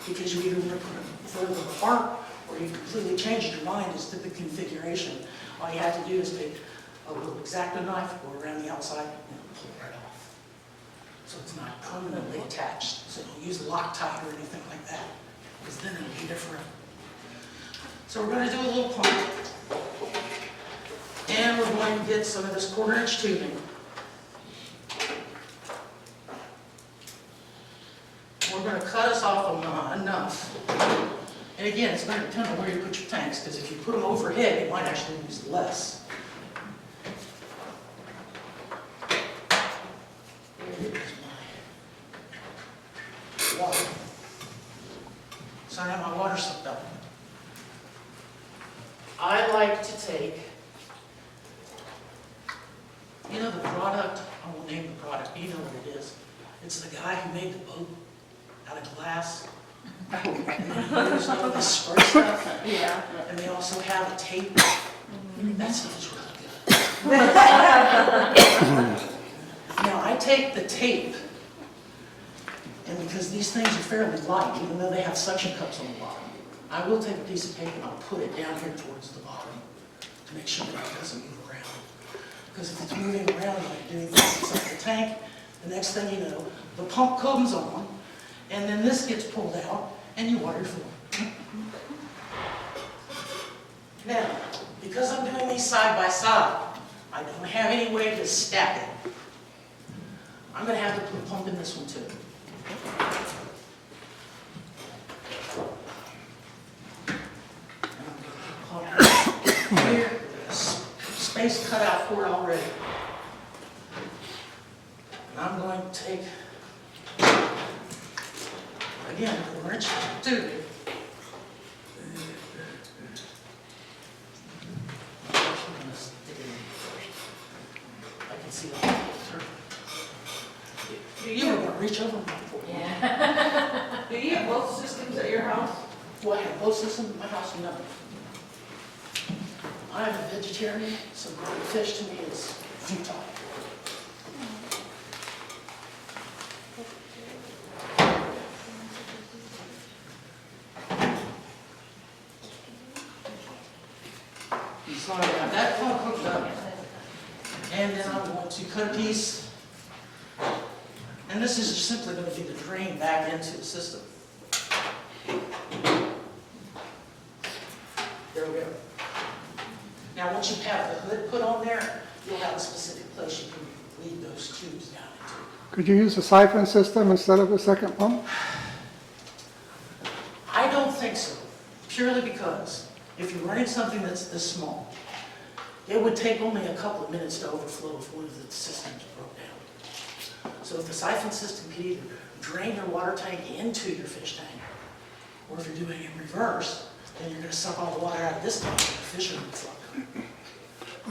because you either want to put it further apart or you've completely changed your mind as to the configuration, all you have to do is take a little X-Acto knife, go around the outside, and pull it right off. So it's not permanently attached. So don't use Loctite or anything like that, because then it'll be different. So we're going to do a little pump, and we're going to get some of this 1/4-inch tubing. We're going to cut us off enough. And again, it's going to depend on where you put your tanks, because if you put them overhead, you might actually use less. Here's my water. So I have my water sucked up. I like to take, you know the product, I won't name the product, but you know what it is. It's the guy who made the boat out of glass. And they use all this spray stuff. Yeah. And they also have a tape. That stuff is really good. Now I take the tape, and because these things are fairly light, even though they have suction cups on the bottom, I will take a piece of tape and I'll put it down here towards the bottom to make sure that it doesn't move around. Because if it's moving around like doing things inside the tank, the next thing you know, the pump comes on, and then this gets pulled out, and you water your floor. Now, because I'm doing these side by side, I don't have any way to stack it. I'm going to have to put a pump in this one too. Here, space cut out for it already. And I'm going to take, again, a wrench tube. I can see that. You were going to reach over before. Yeah. Do you have both systems at your house? Do I have both systems in my house? No. I'm a vegetarian, so growing fish to me is futile. So I have that pump hooked up. And then I'm going to cut a piece. And this is just simply going to be the drain back into the system. There we go. Now, once you have the hood put on there, you'll have a specific place you can lead those tubes down into. Could you use a siphon system instead of a second pump? I don't think so, purely because if you're running something that's this small, it would take only a couple of minutes to overflow if one of the systems broke down. So if the siphon system could either drain your water tank into your fish tank, or if you're doing it in reverse, then you're going to suck all the water out of this tank and the fish are going to float.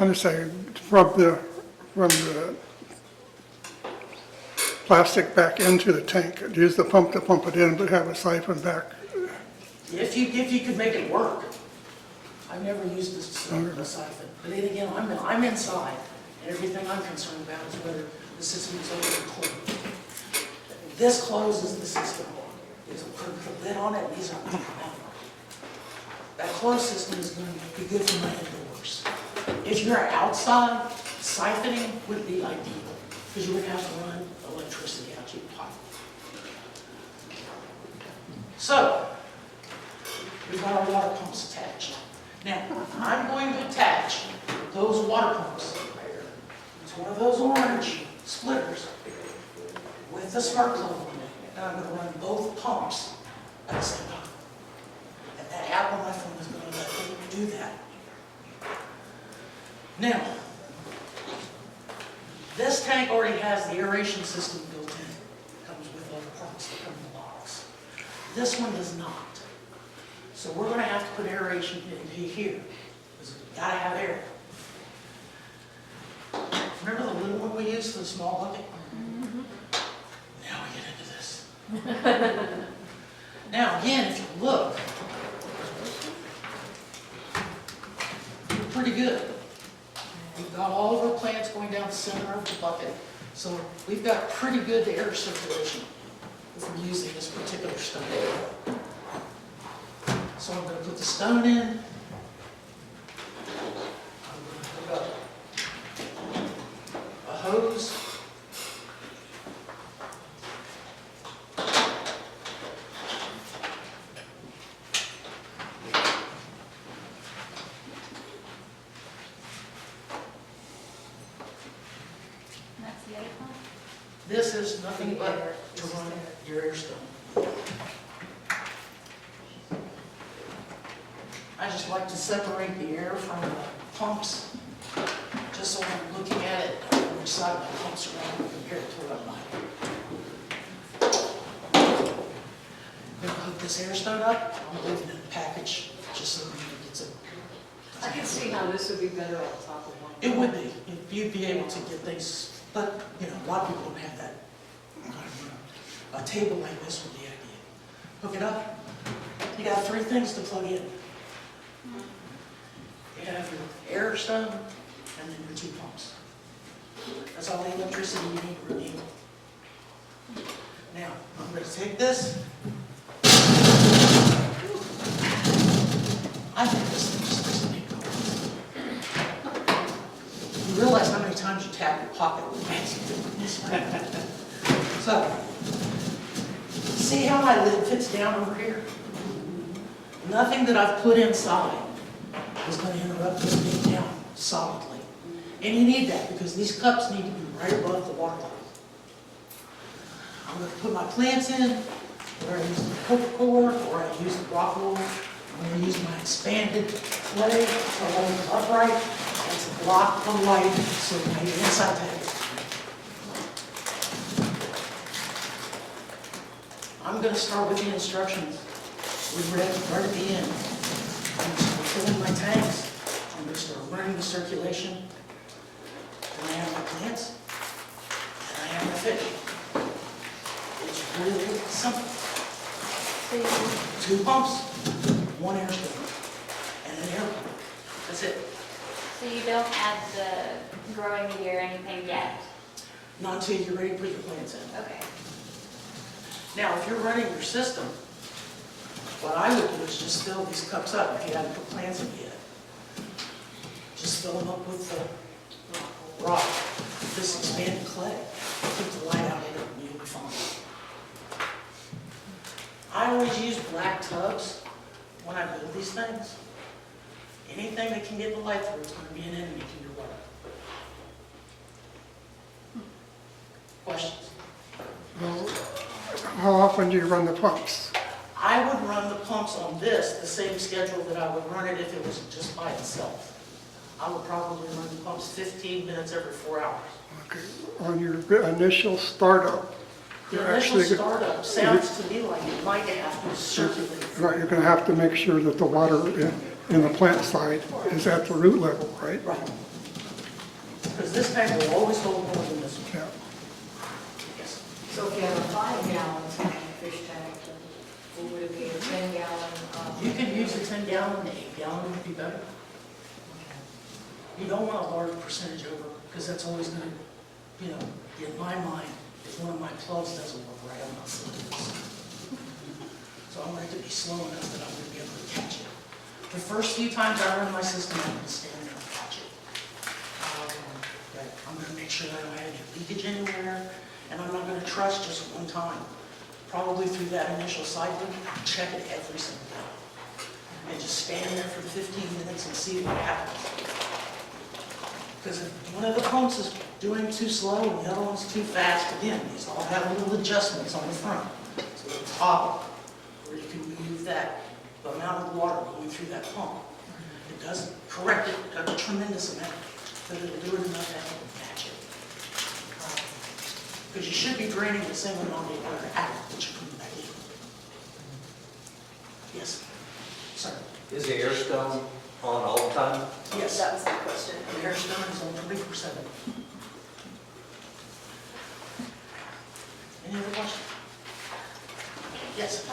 I'm just saying, from the plastic back into the tank, use the pump to pump it in, but have a siphon back. If you could make it work. I've never used this siphon. But then again, I'm inside, and everything I'm concerned about is whether the system is open or closed. This closes the system. There's a lid on it, and these aren't taken out. That closed system is going to be good for my indoors. If you're outside, siphoning would be ideal, because you would have to run electricity out your pipe. So, we've got our water pumps attached. Now, I'm going to attach those water pumps to one of those orange splitters with the spark plug on it. And I'm going to run both pumps at the same time. And that app on my phone is going to let me do that. Now, this tank already has the aeration system built in. It comes with all the parts that come in the box. This one does not. So we're going to have to put aeration in here, because we've got to have air. Remember the little one we used for the small bucket? Mm-hmm. Now we get into this. Now again, if you look, we're pretty good. We've got all of our plants going down the center of the bucket, so we've got pretty good air circulation if we're using this particular stone. So I'm going to put the stone in. I'm going to hook up a hose. That's the other pump? This is nothing but to run your air stone. I just like to separate the air from the pumps, just so I'm looking at it on which side my pumps are on compared to what I'm like. I'm going to hook this air stone up. I'm leaving it in a package just so it gets it. I can see how this would be better on top of one. It would be. You'd be able to get things, but you know, a lot of people don't have that kind of room. A table like this would be ideal. Hook it up. You got 3 things to plug in. You have your air stone and then your 2 pumps. That's all the electricity you need to run it. Now, I'm going to take this. I think this thing just doesn't make noise. You realize how many times you tap your pocket with this, right? So, see how my lid fits down over here? Nothing that I've put inside is going to interrupt this being down solidly. And you need that because these cups need to be right above the water line. I'm going to put my plants in, where I use the coca cord, or I use the rock wool. I'm going to use my expanded clay to hold it upright and to block the light so my inside tank. I'm going to start with the instructions. We read right at the end. I'm going to start filling my tanks. I'm going to start running the circulation. Then I have my plants. And I have my fish. It's really simple. 2 pumps, 1 air stone, and an air pump. That's it. So you don't add the growing media or anything yet? Not until you're ready to put your plants in. Okay. Now, if you're running your system, what I would do is just fill these cups up if you haven't put plants in yet. Just fill them up with the rock, this expanded clay, keep the light out in it, and you'll be fine. I always use black tubs when I build these things. Anything that can get the light through, it's going to be an enemy to your water. Questions? Well, how often do you run the pumps? I would run the pumps on this the same schedule that I would run it if it was just by itself. I would probably run the pumps 15 minutes every 4 hours. Okay. On your initial startup, The you're initial actually, startup sounds to me like you might have to circulate. right, you're gonna have to make sure that the water in the plant side is at the root level, right? Right. Because this tank will always hold more than this one. Yeah. Yes. So if you have a 5-gallon tank, fish tank, or would it be a 10-gallon? You could use a 10-gallon, 8-gallon would be better. You don't want a large percentage over, because that's always going to, in my mind, if one of my plugs doesn't work right, I'm not seeing this. So I want it to be slow enough that I'm going to be able to catch it. The first few times I run my system, I'm going to stand there and catch it. I'm going to make sure that I don't have any leakage anywhere, and I'm not going to trust just one time. Probably through that initial cycle, check it every single time. And just stand there for the 15 minutes and see what happens. Because if one of the pumps is doing too slow and the other one's too fast, again, these all have little adjustments on the front. So the toggle, where you can move that, the amount of water going through that pump. It doesn't correct it a tremendous amount, but it'll do it enough that it'll match it. Because you should be draining the same amount of water out that you're putting back in. Yes, sir. Is the air stone on all the time? Yes. That was my question. The air stone is on 24/7. Any other questions? Yes.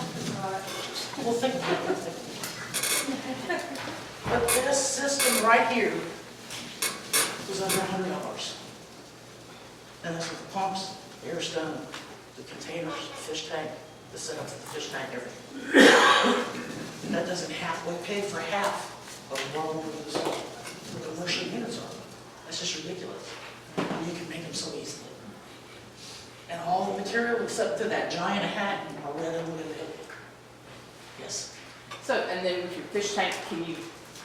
Well, think about it. But this system right here was under $100. And that's with the pumps, air stone, the containers, fish tank, the setup for the fish tank, everything. That doesn't halfway pay for half of what the commercial units are. That's just ridiculous. And you can make them so easily. And all the material except for that giant hat are readily available. Yes, So, and then with your fish tank, can you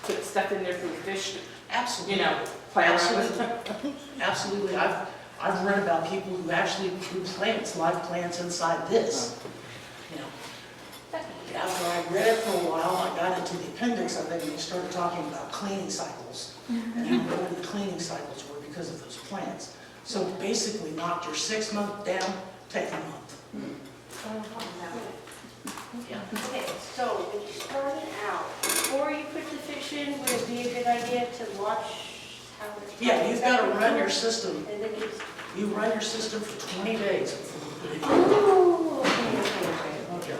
put stuff in there for the fish, absolutely. play around with? Absolutely. Absolutely. I've read about people who actually grew plants, live plants inside this. After I read it for a while, I got into the appendix, I think, and they started talking about cleaning cycles and how important the cleaning cycles were because of those plants. So basically knocked your 6 month down, take a month. Yeah. Okay, so when you started out, before you put the fish in, would it be a good idea to watch how it's? Yeah, you've got to run your system. And then just. You run your system for 20 days before you put it in. Oh, okay.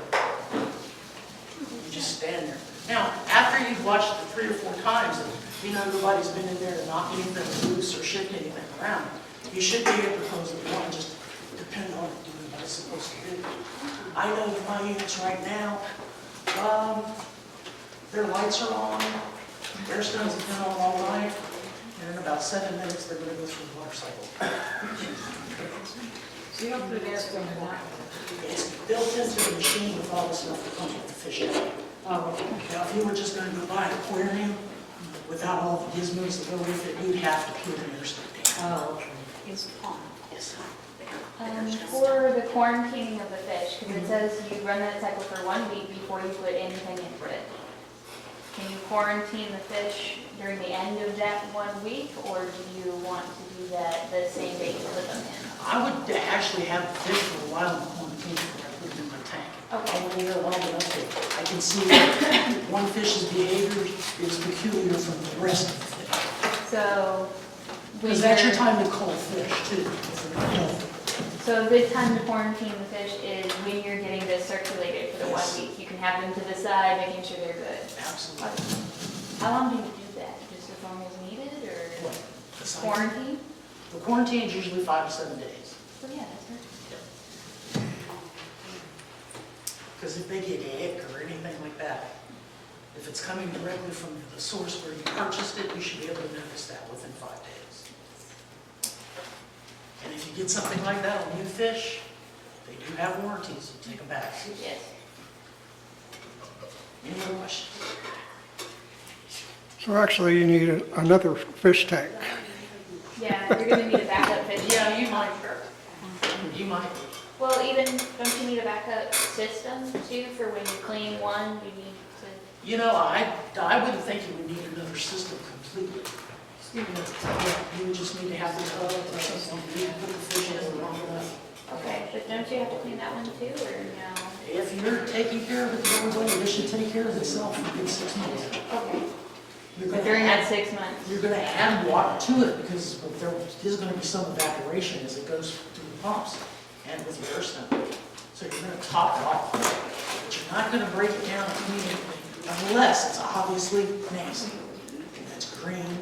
You just stand there. Now, after you've watched it 3 or 4 times, and nobody's been in there to knock anything loose or shift anything around, you should be able to close the door and just depend on it doing what it's supposed to do. I know that my units right now, their lights are on, their stones have been on all night, and in about 7 minutes, they're going to go through the water cycle. So you don't put air stone in that one? It's built into the machine with all the stuff that comes with the fish tank. Oh, okay. Now, if you were just going to go buy an aquarium without all the gizmos that go with it, you'd have to put an air stone in. Oh, okay. It's pond. Yes. For the quarantining of the fish, because it says you run that cycle for 1 week before you put anything into it. Can you quarantine the fish during the end of that 1 week, or do you want to do that the same day you put them in? I would actually have the fish for a while in quarantine before I put them in my tank. Okay. I want to hear long enough that I can see that one fish's behavior is peculiar from the rest of the fish. So, when Because that's your you're- time to cull fish too. if they're not healthy. So a good time to quarantine the fish is when you're getting this circulated for the Yes. 1 week. You can have them to the side, making sure they're good. Absolutely. How long do you do that? Just as long as needed, or The cycle- quarantine? The quarantine is usually 5 to 7 days. Oh, yeah, that's right. Because if they get ick or anything like that, If it's coming directly from the source where you purchased it, you should be able to notice that within 5 days. And if you get something like that on new fish, they do have warranties, you take them back. Yes. Any other questions? So actually, you need another fish tank. Yeah, you're gonna need a backup fish. Yeah, you might. You might. Well, even, don't you need a backup system too, for when you clean one, you need to? You know, I wouldn't think you would need another system completely. Yeah, you would just need to have the tub or something, you put the fish in long enough. Okay, but don't you have to clean that one too, or no? If you're taking care of it the wrong way, it should take care of itself in 6 months. Okay. You're But gonna during add- that 6 months? You're gonna add water to it because there is gonna be some evaporation as it goes through the pumps and with your air snow. So you're gonna top it off, but you're not gonna break it down immediately unless it's obviously nasty. And that's green,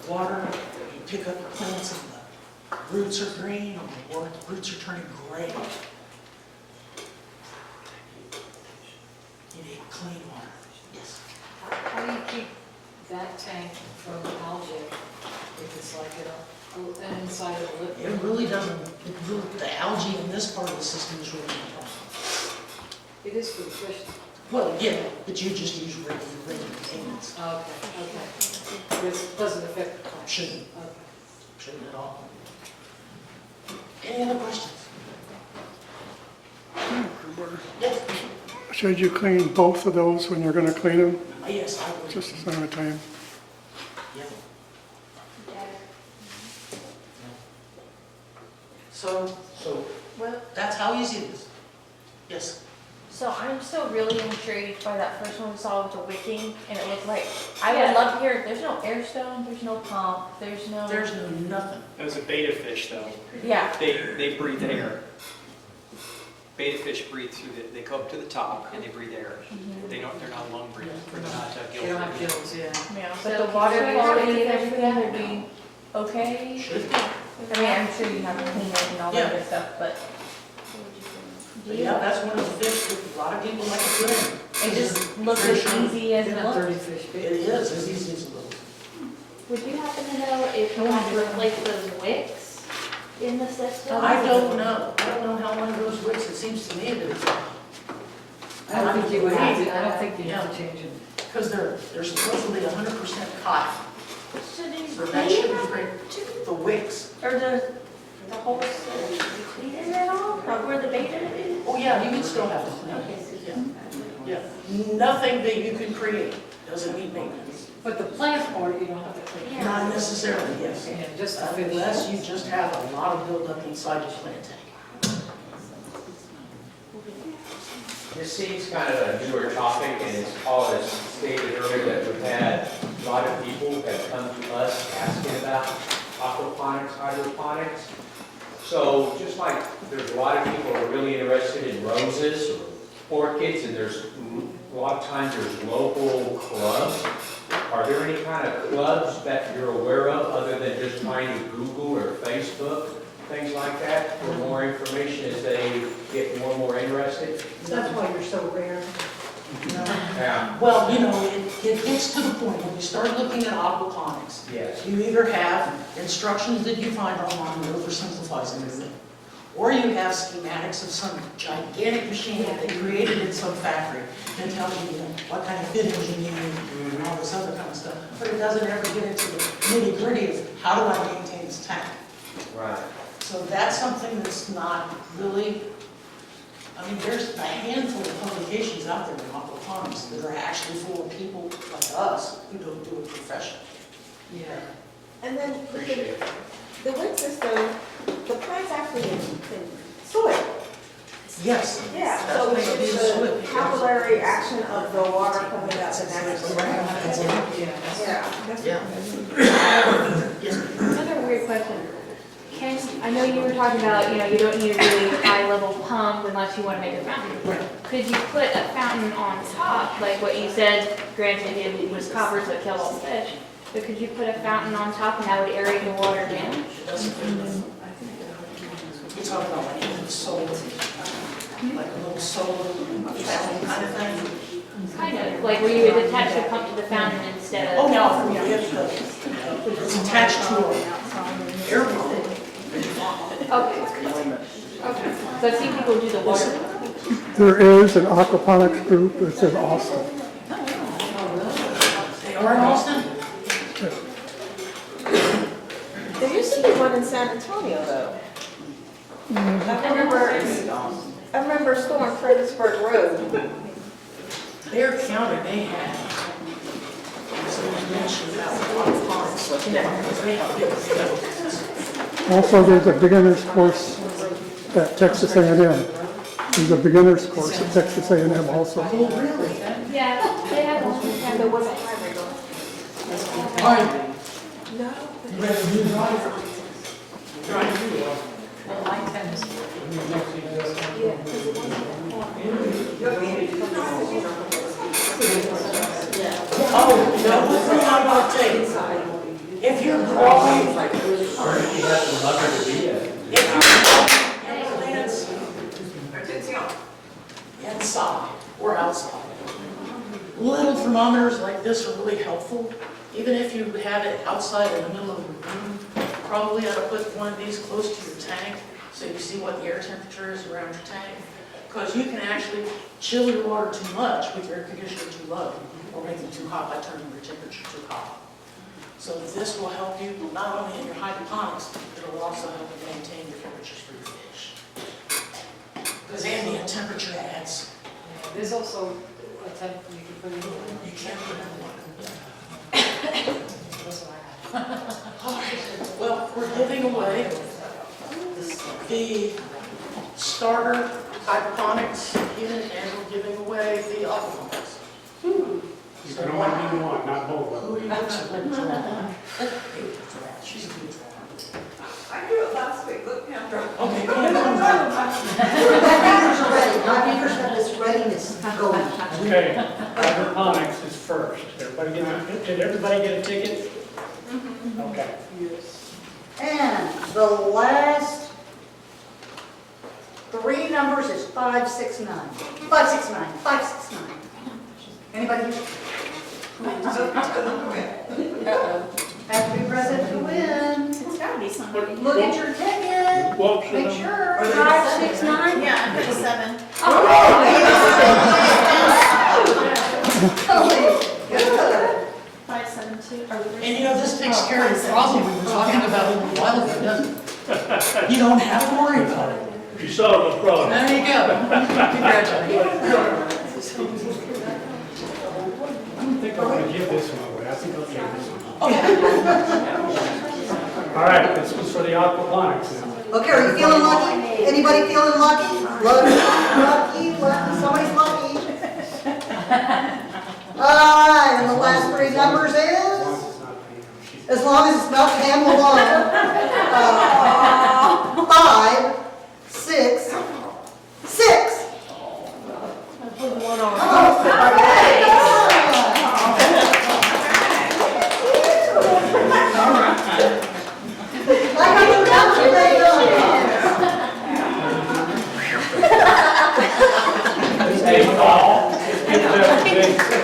water, you pick up the plants and the roots are green or the roots are turning gray. You need clean water, yes. How do you keep that tank from algae if it's like an inside of a liquid? It really doesn't, the algae in this part of the system is really not a problem. It is for the fish. Well, yeah, but you just use regular maintenance. Okay, okay. This doesn't affect the plant? Shouldn't, Okay. shouldn't at all. Any other questions? Yes, Should you clean both of those when you're gonna clean them, yes, I would. just at the same time? Yeah. Yeah. So Well, that's how easy it is. Yes. so I'm still really intrigued by that first one we saw with the wicking, and it looked like, I would Yeah. love to hear, there's no air stone, there's no pump, there's no. There's no nothing. It was a beta fish though. Yeah, They breathe air. Beta fish breathe through they go up to the top and they breathe air. They're not lung breathers, they're not gill They don't have breathers. gills, yeah. yeah, So but the water can you quality and have everything that? would be okay? Should. I mean, I'm sure you have to clean it and all that good stuff, but But yeah, that's one of the fish that a lot of people like to put in. it just looks as easy as You it can have 30 looks. fish. It is as easy as it looks. Would you happen to know if you have to replace those wicks in the system? I don't know. I don't know how long it goes wicks. It seems to me that it's, I don't think you would have to, I don't think you have to change them. because they're supposedly 100% cotton. So do So you that clean should be them great. too? The wicks. Or the whole, do you clean it at all, like where the beta is? Oh, yeah, you can still have to clean it. Yeah. Yeah. Nothing that you can create doesn't need maintenance. But the plant part, you don't have to clean. Yeah. Not necessarily, yes. Yeah, just the fish. Unless you just have a lot of buildup inside your plant tank. This seems kind of a newer topic, and it's all as stated earlier that we've had a lot of people that come to us asking about aquaponics, hydroponics. So just like there's a lot of people who are really interested in roses or orchids, and there's a lot of times there's local clubs. Are there any kind of clubs that you're aware of other than just trying to Google or Facebook, things like that, for more information as they get more and more interested? That's why you're so rare. Yeah. Well, you know, it gets to the point when you start looking at aquaponics. Yes. You either have instructions that you find online that oversimplifies everything, or you have schematics of some gigantic machine that they created in some factory that tells you, what kind of fittings you need and all this other kind of stuff. But it doesn't ever get into the nitty-gritty of how do I maintain this tank. Right. So that's something that's not really, I mean, there's a handful of publications out there in aquaponics that are actually for people like us who don't do it professionally. Yeah. And then Appreciate it. the wick system, the plant's actually in soil. Yes. Yeah, That's so what it it's is. the capillary action of the water coming up and actually. Yeah. Yeah. Yes. Another weird question. I know you were talking about, you don't need a really high level pump unless you want to make a fountain. Right. Could you put a fountain on top, like what you said, granted it was copper so it killed all the fish, but could you put a fountain on top and that would aerate the water down? It doesn't fit enough. You're talking about like a solar, like a little solar fountain kind of thing? Kind of, like where you would attach the pump to the fountain instead Oh, of. no, it's attached to an air pump. Okay. Okay. So I've seen people do the water. There is an aquaponics group that's in Austin. They are in Austin? There used to be one in San Antonio, though. I remember Storm Fredericksburg Road. Their county, they have. So you mentioned about aquaponics. They have big fields. Also, there's a beginner's course at Texas A&M. There's a beginner's course at Texas A&M also. Oh, really? Yeah, they have one. And there was a hybrid on. All right, No. you ready to move on? Well, like tennis. Oh, no, what's the thing about tape? If you're growing, if you're plants inside or outside, little thermometers like this are really helpful. Even if you have it outside in the middle of your room, probably ought to put one of these close to your tank so you see what the air temperature is around your tank. Because you can actually chill your water too much with your air conditioner too low, or make it too hot by turning your temperature too hot. So this will help you not only in your hydroponics, but it will also help you maintain your temperatures for your fish. Because ambient temperature adds, There's also a temp you can put in. you can't put it in water. That's what I have. All right, well, we're giving away the starter hydroponics unit, and we're giving away the aquaponics. You can only do one, not both of them. Who looks a good draw? She's a good drawer. I drew it last week, look, now, draw. Okay, My fingers have this readiness going. Okay, hydroponics is first. Did everybody get a ticket? Okay. And the last three numbers is 569. 569, 569. Anybody? Have to be present to win. It's gotta be somebody. Look at your ticket. Whoops. Make sure. 569. Yeah, I put 7. Good. 572. and you know, this takes care of the problem we were talking about a little while ago, doesn't it? You don't have to worry about it. You solved the problem. There you go. Congratulations. I don't think I want to give this one away. I think I'll give this one. Okay. All right, this was for the aquaponics now. Okay, are you feeling lucky? Anybody feeling lucky? Lucky, somebody's lucky. All right, and the last three numbers is, as long as it's not Pam Malone. 5, 6, 6. Hey, Paul, get that big